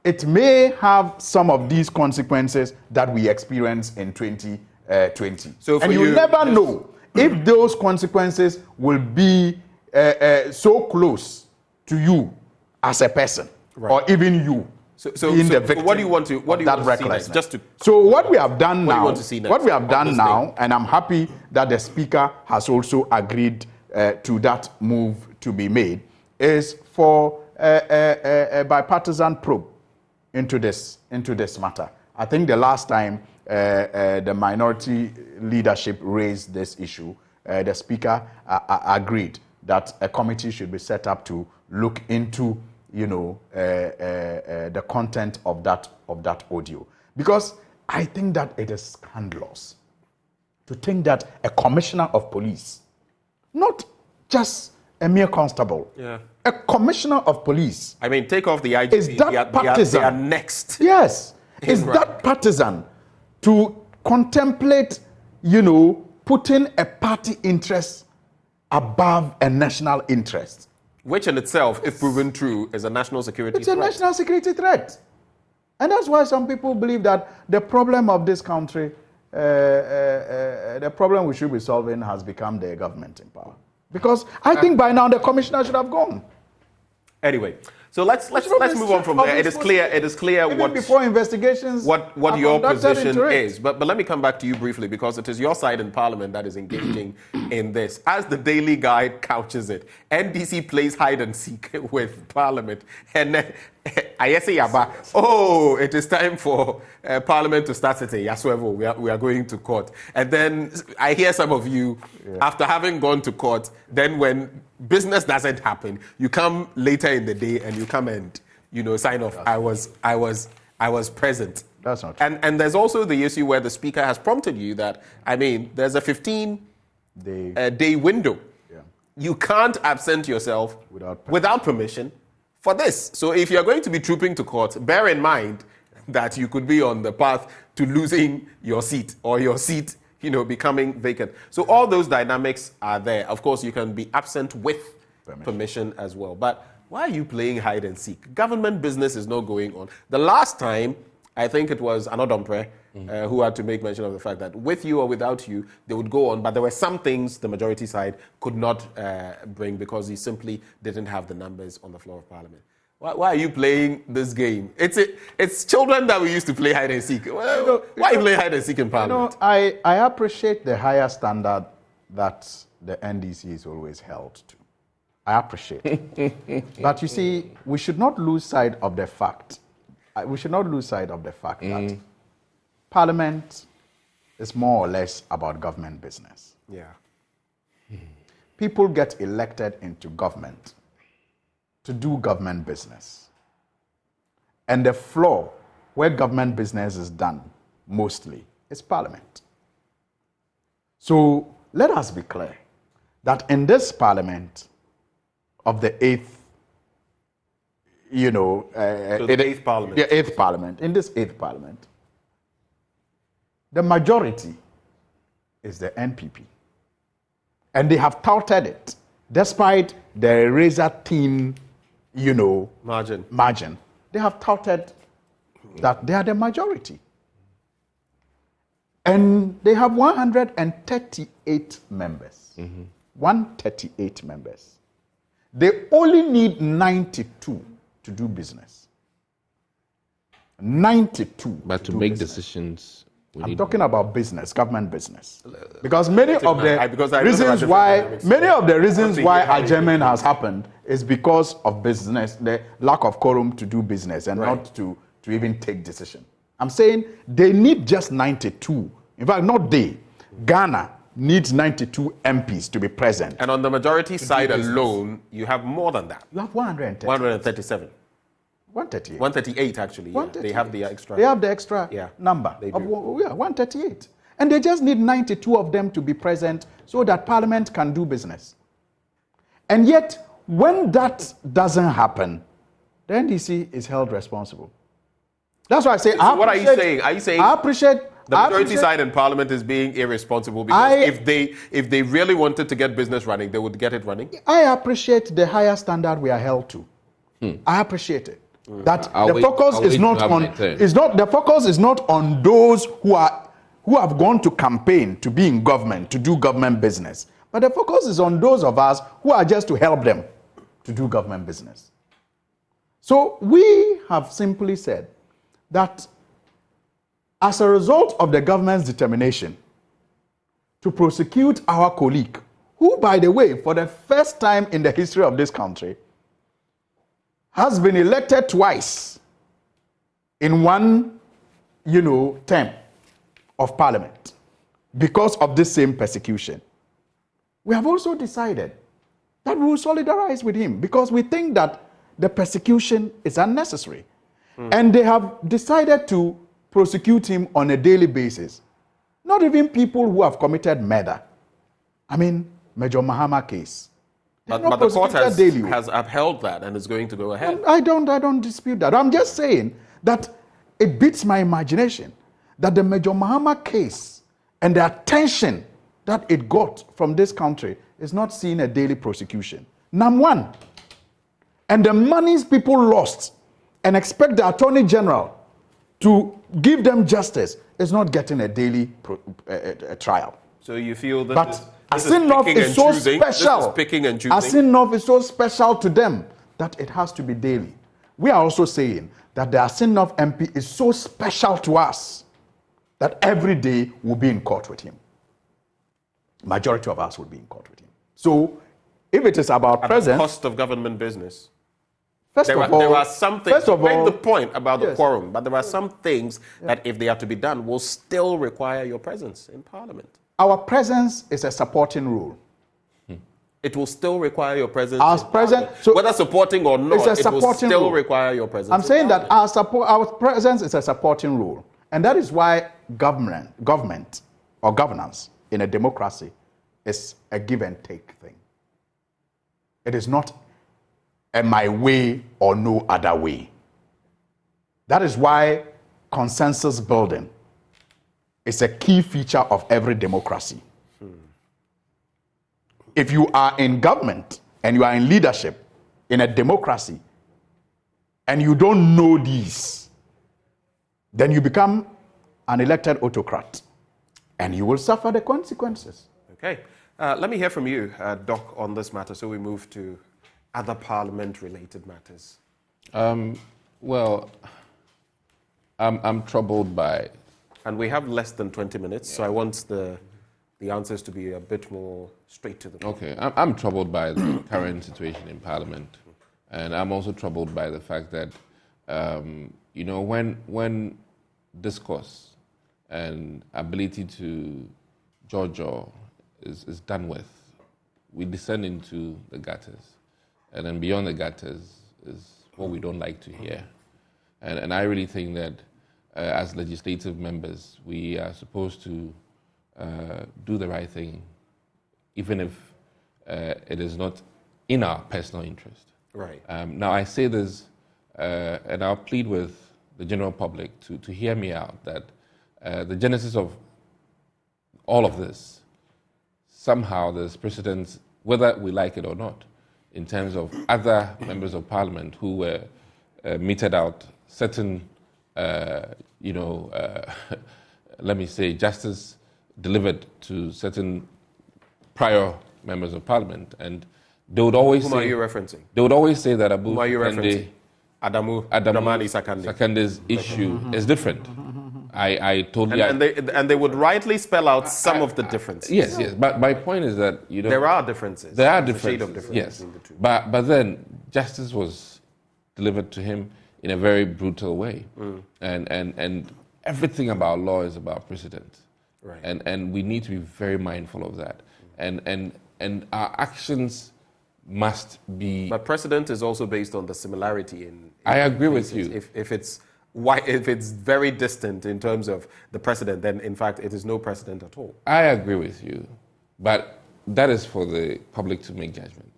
it may have some of these consequences that we experienced in 2020. And you never know if those consequences will be so close to you as a person, or even you being the victim. What do you want to? What do you want to see next? Just to. So what we have done now, what we have done now, and I'm happy that the speaker has also agreed to that move to be made, is for a bipartisan probe into this matter. I think the last time the minority leadership raised this issue, the speaker agreed that a committee should be set up to look into, the content of that audio, because I think that it is scandalous to think that a commissioner of police, not just a mere constable, a commissioner of police, I mean, take off the IGP. Is that partisan? They are next. Yes, is that partisan to contemplate, putting a party interest above a national interest? Which in itself, if proven true, is a national security threat. It's a national security threat. And that's why some people believe that the problem of this country, the problem we should be solving has become the government in power. Because I think by now the commissioner should have gone. Anyway, so let's move on from there. It is clear what before investigations what your position is. But let me come back to you briefly, because it is your side in Parliament that is engaging in this. As the Daily Guide couches it, NDC plays hide and seek with Parliament. And I say, oh, it is time for Parliament to start sitting. We are going to court. And then I hear some of you, after having gone to court, then when business doesn't happen, you come later in the day and you come and sign off. I was present. That's not true. And there's also the issue where the speaker has prompted you that, there's a 15-day window. You can't absent yourself without permission for this. So if you're going to be trooping to court, bear in mind that you could be on the path to losing your seat, or your seat becoming vacant. So all those dynamics are there. Of course, you can be absent with permission as well. But why are you playing hide and seek? Government business is not going on. The last time, I think it was Anodompre who had to make mention of the fact that with you or without you, they would go on. But there were some things the majority side could not bring because he simply didn't have the numbers on the floor of Parliament. Why are you playing this game? It's children that we used to play hide and seek. Why are you playing hide and seek in Parliament? I appreciate the higher standard that the NDC is always held to. I appreciate it. But you see, we should not lose sight of the fact. That Parliament is more or less about government business. Yeah. People get elected into government to do government business. And the floor where government business is done mostly is Parliament. So let us be clear that in this Parliament of the eighth, eighth Parliament. The eighth Parliament, in this eighth Parliament, the majority is the NPP. And they have touted it, despite the razor-thin margin. They have touted that they are the majority. And they have 138 members. 138 members. They only need 92 to do business. 92. But to make decisions, I'm talking about business, government business. Because many of the reasons why adjournment has happened is because of business, the lack of quorum to do business and not to even take decision. I'm saying they need just 92. In fact, not they. Ghana needs 92 MPs to be present. And on the majority side alone, you have more than that. You have 137. 138. 138 actually. 138. They have the extra. They have the extra number. They of 138. And they just need 92 of them to be present so that Parliament can do business. And yet, when that doesn't happen, the NDC is held responsible. That's why I say, so what are you saying? Are you saying I appreciate the majority side in Parliament is being irresponsible because if they really wanted to get business running, they would get it running? I appreciate the higher standard we are held to. I appreciate it. That the focus is not on those who have gone to campaign to be in government, to do government business. But the focus is on those of us who are just to help them to do government business. So we have simply said that as a result of the government's determination to prosecute our colleague, who, by the way, for the first time in the history of this country, has been elected twice in one, term of parliament because of this same persecution. We have also decided that we will solidarize with him because we think that the persecution is unnecessary. And they have decided to prosecute him on a daily basis. Not even people who have committed murder. I mean, Major Mahama case. But the court has upheld that and is going to go ahead. I don't dispute that. I'm just saying that it beats my imagination that the Major Mahama case and the attention that it got from this country is not seeing a daily prosecution. Number one. And the monies people lost and expect the Attorney General to give them justice is not getting a daily trial. So you feel that but Asinov is so special. Asinov is so special to them that it has to be daily. We are also saying that the Asinov MP is so special to us that every day we'll be in court with him. Majority of us will be in court with him. So if it is about presence, the cost of government business. There are some things. You make the point about the quorum, but there are some things that, if they are to be done, will still require your presence in Parliament. Our presence is a supporting role. It will still require your presence. So whether supporting or not, it will still require your presence. I'm saying that our presence is a supporting role, and that is why government or governance in a democracy is a give and take thing. It is not a my way or no other way. That is why consensus building is a key feature of every democracy. If you are in government and you are in leadership in a democracy and you don't know these, then you become an elected autocrat and you will suffer the consequences. Okay. Let me hear from you, Doc, on this matter, so we move to other parliament-related matters. Well, I'm troubled by... And we have less than 20 minutes, so I want the answers to be a bit more straight to the point. Okay, I'm troubled by the current situation in Parliament. And I'm also troubled by the fact that, when discourse and ability to judge is done with, we descend into the gutters. And then beyond the gutters is what we don't like to hear. And I really think that as legislative members, we are supposed to do the right thing, even if it is not in our personal interest. Right. Now, I say this, and I'll plead with the general public to hear me out, that the genesis of all of this, somehow there's precedence, whether we like it or not, in terms of other members of parliament who were meted out certain, let me say, justice delivered to certain prior members of parliament. And they would always Whom say... are you referencing? They would always say that Whom are you referencing? Adamu Sakande's issue is different. I totally... And they would rightly spell out some of the differences. Yes. But my point is that, there are differences. There are differences. A shade of differences, difference yes. between the two. But then justice was delivered to him in a very brutal way. And everything about law is about precedent. Right. And we need to be very mindful of that. And our actions must be... But precedent is also based on the similarity in I agree cases. with you. If it's very distant in terms of the precedent, then in fact it is no precedent at all. I agree with you, but that is for the public to make judgment.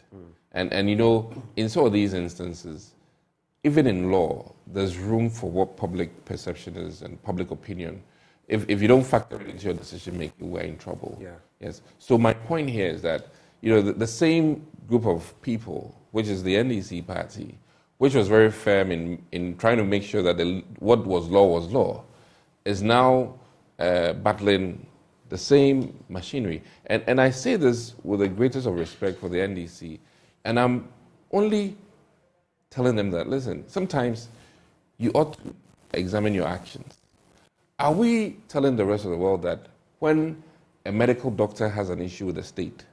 And you know, in some of these instances, even in law, there's room for what public perception is and public opinion. If you don't factor it into your decision making, we're in trouble. Yeah. Yes. So my point here is that, you know, the same group of people, which is the NDC party, which was very firm in trying to make sure that what was law, is now battling the same machinery. And I say this with the greatest of respect for the NDC, and I'm only telling them that, listen, sometimes you ought to examine your actions. Are we telling the rest of the world that when a medical doctor has an issue with the state,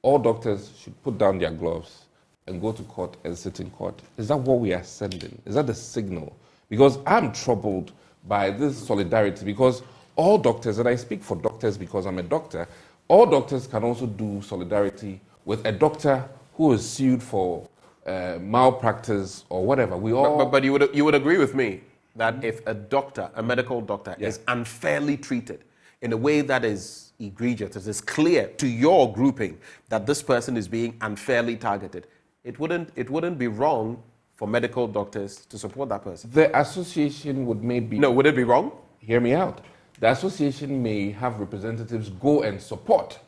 all doctors should put down their gloves and go to court and sit in court? Is that what we are sending? Is that the signal? Because I'm troubled by this solidarity, because all doctors, and I speak for doctors because I'm a doctor, all doctors can also do solidarity with a doctor who is sued for malpractice or whatever. We all. But you would agree with me that if a doctor, a medical doctor, is unfairly treated in a way that is egregious, it is clear to your grouping that this person is being unfairly targeted, it wouldn't be wrong for medical doctors to support that person. The association would maybe. No, would it be wrong? Hear me out. The association may have representatives go and support,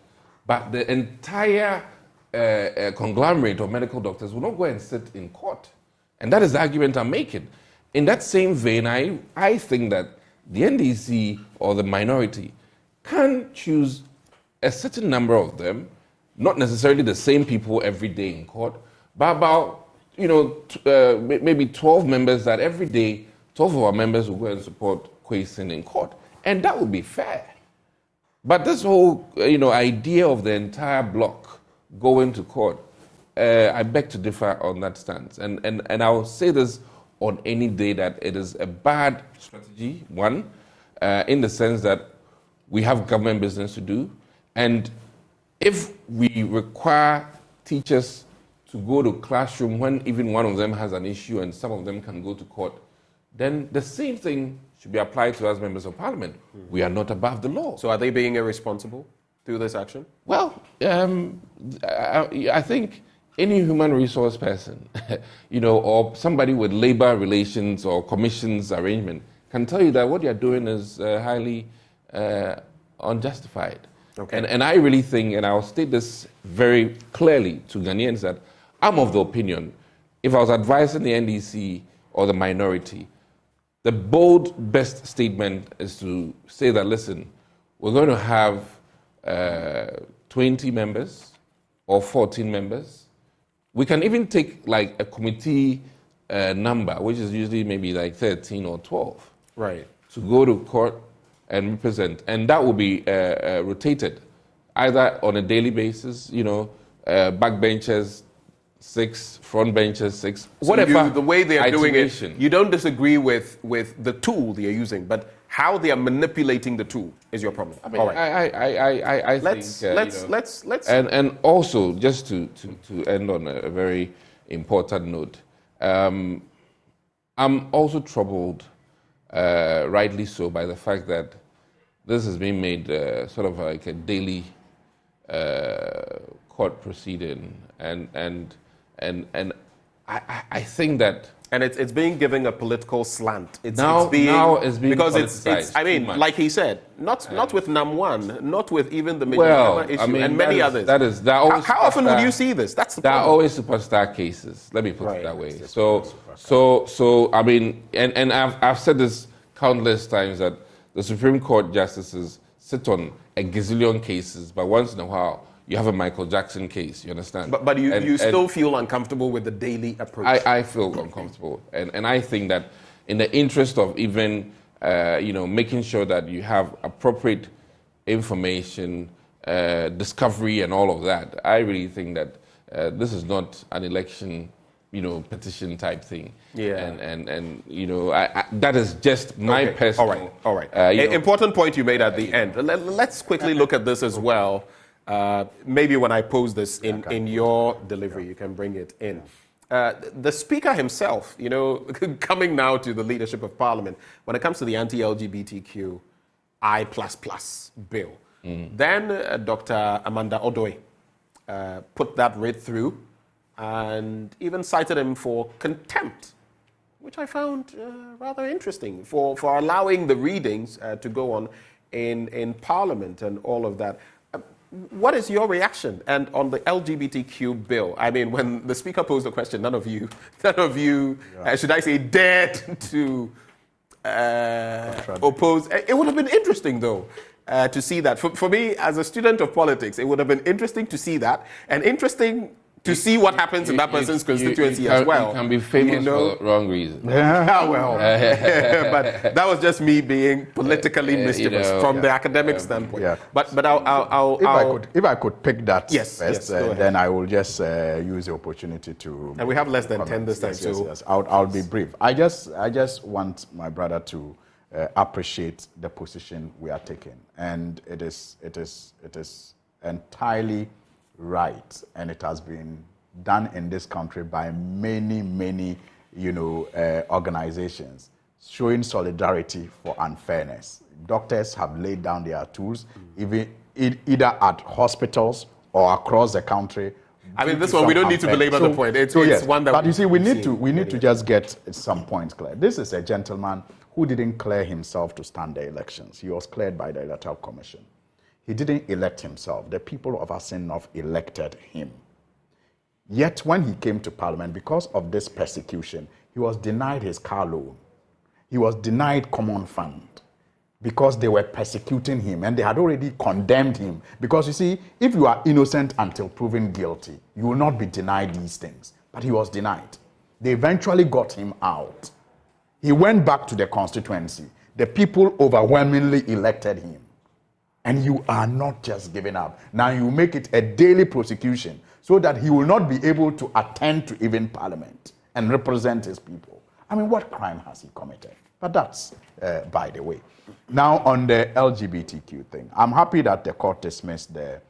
but the entire conglomerate of medical doctors will not go and sit in court. And that is the argument I'm making. In that same vein, I think that the NDC or the minority can choose a certain number of them, not necessarily the same people every day in court, but about, you know, maybe 12 members that every day, 12 of our members will go and support Kwesi in court. And that would be fair. But this whole, you know, idea of the entire bloc going to court, I beg to differ on that stance. And I will say this on any day that it is a bad strategy, one, in the sense that we have government business to do. And if we require teachers to go to classroom when even one of them has an issue and some of them can go to court, then the same thing should be applied to us members of parliament. We are not above the law. So are they being irresponsible through this action? Well, I think any human resource person, you know, or somebody with labor relations or commissions arrangement can tell you that what you're doing is highly unjustified. Okay. And I really think, and I'll state this very clearly to Ghanaians, that I'm of the opinion, if I was advising the NDC or the minority, the bold best statement is to say that, listen, we're going to have 20 members or 14 members. We can even take like a committee number, which is usually maybe like 13 or 12. Right. To go to court and represent. And that will be rotated, either on a daily basis, you know, backbenchers 6, front benchers 6, whatever. The way they are doing it, iteration. you don't disagree with the tool they are using, but how they are manipulating the tool is your problem. I mean, all right. I think, let's and also just to end on a very important note, I'm also troubled, rightly so, by the fact that this has been made sort of like a daily court proceeding, and I think that. And it's being given a political slant. It's being because politicized it's I mean, like he said, not with NAM1, not with even the well, issue, I mean, and many others. How often would you see this? That's the problem. There are always superstar cases. Let me put it that way. So I mean, and I've said this countless times that the Supreme Court justices sit on a gazillion cases, but once in a while you have a Michael Jackson case, you understand? But you still feel uncomfortable with the daily approach? I feel uncomfortable. And I think that in the interest of even, making sure that you have appropriate information, discovery and all of that, I really think that this is not an election, petition type thing. Yeah. And that is just my personal... All right. Important point you made at the end. Let's quickly look at this as well. Maybe when I pose this in your delivery, you can bring it in. The Speaker himself, coming now to the leadership of Parliament, when it comes to the anti-LGBTQI++ bill, then Dr. Amanda Odoi put that right through and even cited him for contempt, which I found rather interesting, for allowing the readings to go on in Parliament and all of that. What is your reaction? And on the LGBTQ bill, I mean, when the Speaker posed the question, none of you, should I say, dared to oppose. It would have been interesting, though, to see that. For me, as a student of politics, it would have been interesting to see that, and interesting to see what happens in that person's constituency as well. You can be famous for the wrong reason. Yeah, well, but that was just me being politically mischievous from the academic standpoint. Yeah. But if I could pick that first, then I will just use the opportunity to. And we have less than 10 this time, yes. I'll be brief. I just want my brother to appreciate the position we are taking, and it is entirely right, and it has been done in this country by many organizations showing solidarity for unfairness. Doctors have laid down their tools, either at hospitals or across the country. I mean, this one we don't need to belabor the point. It's one that. But you see, we need to just get some points clear. This is a gentleman who didn't clear himself to stand the elections. He was cleared by the Electoral Commission. He didn't elect himself. The people of Asinov elected him. Yet when he came to Parliament, because of this persecution, he was denied his car loan. He was denied common fund because they were persecuting him and they had already condemned him. Because you see, if you are innocent until proven guilty, you will not be denied these things. But he was denied. They eventually got him out. He went back to the constituency. The people overwhelmingly elected him. And you are not just giving up. Now you make it a daily prosecution so that he will not be able to attend to even Parliament and represent his people. I mean, what crime has he committed? But that's by the way. Now on the LGBTQ thing, I'm happy that the court dismissed the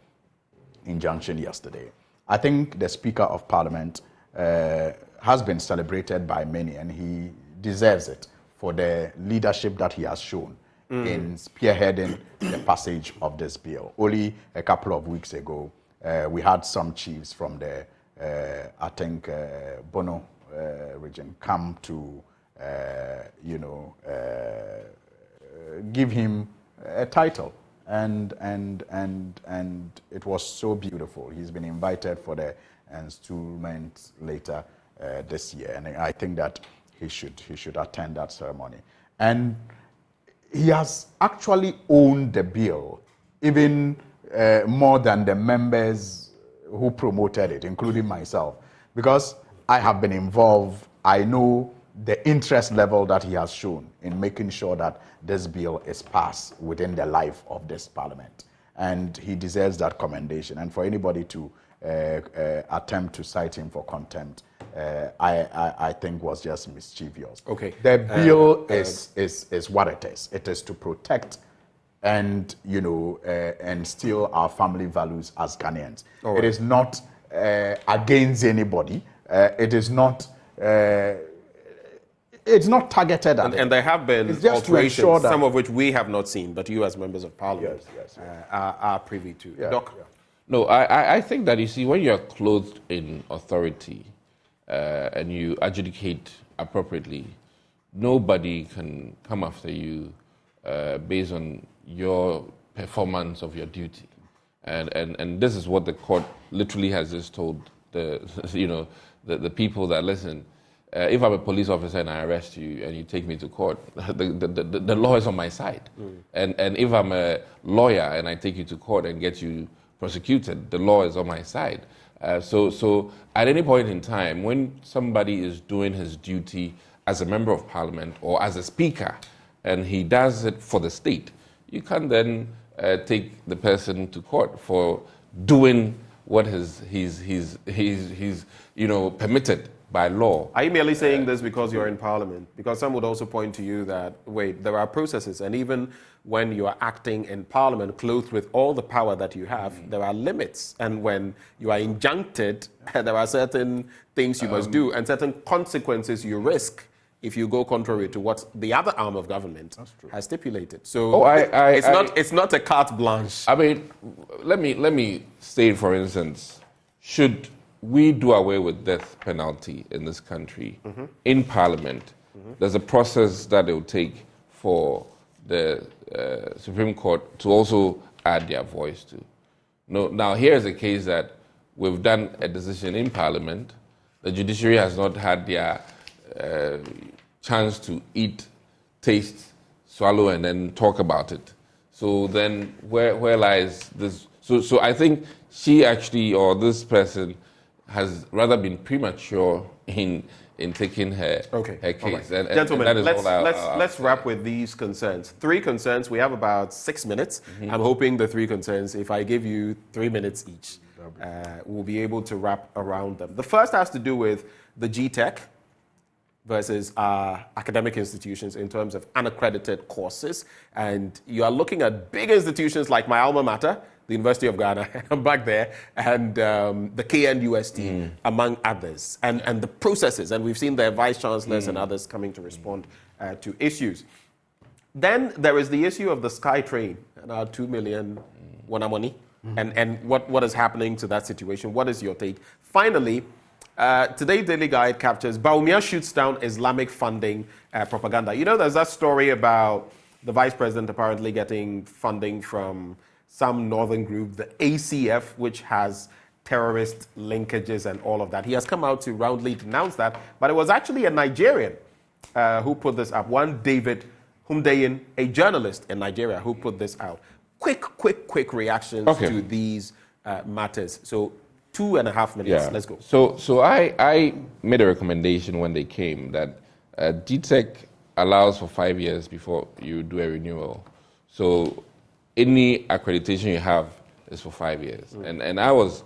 injunction yesterday. I think the Speaker of Parliament has been celebrated by many, and he deserves it for the leadership that he has shown in spearheading the passage of this bill. Only a couple of weeks ago, we had some chiefs from the, Bono region come to, give him a title. And it was so beautiful. He's been invited for the installment later this year. And I think that he should attend that ceremony. And he has actually owned the bill, even more than the members who promoted it, including myself, because I have been involved. I know the interest level that he has shown in making sure that this bill is passed within the life of this Parliament. And he deserves that commendation. And for anybody to attempt to cite him for contempt, I think was just mischievous. Okay. The bill is what it is. It is to protect and and still our family values as Ghanaians. Right. It is not against anybody. It is not. It's not targeted at and there have been alterations, some of which we have not seen, but you as members of Parliament are privy to. Yeah. Doc? Yeah. No, I think that, you see, when you're clothed in authority and you adjudicate appropriately, nobody can come after you based on your performance of your duty. And this is what the court literally has just told the people that listen. If I'm a police officer and I arrest you and you take me to court, the law is on my side. And if I'm a lawyer and I take you to court and get you prosecuted, the law is on my side. So at any point in time, when somebody is doing his duty as a member of Parliament or as a speaker, and he does it for the state, you can then take the person to court for doing what he's permitted by law. Are you merely saying this because you're in Parliament? Because some would also point to you that, wait, there are processes, and even when you are acting in Parliament, clothed with all the power that you have, there are limits. And when you are injuncted, there are certain things you must do and certain consequences you risk if you go contrary to what the other arm of government has stipulated. So it's not a carte blanche. I mean, let me say, for instance, should we do away with death penalty in this country, in Parliament, there's a process that it will take for the Supreme Court to also add their voice to. No, now, here's a case that we've done a decision in Parliament. The judiciary has not had their chance to eat, taste, swallow, and then talk about it. So then, where lies this? So I think she actually, or this person, has rather been premature in taking her case. Right. And Gentlemen, that is let's wrap with these concerns. 3 concerns. We have about 6 minutes. I'm hoping the 3 concerns, if I give you 3 minutes each, we'll be able to wrap around them. The first has to do with the GTech versus academic institutions in terms of unaccredited courses. And you are looking at big institutions like my alma mater, the University of Ghana, I'm back there, and the KNUST, among others, and the processes. And we've seen their vice chancellors and others coming to respond to issues. Then there is the issue of the SkyTrain, and our 2 million money, and what is happening to that situation. What is your take? Finally, today's Daily Guide captures Bawumia shoots down Islamic funding propaganda. You know, there's that story about the vice president apparently getting funding from some northern group, the ACF, which has terrorist linkages and all of that. He has come out to roundly denounce that, but it was actually a Nigerian who put this up. One David Humdeyin, a journalist in Nigeria, who put this out. Quick reactions to these matters. So 2.5 minutes. Let's go. So I made a recommendation when they came that GTech allows for 5 years before you do a renewal. So any accreditation you have is for 5 years. And I was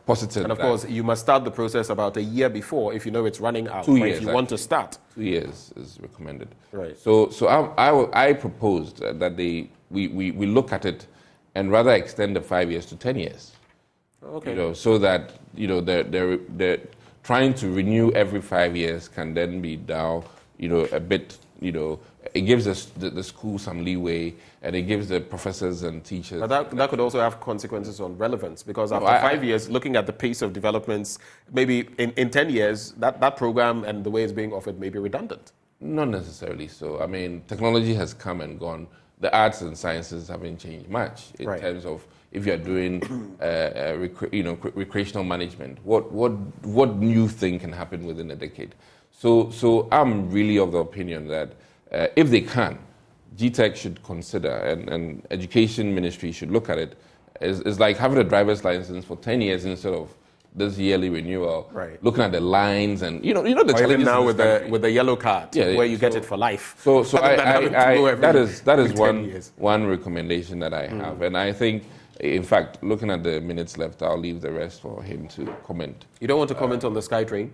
positive. And of course, you must start the process about a year before if you know it's running out. 2 years. If you want to start. 2 years is recommended. Right. So I proposed that we look at it and rather extend the 5 years to 10 years. Okay. You know, so that they're trying to renew every 5 years can then be down, a bit. It gives the school some leeway, and it gives the professors and teachers. But that could also have consequences on relevance, because after 5 years, looking at the pace of developments, maybe in 10 years, that program and the way it's being offered may be redundant. Not necessarily so. I mean, technology has come and gone. The arts and sciences haven't changed much in terms of if you're doing recreational management. What new thing can happen within a decade? So I'm really of the opinion that if they can, GTech should consider, and Education Ministry should look at it. It's like having a driver's license for 10 years instead of this yearly renewal. Right. Looking at the lines and the challenges. Even now with the yellow card, where you get it for life. So that is one recommendation that I have, and I think. In fact, looking at the minutes left, I'll leave the rest for him to comment. You don't want to comment on the SkyTrain?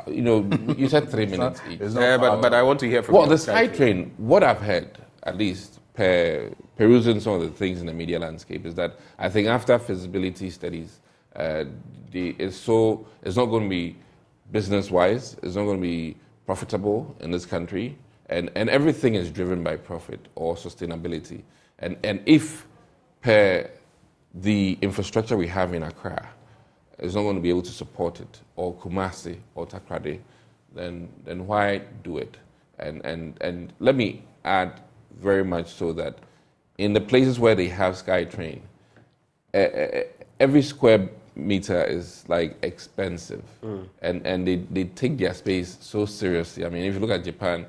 You said 3 minutes each. But I want to hear from you. Well, the SkyTrain, what I've heard, at least perusing some of the things in the media landscape, is that I think after feasibility studies, it's not going to be business-wise, it's not going to be profitable in this country, and everything is driven by profit or sustainability. And if the infrastructure we have in Accra is not going to be able to support it, or Kumasi or Takrady, then why do it? And let me add very much so that in the places where they have SkyTrain, every square meter is like expensive, and they take their space so seriously. I mean, if you look at Japan,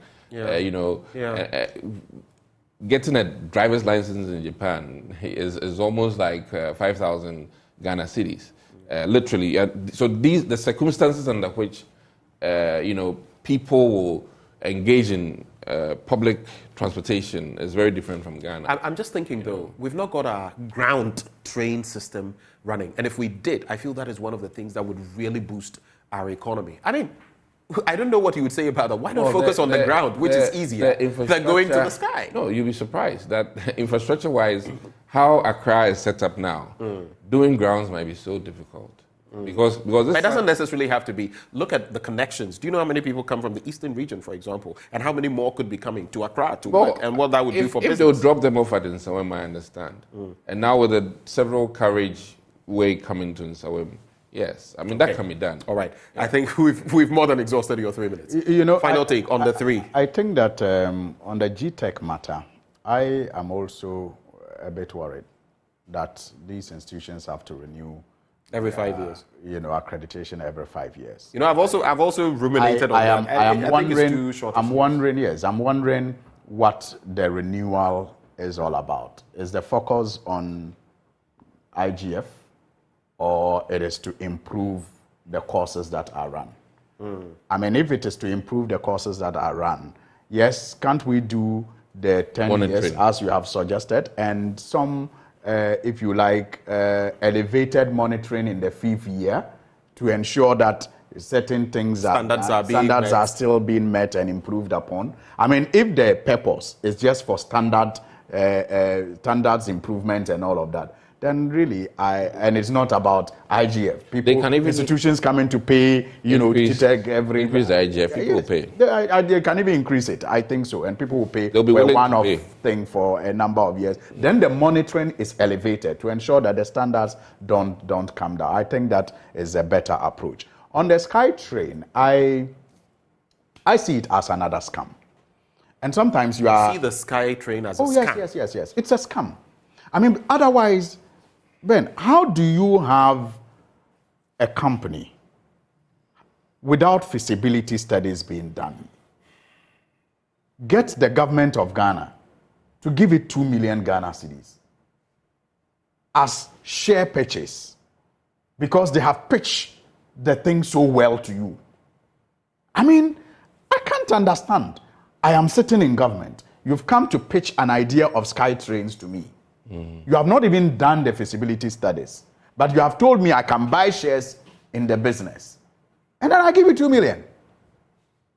getting a driver's license in Japan is almost like 5,000 Ghana cedis, literally. So the circumstances under which people will engage in public transportation is very different from Ghana. I'm just thinking though, we've not got a ground train system running, and if we did, I feel that is one of the things that would really boost our economy. I mean, I don't know what you would say about that. Why not focus on the ground, which is easier than going to the sky? No, you'll be surprised that infrastructure-wise, how Accra is set up now, doing grounds might be so difficult. Because it doesn't necessarily have to be. Look at the connections. Do you know how many people come from the eastern region, for example, and how many more could be coming to Accra to work, and what that would do for business? If they'll drop them off at Nsawam, I understand. And now with the several carriage way coming to Nsawam, Yes, I mean, that can be done. All right. Yeah. I think we've more than exhausted your 3 minutes. Final take on the three. I think that on the GTech matter, I am also a bit worried that these institutions have to renew every 5 years. Accreditation every 5 years. I've also ruminated on that. I'm wondering what the renewal is all about. Is the focus on IGF, or it is to improve the courses that are run? I mean, if it is to improve the courses that are run, yes, can't we do the 10 years as you have suggested, and some, if you like, elevated monitoring in the 5th year to ensure that certain things standards are still being met and improved upon? I mean, if the purpose is just for standards improvement and all of that, then really, and it's not about IGF. Institutions coming to pay, GTech every... Increase the IGF, people will pay. They can even increase it, I think so, and people will pay a one-off thing for a number of years. Then the monitoring is elevated to ensure that the standards don't come down. I think that is a better approach. On the SkyTrain, I see it as another scam. And sometimes you see the SkyTrain as a scam? Yes. It's a scam. I mean, otherwise... Ben, how do you have a company without feasibility studies being done? Get the government of Ghana to give it 2 million Ghana cedis as share purchase because they have pitched the thing so well to you. I mean, I can't understand. I am sitting in government. You've come to pitch an idea of SkyTrains to me. You have not even done the feasibility studies, but you have told me I can buy shares in the business. And then I give you 2 million.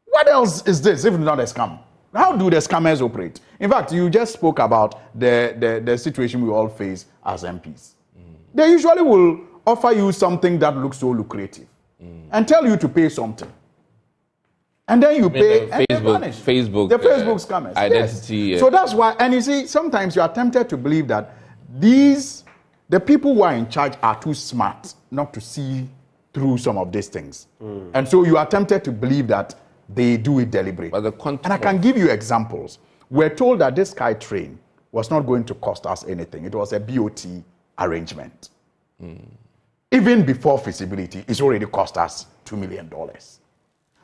What else is this if not a scam? How do the scammers operate? In fact, you just spoke about the situation we all face as MPs. They usually will offer you something that looks so lucrative and tell you to pay something. And then you pay and they vanish. The Facebook scammers. Identity. Yes. So that's why, and you see, sometimes you are tempted to believe that the people who are in charge are too smart not to see through some of these things. And so you are tempted to believe that they do it deliberately. And I can give you examples. We're told that this SkyTrain was not going to cost us anything. It was a BOT arrangement. Even before feasibility, it's already cost us $2 million.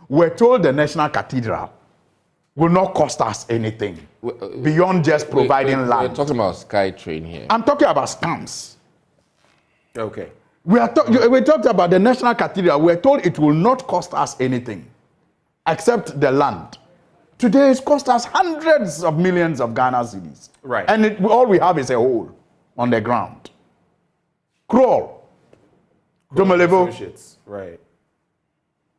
We're told the National Cathedral will not cost us anything beyond just providing land. We're talking about SkyTrain here. I'm talking about scams. Okay. We talked about the National Cathedral. We're told it will not cost us anything except the land. Today, it's cost us hundreds of millions of Ghana cedis. Right. And all we have is a hole on the ground. Crawl. Domelevo. Right.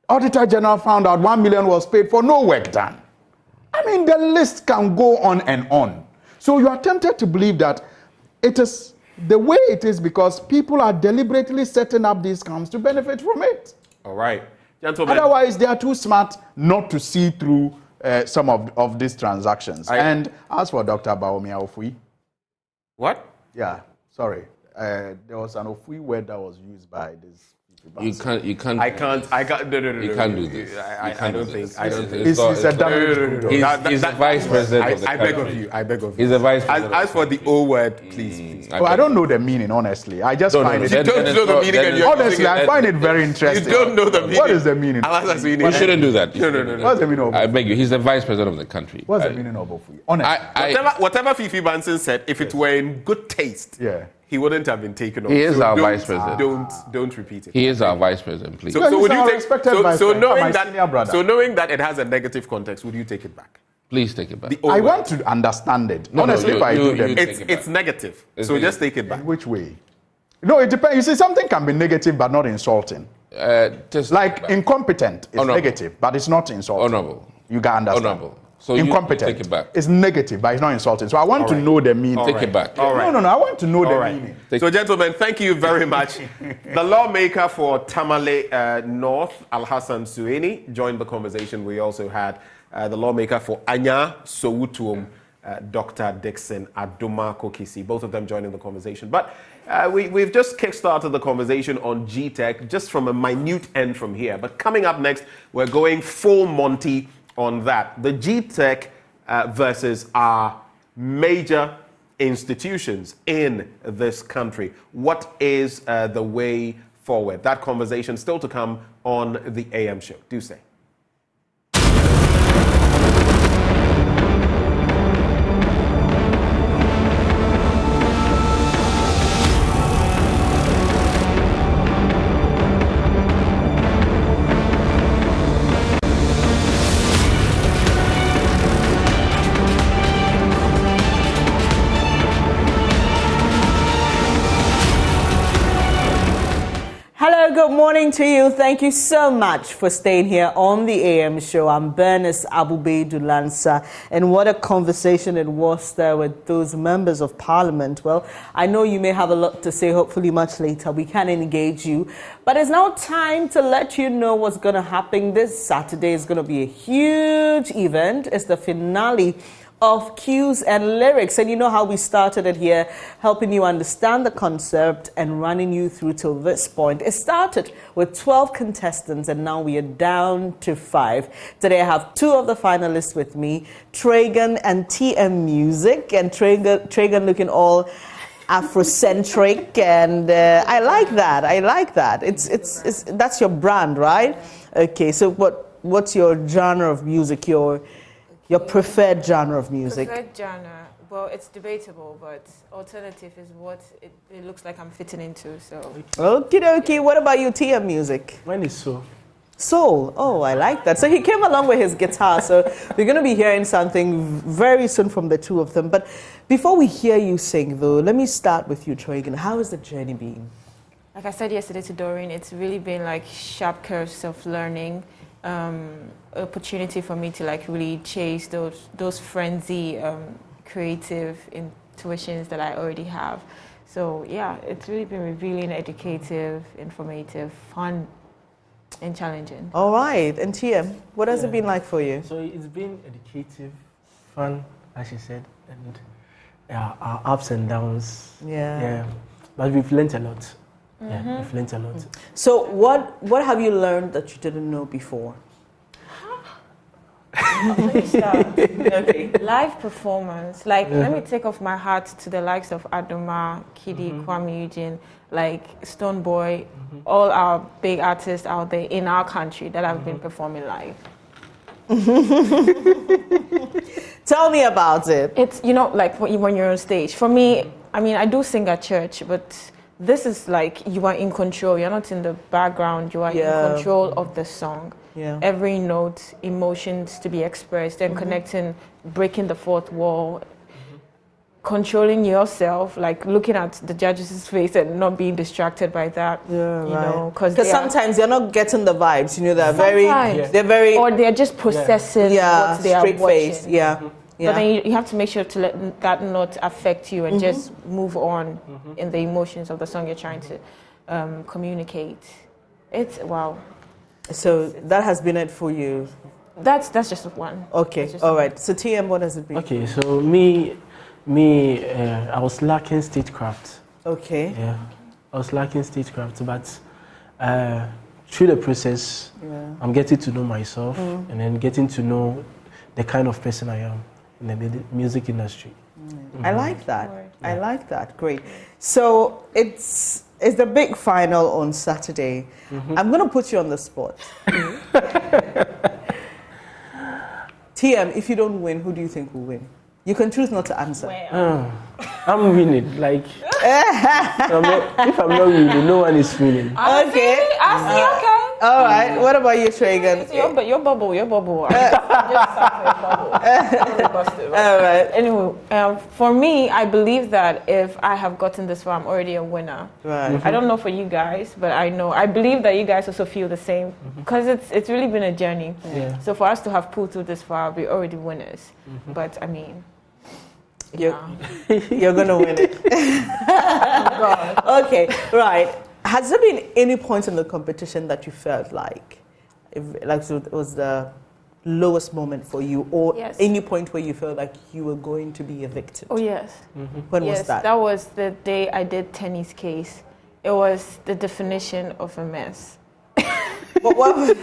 Auditor General found out 1 million was paid for no work done. I mean, the list can go on and on. So you are tempted to believe that it is the way it is because people are deliberately setting up these scams to benefit from it. All right. Gentlemen. Otherwise, they are too smart not to see through some of these transactions. And as for Dr. Bawumia Ofui. What? Yeah, sorry. There was an Ofui word that was used by this. You can't. No. You can't do this. I don't think. He's a vice president of the country. I beg of you. He's a vice president. As for the O word, please. I don't know the meaning, honestly. I just find it. You don't know the meaning. Honestly, I find it very interesting. You don't know the meaning. What is the meaning? We shouldn't do that. No. What's the meaning of? I beg you. He's the vice president of the country. What's the meaning of Ofui? Honestly, whatever Fifi Banson said, if it were in good taste, he wouldn't have been taken off. He is our vice president. Don't repeat it. He is our vice president, please. So would you take? So knowing that it has a negative context, would you take it back? Please take it back. I want to understand it. Honestly, if I do, then it's negative. So just take it back. In which way? No, it depends. You see, something can be negative but not insulting. Like incompetent is negative, but it's not insulting. Honorable. You can understand. Honorable. So incompetent. You take it back. It's negative, but it's not insulting. So I want to know the meaning. Take it back. All right. No. I want to know the meaning. So, gentlemen, thank you very much. The lawmaker for Tamale North, Alhassan Sueni, joined the conversation. We also had the lawmaker for Anya Sowutuom, Dr. Dixon Adomako Kissi, both of them joining the conversation. But We've just kickstarted the conversation on GTech, just from a minute end from here. But coming up next, we're going full Monty on that. The GTech versus our major institutions in this country. What is the way forward? That conversation still to come on the AM show. Do stay. Good morning to you. Thank you so much for staying here on the AM show. I'm Bernice Abubedu-Lansa, and what a conversation it was there with those members of parliament. Well, I know you may have a lot to say, hopefully much later. We can engage you. But it's now time to let you know what's going to happen this Saturday. It's going to be a huge event. It's the finale of Cues and Lyrics. And you know how we started it here, helping you understand the concept and running you through till this point. It started with 12 contestants and now we are down to 5. Today I have 2 of the finalists with me, Tragan and TM Music. And Tragan looking all Afrocentric, and I like that. I like that. It's that's your brand, right? Okay, so what's your genre of music? Your preferred genre of music? Preferred genre, well, it's debatable, but alternative is what it looks like I'm fitting into. So. Okay. What about you, TM Music? Mine is soul. Soul. Oh, I like that. So he came along with his guitar. So we're going to be hearing something very soon from the 2 of them. But before we hear you sing, though, let me start with you, Tragan. How has the journey been? Like I said yesterday to Doreen, it's really been like sharp curves of learning. Opportunity for me to like really chase those frenzy creative intuitions that I already have. So yeah, it's really been revealing, educative, informative, fun, and challenging. All right, and TM, what has it been like for you? So it's been educative, fun, as you said, and our ups and downs. Yeah. But we've learned a lot. Yeah, we've learned a lot. So what have you learned that you didn't know before? Okay. Live performance. Like, let me take off my hat to the likes of Adomako Kissi, Kwame Eugene, like Stone Boy, all our big artists out there in our country that have been performing live. Tell me about it. It's, like when you're on stage. For me, I mean, I do sing at church, but this is like you are in control. You're not in the background. You are in control of the song. Yeah. Every note, emotions to be expressed, and connecting, breaking the fourth wall, controlling yourself, like looking at the judge's face and not being distracted by that. Because sometimes you're not getting the vibes. They're very, or they're just processing what they are watching. Face. But then you have to make sure to let that not affect you and just move on in the emotions of the song you're trying to communicate. It's wow. So that has been it for you. That's just one. Okay, all right. So TM, what has it been? Okay, so me, I was lacking stagecraft. Okay. Yeah, I was lacking stagecraft, but through the process, I'm getting to know myself and then getting to know the kind of person I am in the music industry. I like that. I like that. Great. So it's the big final on Saturday. I'm going to put you on the spot. TM, if you don't win, who do you think will win? You can choose not to answer. I'm winning. Like, if I'm not winning, no one is winning. Okay. Okay. All right. What about you, Tragan? Your bubble. All right. Anyway, for me, I believe that if I have gotten this far, I'm already a winner. Right. I don't know for you guys, but I believe that you guys also feel the same because it's really been a journey. Yeah. So for us to have pulled through this far, we're already winners. But I mean, you're gonna win it. Okay, right. Has there been any point in the competition that you felt like, it was the lowest moment for you, or Yes. any point where you felt like you were going to be evicted? Oh, yes. When yes, was that? That was the day I did Tenny's case. It was the definition of a mess. Why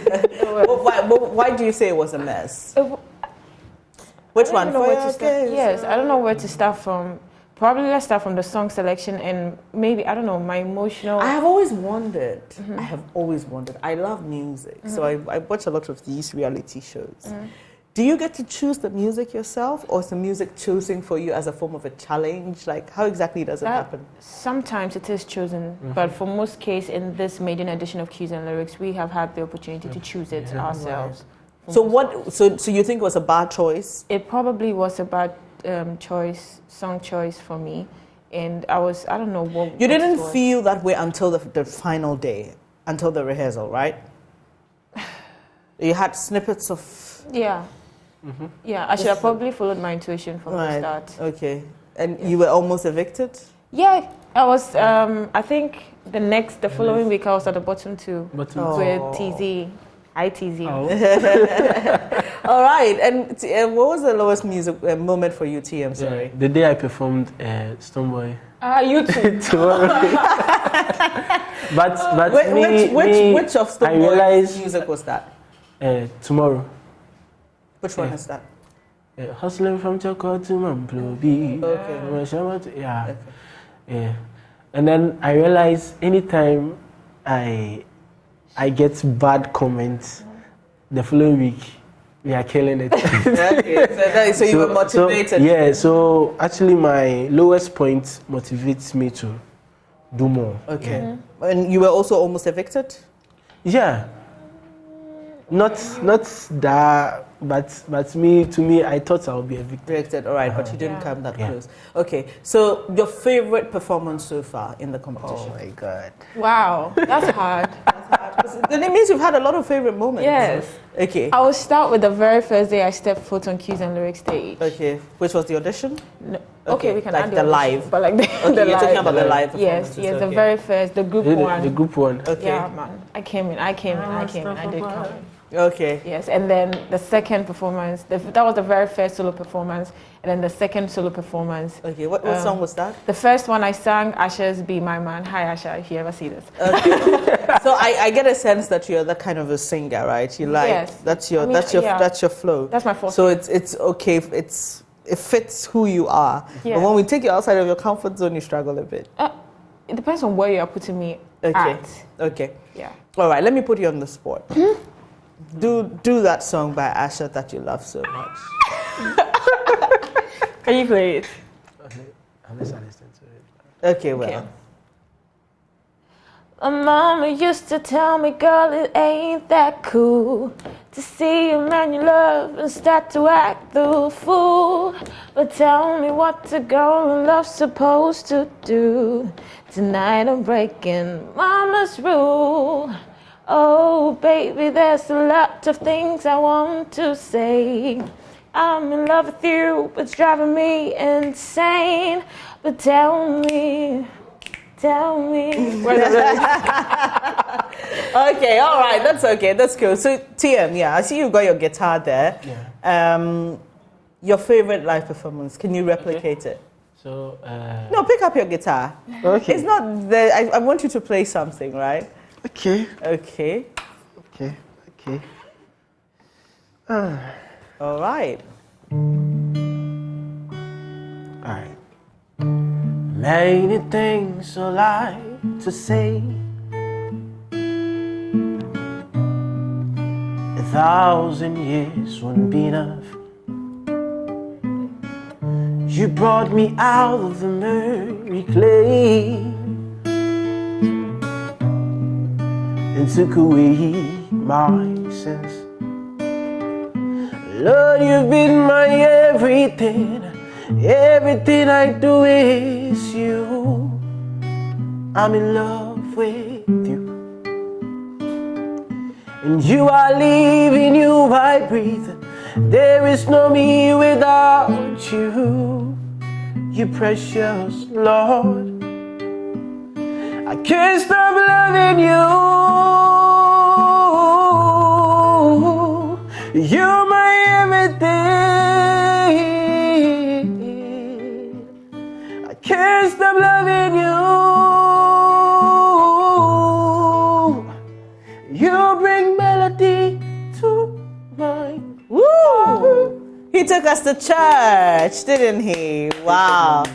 do you say it was a mess? Which I one? don't know where to start. Yes, I don't know where to start from. Probably let's start from the song selection and maybe, I don't know, my emotional... I have always wondered. I love music, so I watch a lot of these reality shows. Do you get to choose the music yourself, or is the music choosing for you as a form of a challenge? Like, how exactly does it happen? Sometimes it is chosen, but for most cases in this maiden edition of Cues and Lyrics, we have had the opportunity to choose it ourselves. So So you think it was a bad choice? It probably was a bad song choice for me, and I don't know what. You didn't feel that way until the final day, until the rehearsal, right? You had snippets of. Yeah. Yeah, I should have probably followed my intuition from the start. Okay. And you were almost evicted? Yeah, I was, I think the following week I was at the bottom two with TZ. Hi, TZ. All right. And what was the lowest music moment for you, TM? Sorry. The day I performed Stoneboy. You too. but which of Stoneboy's music was that? Tomorrow. Which one is that? Hustling from Choko to Mamplobi. Okay. Yeah. And then I realized anytime I get bad comments, the following week we are killing it. Okay, so you were motivated. So actually my lowest point motivates me to do more. Okay. And you were also almost evicted? Yeah. Not that, but to me, I thought I would be evicted. All right, but you didn't come that close. Okay, so your favorite performance so far in the competition? Oh my God! Wow, that's hard. Then it means you've had a lot of favorite moments. Yes. Okay. I will start with the very first day I stepped foot on Cues and Lyrics stage. Okay. Which was the audition? No. Okay, we can like add the live. But like the you're talking about the live Yes, performances. the very first, the group one. The group one. Okay. Yeah, man. I came in, I did come in. Okay. Yes, and then the second performance, that was the very first solo performance, and then the second solo performance. Okay, what song was that? The first one I sang, Asha's Be My Man. Hi Asha, if you ever see this. Okay. So I get a sense that you're that kind of a singer, right? You like that's your flow. That's my forte. So it's okay, it fits who you are. Yes. But when we take you outside of your comfort zone, you struggle a bit. It depends on where you are putting me at. Okay. Yeah. All right, let me put you on the spot. Do that song by Asha that you love so much. Can you play it? Unless I listen to it. Okay, well. My mama used to tell me, girl, it ain't that cool to see a man you love and start to act the fool. But tell me what a girl in love's supposed to do. Tonight I'm breaking mama's rule. Oh, baby, there's a lot of things I want to say. I'm in love with you, it's driving me insane. But tell me. Okay, all right, that's okay, that's cool. So, TM, I see you got your guitar there. Yeah. Your favorite live performance, can you replicate it? So, No, pick up your guitar. Okay. It's not there. I want you to play something, right? Okay. Okay. All right. All right. Many things I like to say. 1,000 years wouldn't be enough. You brought me out of the murky clay and took away my sins. Lord, you've been my everything. Everything I do is you. I'm in love with you. And you I live, in you I breathe. There is no me without you. You precious Lord. I can't stop loving you. You're my everything. I can't stop loving you. You bring melody to my Woo! He took us to church, didn't he? Wow.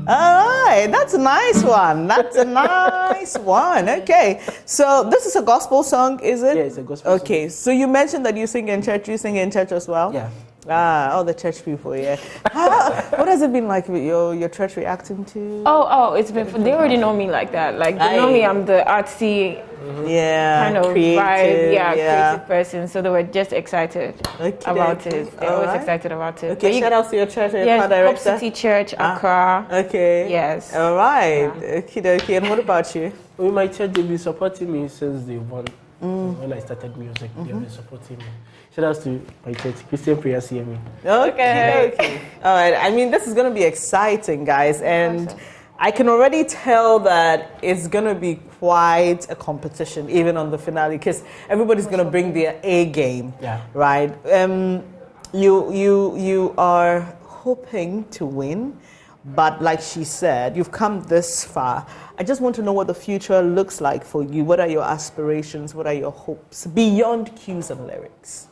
All right, that's a nice one. That's a nice one. Okay, so this is a gospel song, is it? Yeah, it's a gospel song. Okay, so you mentioned that you sing in church. You sing in church as well? Yeah. Ah, all the church people, yeah. What has it been like with your church reacting to? It's been. They already know me like that. Like they know me. I'm the artsy, kind of creative, vibe, creative person. So they were just excited about it. They're always excited about it. Okay, shout out to your church. Yes, Hope City Church, Accra. Okay. Yes. All right. Okay. And what about you? With my church, they've been supporting me since day one. When I started music, they've been supporting me. Shout out to my church, Christian Prayer CME. Okay. All right. I mean, this is going to be exciting, guys. And I can already tell that it's going to be quite a competition, even on the finale, because everybody's going to bring their A game. Yeah. Right? You are hoping to win. But like she said, you've come this far. I just want to know what the future looks like for you. What are your aspirations? What are your hopes beyond cues and lyrics?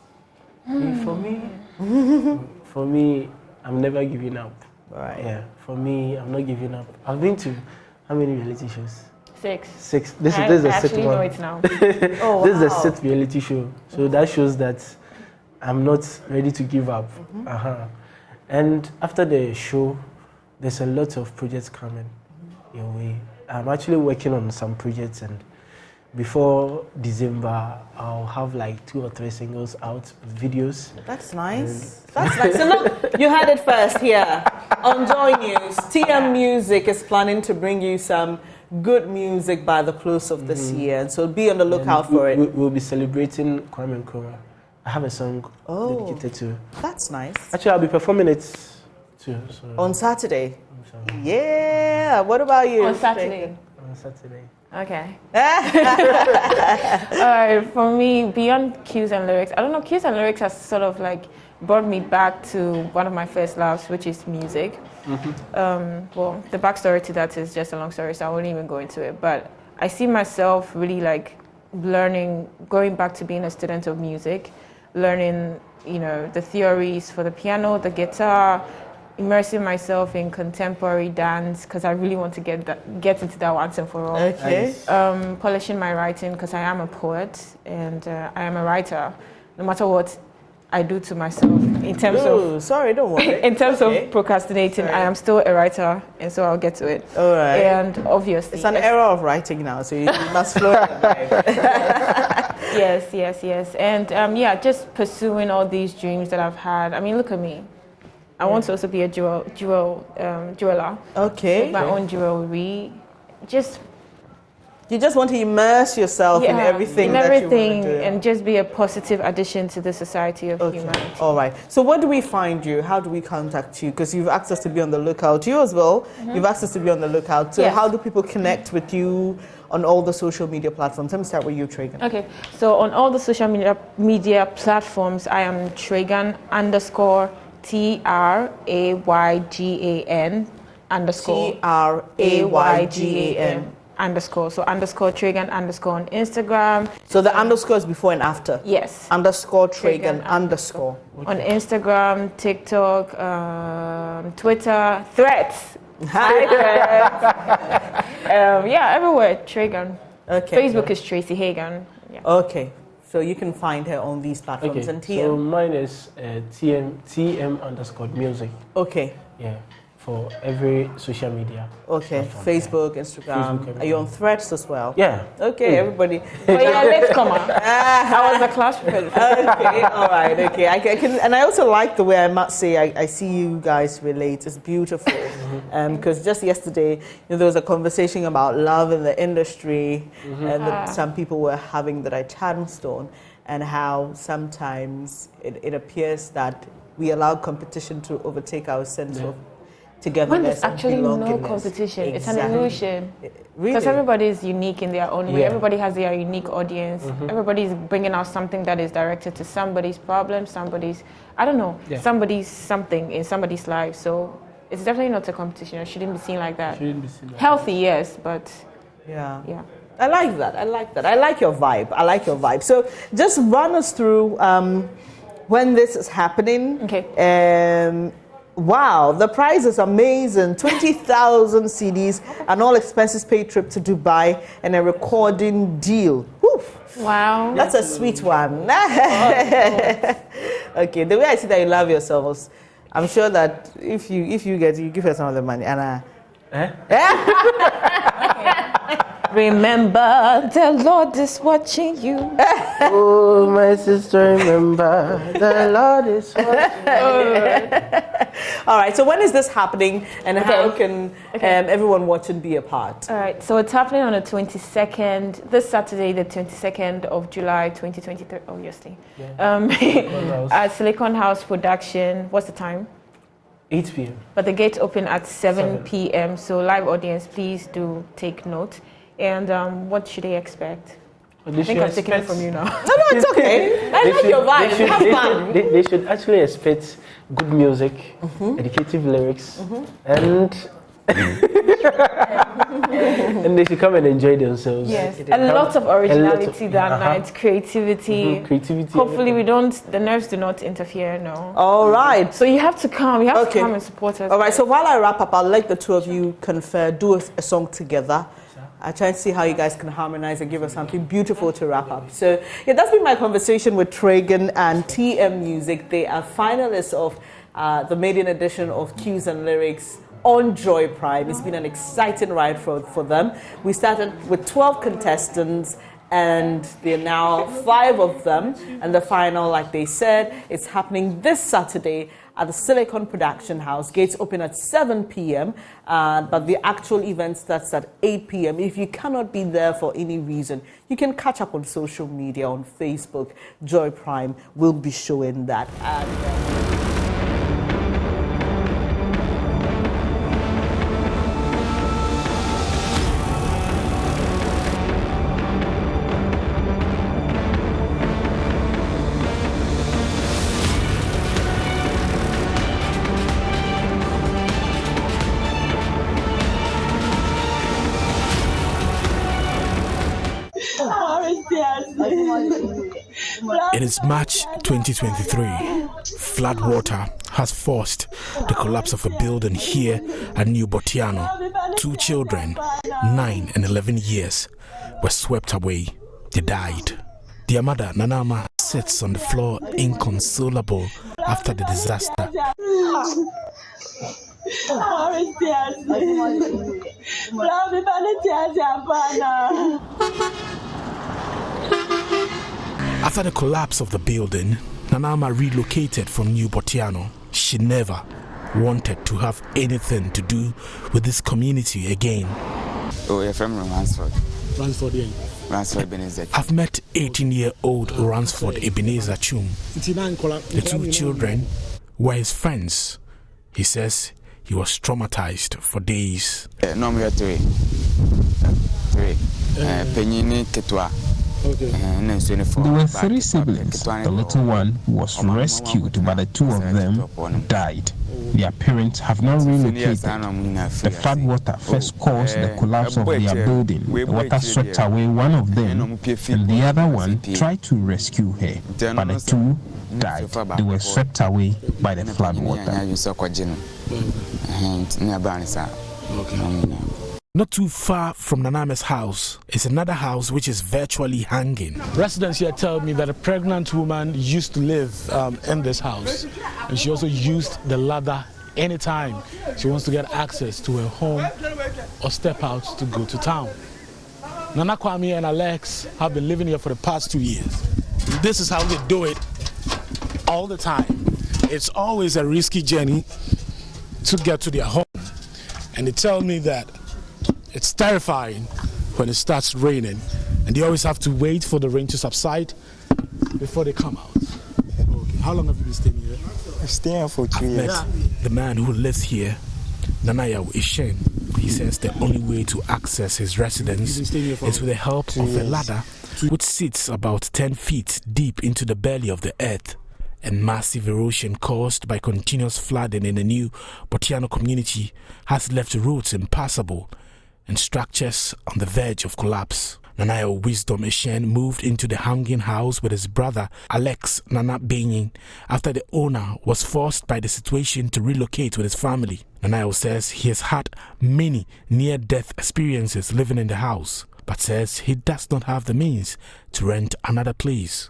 For me, I'm never giving up. Right. Yeah. For me, I'm not giving up. I've been to how many reality shows? 6. 6. This is the sixth one. I actually know it now. This is the 6th reality show. So that shows that I'm not ready to give up. And after the show, there's a lot of projects coming your way. I'm actually working on some projects, and before December, I'll have like 2 or 3 singles out, videos. That's nice. That's nice. So look, you had it first here on Joy News. TM Music is planning to bring you some good music by the close of this year, and so be on the lookout for it. We'll be celebrating Kwame Nkrumah. I have a song dedicated to. That's nice. Actually, I'll be performing it too. So. On Saturday. Yeah. What about you? On Saturday. On Saturday. Okay. For me, beyond cues and lyrics, I don't know, cues and lyrics has sort of like brought me back to one of my first loves, which is music. Well, the backstory to that is just a long story, so I won't even go into it. But I see myself really like learning, going back to being a student of music, learning, the theories for the piano, the guitar, immersing myself in contemporary dance because I really want to get into that once and for all. Okay. Polishing my writing because I am a poet and I am a writer. No matter what I do to myself in terms of don't worry. in terms of procrastinating, I am still a writer, and so I'll get to it. All right. And obviously, it's an era of writing now, so you must flow. Yes. And just pursuing all these dreams that I've had. I mean, look at me. I want to also be a jeweler. Okay. With my own jewelry. You just want to immerse yourself in everything that you want to do. And just be a positive addition to the society of humanity. All right. So where do we find you? How do we contact you? Because you've asked us to be on the lookout. You as well. You've asked us to be on the lookout. So how do people connect with you on all the social media platforms? Let me start with you, Tragan. Okay. So on all the social media platforms, I am Tragan _TRAYGAN _TRAYGAN _. So _Tragan_ on Instagram. So the underscore is before and after? Yes. _Tragan_ Okay. On Instagram, TikTok, Twitter, Threads. Everywhere, Tragan. Okay. Facebook is Tracy Hagan. Yeah. Okay. So you can find her on these platforms. And TM? So mine is TM_music. Okay. Yeah. For every social media. Okay, platform, Facebook, Instagram. Facebook, Are you on Threads as well? Yeah. Okay, everybody. Let's come on. I was a class president. Okay, all right, okay. I can, and I also like the way, I must say, I see you guys relate. It's beautiful. Because just yesterday, there was a conversation about love in the industry, and some people were having that at Chathamstone, and how sometimes it appears that we allow competition to overtake our sense of togetherness. When there's actually and no belongingness. competition, it's an Exactly. illusion. Really? Because everybody is unique in their own way. Yeah. Everybody has their unique audience. Everybody is bringing out something that is directed to somebody's problem, somebody's, I don't know, somebody's something in somebody's life. So it's definitely not a competition. It shouldn't be seen like that. Healthy, yes, but yeah. Yeah. I like that. I like that. I like your vibe. So just run us through when this is happening. Okay. Wow, the prize is amazing. 20,000 CDs, an all expenses paid trip to Dubai, and a recording deal. Woof. Wow. That's a sweet one. Okay, the way I see that you love yourselves, I'm sure that if you get it, you give her some of the money. And remember, the Lord is watching you. Oh, my sister, remember, the Lord is watching you. All right, so when is this happening, and how can everyone watching be a part? All right, so it's happening on the 22nd, this Saturday, the 22nd of July, 2023. Oh, yesterday. At Silicon House Production. What's the time? 8 p.m. But the gates open at 7 p.m. So live audience, please do take note. And what should they expect? Well, I think I've taken it from you now. No, it's okay. I like your vibe. Have fun. They should actually expect good music, educative lyrics, and and they should come and enjoy themselves. Yes, a lot of originality that night, creativity. Hopefully, the nerves do not interfere. No. All right. So you have to come. You have to come and support us. All right. So while I wrap up, I'll let the two of you confer, do a song together. I try and see how you guys can harmonize and give us something beautiful to wrap up. So yeah, that's been my conversation with Tragan and TM Music. They are finalists of the maiden edition of Cues and Lyrics on Joy Prime. It's been an exciting ride for them. We started with 12 contestants, and there are now 5 of them. And the final, like they said, is happening this Saturday at the Silicon Production House. Gates open at 7 p.m., but the actual event starts at 8 p.m. If you cannot be there for any reason, you can catch up on social media, on Facebook. Joy Prime will be showing that. It is March 2023. Flood water has forced the collapse of a building here at New Botiano. 2 children, 9 and 11 years, were swept away. They died. Their mother, Nanama, sits on the floor inconsolable after the disaster. After the collapse of the building, Nanama relocated from New Botiano. She never wanted to have anything to do with this community again. Oh, you're from Ransford. Ransford, yeah. Ransford Ebenezer. I've met 18-year-old Ransford Ebenezer Chum. The 2 children were his friends. He says he was traumatized for days. No, we are 3. Penini Ketwa. There were 3 siblings. The little one was rescued, but the 2 of them died. Their parents have now relocated. The floodwater first caused the collapse of their building. The water swept away one of them, and the other one tried to rescue her, but the 2 died. They were swept away by the floodwater. Not too far from Naname's house is another house which is virtually hanging. Residents here tell me that a pregnant woman used to live in this house, and she also used the ladder anytime she wants to get access to her home or step out to go to town. Nana Kwame and Alex have been living here for the past 2 years. This is how they do it all the time. It's always a risky journey to get to their home, and they tell me that it's terrifying when it starts raining, and they always have to wait for the rain to subside before they come out. Okay. How long have you been staying here? I've stayed here for 2 years. The man who lives here Nanaya Ishen, he says the only way to access his residence is with the help of a ladder which sits about 10 feet deep into the belly of the earth. And massive erosion caused by continuous flooding in the new Botiano community has left roads impassable and structures on the verge of collapse. Nanaya Wisdom Eshen moved into the hanging house with his brother Alex Nana Benyin after the owner was forced by the situation to relocate with his family. Nanaya says he has had many near-death experiences living in the house, but says he does not have the means to rent another place.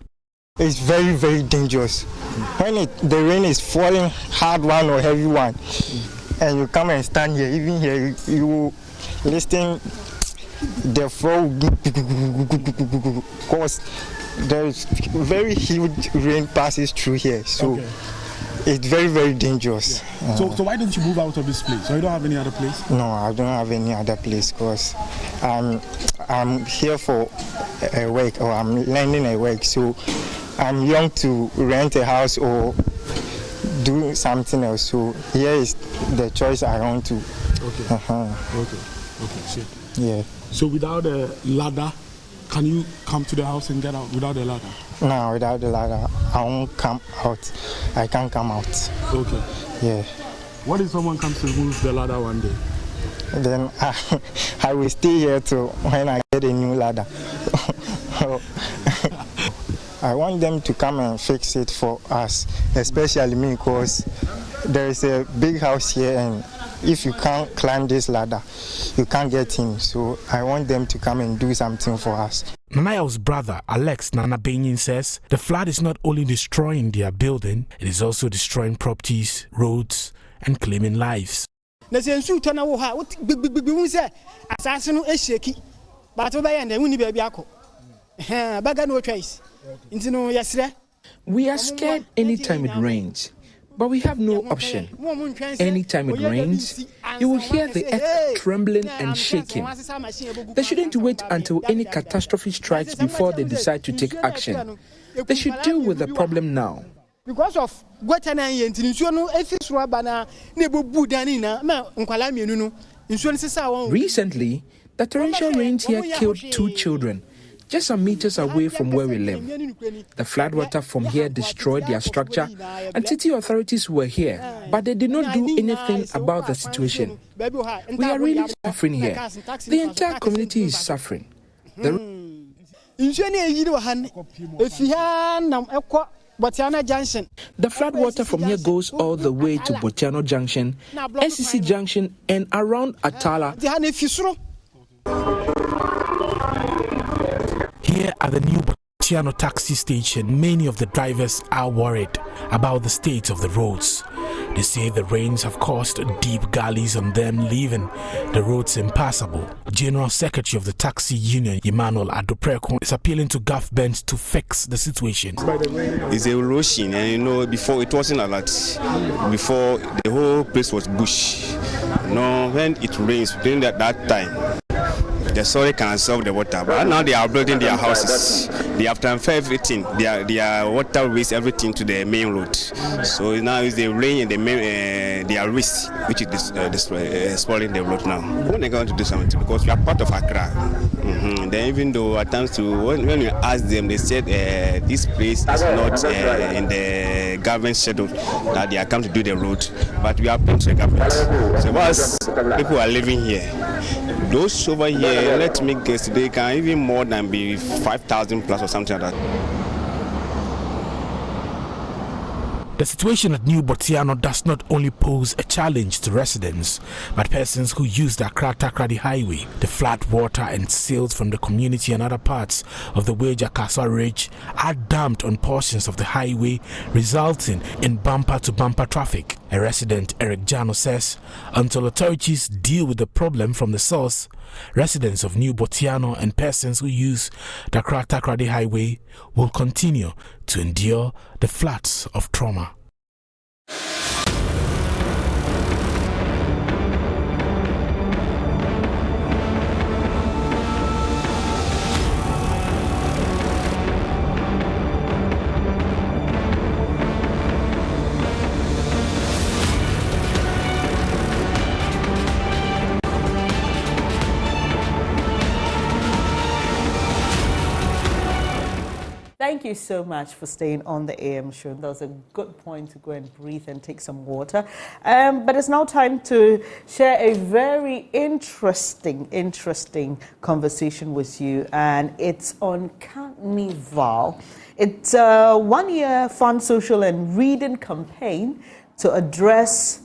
It's very, very dangerous. When the rain is falling, hard one or heavy one, and you come and stand here, even here, you listen, the flow, because there's very huge rain passes through here, so it's very, very dangerous. Yeah. So why don't you move out of this place? So you don't have any other place? No, I don't have any other place because I'm here for a work, or I'm learning a work, so I'm young to rent a house or do something else. So here is the choice I want to. Okay, shit. Yeah. So without a ladder, can you come to the house and get out without a ladder? No, without the ladder, I won't come out. I can't come out. Okay. Yeah. What if someone comes to remove the ladder one day? Then I will stay here till when I get a new ladder. I want them to come and fix it for us, especially me, because there is a big house here, and if you can't climb this ladder, you can't get in. So I want them to come and do something for us. Nanaya's brother, Alex Nana Benyin, says the flood is not only destroying their building, it is also destroying properties, roads, and claiming lives. We are scared anytime it rains, but we have no option. Anytime it rains, you will hear the earth trembling and shaking. They shouldn't wait until any catastrophe strikes before they decide to take action. They should deal with the problem now. Because of recently, the torrential rains here killed 2 children, just some meters away from where we live. The floodwater from here destroyed their structure, and city authorities were here, but they did not do anything about the situation. We are really suffering here. The entire community is suffering. The floodwater from here goes all the way to Botiano Junction, NCC Junction, and around Atala. Here at the new Botiano taxi station, many of the drivers are worried about the state of the roads. They say the rains have caused deep gullies on them, leaving the roads impassable. General Secretary of the Taxi Union, Emmanuel Adopreko, is appealing to government to fix the situation. It's erosion, and before it wasn't a lot. Before, the whole place was bush. When it rains, during that time, the soil can absorb the water, but now they are building their houses. They have transferred everything, their water waste everything to the main road. So now it's the rain and the main, their waste, which is spoiling the road now. When are going to do something? Because we are part of Accra. Then even though at times when we ask them, they said this place is not in the government schedule that they are coming to do the road, but we are paying to the government. So once people are living here, those over here, let me guess, they can even more than be 5,000 plus or something like that. The situation at New Botiano does not only pose a challenge to residents, but persons who use the Accra-Takoradi Highway. The flood water and silt from the community and other parts of the Weja-Kaswa Ridge are dumped on portions of the highway, resulting in bumper-to-bumper traffic. A resident, Eric Jano, says until authorities deal with the problem from the source, residents of New Botiano and persons who use the Accra-Takoradi Highway will continue to endure the floods of trauma. thank you so much for staying on the AM show. That was a good point to go and breathe and take some water. But it's now time to share a very interesting conversation with you, and it's on Carnival. It's a one-year fun, social, and reading campaign to address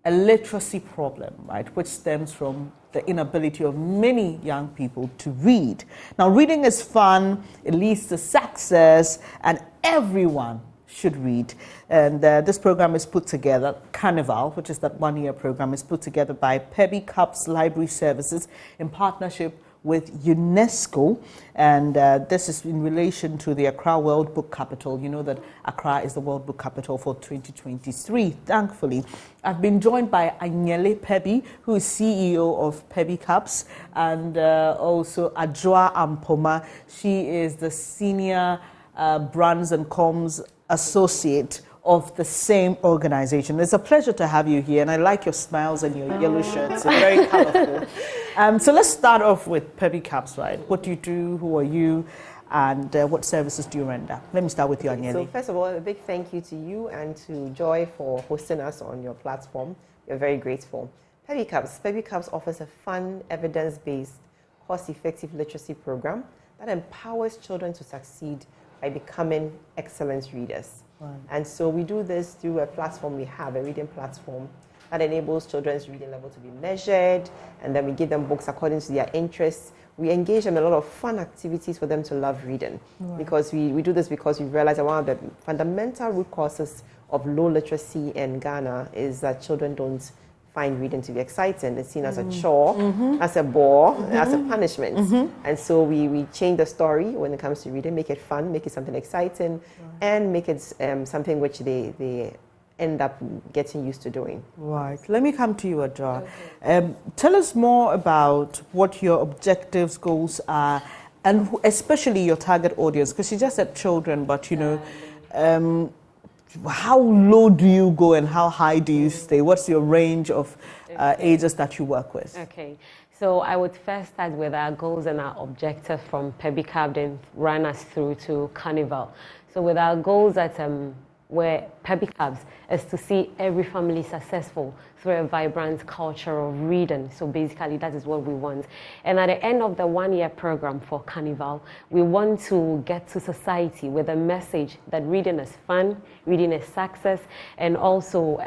a literacy problem, right, which stems from the inability of many young people to read. Now, reading is fun, it leads to success, and everyone should read. And this program is put together, Carnival, which is that one-year program, is put together by Pebby Cups Library Services in partnership with UNESCO, and this is in relation to the Accra World Book Capital. You know that Accra is the World Book Capital for 2023, thankfully. I've been joined by Anyele Pebby, who is CEO of Pebby Cups, and also Adjoa Ampoma. She is the Senior Brands and Comms Associate of the same organization. It's a pleasure to have you here, and I like your smiles and your yellow shirts. They're very colorful. So let's start off with Pebby Cups, right? What do you do? Who are you? And what services do you render? Let me start with you, Anyele. So first of all, a big thank you to you and to Joy for hosting us on your platform. We're very grateful. Pebby Cups offers a fun, evidence-based, cost-effective literacy program that empowers children to succeed by becoming excellent readers. Right. And so we do this through a platform we have, a reading platform that enables children's reading level to be measured, and then we give them books according to their interests. We engage them in a lot of fun activities for them to love reading. Right. Because we do this because we realize that one of the fundamental root causes of low literacy in Ghana is that children don't find reading to be exciting. It's seen as a chore, as a bore, as a punishment. And so we change the story when it comes to reading, make it fun, make it something exciting, and make it something which they end up getting used to doing. Right. Let me come to you, Adjoa. Okay. Tell us more about what your objectives, goals are, and especially your target audience, because you just said children, but you know, how low do you go and how high do you stay? What's your range of ages that you work with? Okay, so I would first start with our goals and our objectives from Pebby Cup, then run us through to Carnival. So with our goals at where Pebby Cups is to see every family successful through a vibrant culture of reading. So basically that is what we want. And at the end of the one-year program for Carnival, we want to get to society with a message that reading is fun, reading is success, and also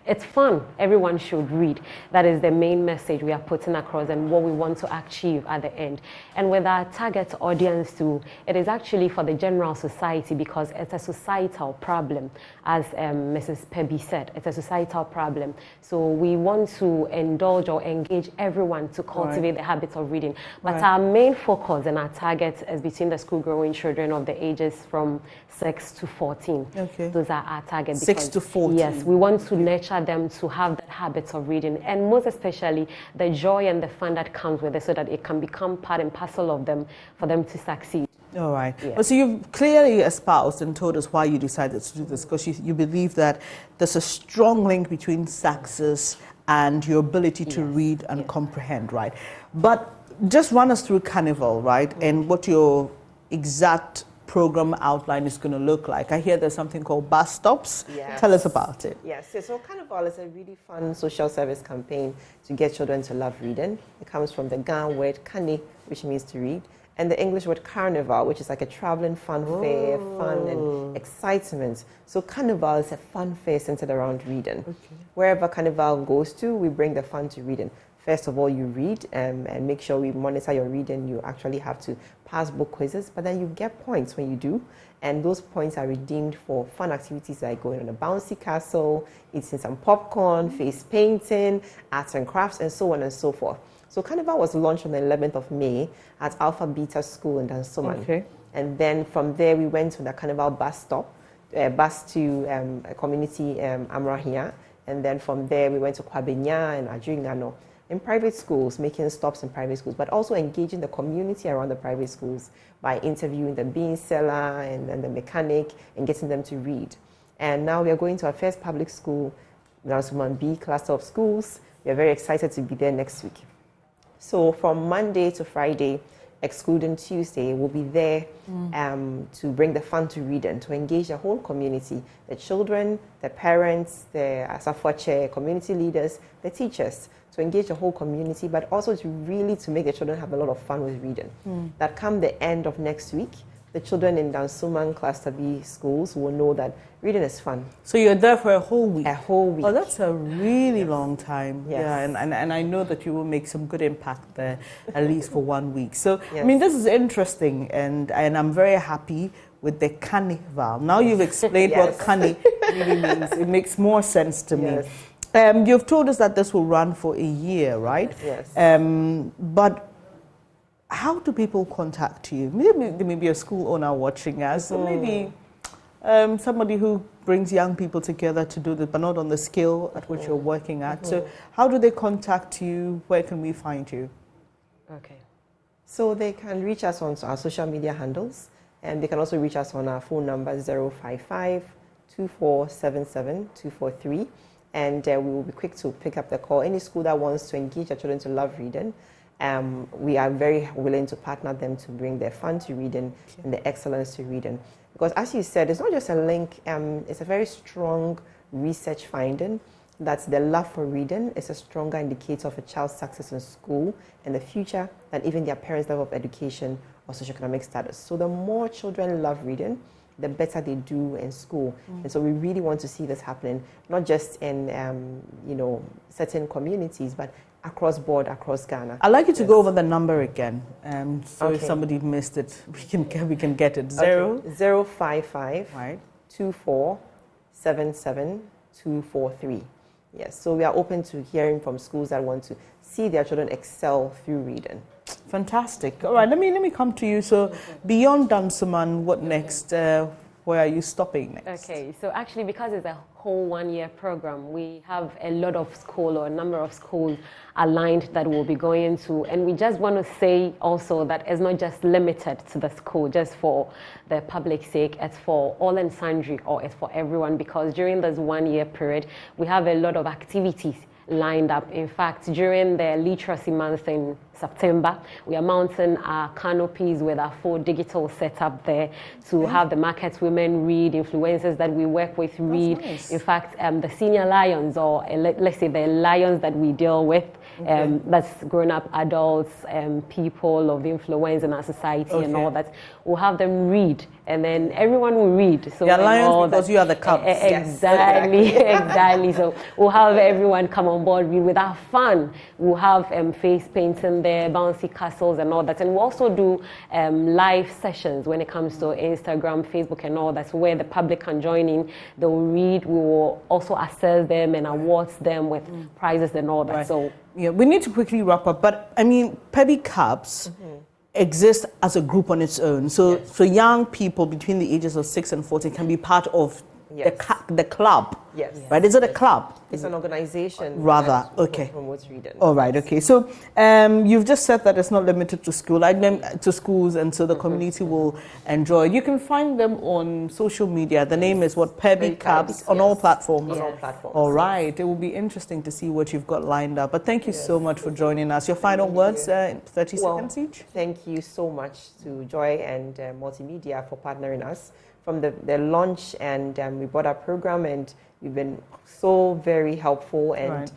it's fun. Everyone should read. That is the main message we are putting across and what we want to achieve at the end. And with our target audience too, it is actually for the general society because it's a societal problem. As Mrs. Pebby said, it's a societal problem. So we want to indulge or engage everyone to cultivate the habit of reading. But our main focus and our target is between the school-growing children of the ages from 6 to 14. Okay. Those are our targets. 6 to 14. Yes, we want to nurture them to have that habit of reading, and most especially the joy and the fun that comes with it so that it can become part and parcel of them for them to succeed. All right. Yeah. Well, so you've clearly espoused and told us why you decided to do this, because you believe that there's a strong link between success and your ability to read and comprehend, right? But just run us through Carnival, right? And what your exact program outline is going to look like. I hear there's something called bus stops. Yes. Tell us about it. Yes, so Carnival is a really fun social service campaign to get children to love reading. It comes from the Ga word kani, which means to read, and the English word carnival, which is like a traveling fun fair, fun and excitement. So Carnival is a fun fair centered around reading. Okay. Wherever Carnival goes to, we bring the fun to reading. First of all, you read and make sure we monitor your reading. You actually have to pass book quizzes, but then you get points when you do. And those points are redeemed for fun activities like going on a bouncy castle, eating some popcorn, face painting, arts and crafts, and so on and so forth. So Carnival was launched on the 11th of May at Alpha Beta School in Dansoman. Okay. And then from there, we went to the Carnival bus stop, bus to a community, Amrahia. And then from there, we went to Kwabenya and Adjungano. In private schools, making stops in private schools, but also engaging the community around the private schools by interviewing the bean seller and the mechanic and getting them to read. And now we are going to our first public school, Dansoman B cluster of schools. We are very excited to be there next week. So from Monday to Friday, excluding Tuesday, will be there to bring the fun to reading, to engage the whole community, the children, the parents, the Asafoche, community leaders, the teachers, to engage the whole community, but also to make the children have a lot of fun with reading. That come the end of next week, the children in Dansuman Cluster B schools will know that reading is fun. So you're there for a whole week? A whole week. Oh, that's a really long time. Yes. Yeah, and I know that you will make some good impact there, at least for 1 week. So, I mean, this is interesting, and I'm very happy with the carnival. Now you've explained what carni really means. It makes more sense to me. You've told us that this will run for a year, right? Yes. But how do people contact you? Maybe there may be a school owner watching us, or maybe somebody who brings young people together to do this, but not on the scale at which you're working at. So how do they contact you? Where can we find you? Okay. So they can reach us on our social media handles, and they can also reach us on our phone number 055-2477-243. And we will be quick to pick up the call. Any school that wants to engage their children to love reading, we are very willing to partner them to bring their fun to reading and the excellence to reading. Because as you said, it's not just a link, it's a very strong research finding that the love for reading is a stronger indicator of a child's success in school and the future than even their parents' level of education or socioeconomic status. So the more children love reading, the better they do in school. And so we really want to see this happening, not just in certain communities, but across board, across Ghana. I'd like you to go over the number again, so if somebody missed it, we can get it. 055 2477 243. Yes, so we are open to hearing from schools that want to see their children excel through reading. Fantastic. All right, let me come to you. So beyond Dansuman, what next? Where are you stopping next? Okay, so actually because it's a whole 1 year program, we have a lot of school or a number of schools aligned that we'll be going to. And we just want to say also that it's not just limited to the school, just for the public sake, it's for all and sundry, or it's for everyone, because during this 1 year period, we have a lot of activities lined up. In fact, during the Literacy Month in September, we are mounting our canopies with our 4 digital setup there to have the market women read, influencers that we work with read. Nice. In fact, the senior lions, or let's say the lions that we deal with, that's grown-up adults, people of influence in our society and all that, we'll have them read, and then everyone will read. So they're lions because you are the cubs. Exactly, exactly. So we'll have everyone come on board, read with our fun. We'll have face painting there, bouncy castles and all that. And we'll also do live sessions when it comes to Instagram, Facebook and all that, so where the public can join in. They'll read. We will also assess them and awards them with prizes and all that. Right. So yeah, we need to quickly wrap up. But I mean, Pebby Cubs exists as a group on its own. So young people between the ages of 6 and 14 can be part of the club. Yes. Right? Is it a club? It's an organization. Rather, okay. Promotes reading. All right, okay. So you've just said that it's not limited to school, to schools, and so the community will enjoy. You can find them on social media. The name is what? Pebby Cubs on all platforms. On all platforms. All right. It will be interesting to see what you've got lined up. But thank you so much for joining us. Your final words in 30 seconds each? Thank you so much to Joy and Multimedia for partnering us from the launch, and we brought our program, and you've been so very helpful, and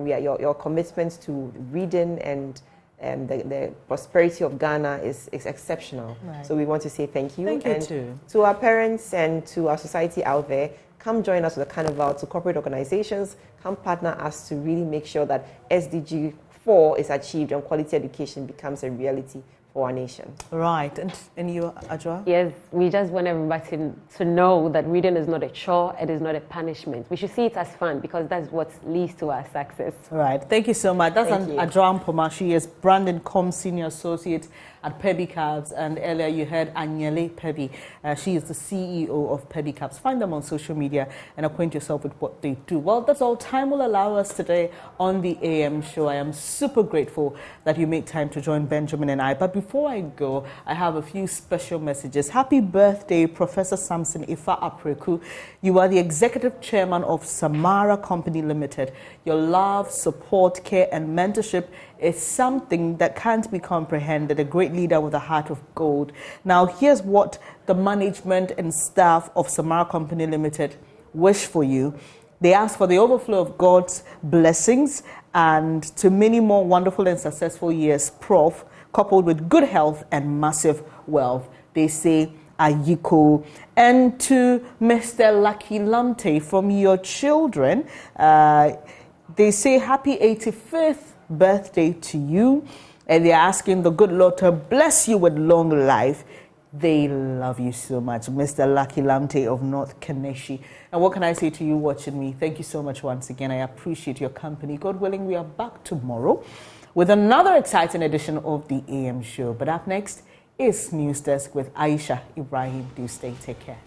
we are your commitment to reading and the prosperity of Ghana is exceptional. Right. So we want to say thank you. Thank you too. To our parents and to our society out there, come join us with the Carnival. To corporate organizations, come partner us to really make sure that SDG 4 is achieved and quality education becomes a reality for our nation. Right. And you, Ajwa? Yes, we just want everybody to know that reading is not a chore, it is not a punishment. We should see it as fun, because that's what leads to our success. Right. Thank you so much. That's Ajwa Mpoma. She is Brandon Com Senior Associate at Pebby Cubs, and earlier you heard Anyele Pebby. She is the CEO of Pebby Cubs. Find them on social media and acquaint yourself with what they do. Well, that's all time will allow us today on the AM show. I am super grateful that you make time to join Benjamin and I. But before I go, I have a few special messages. Happy birthday, Professor Samson Ifa Apreku. You are the Executive Chairman of Samara Company Limited. Your love, support, care, and mentorship is something that can't be comprehended. A great leader with a heart of gold. Now, here's what the management and staff of Samara Company Limited wish for you. They ask for the overflow of God's blessings and to many more wonderful and successful years, Prof, coupled with good health and massive wealth. They say, Ayiko. And to Mr. Lucky Lamte from your children, they say happy 85th birthday to you. And they're asking the good Lord to bless you with long life. They love you so much, Mr. Lucky Lamte of North Kaneshi. And what can I say to you watching me? Thank you so much once again. I appreciate your company. God willing, we are back tomorrow with another exciting edition of the AM show. But up next is News Desk with Aisha Ibrahim. Do stay, take care.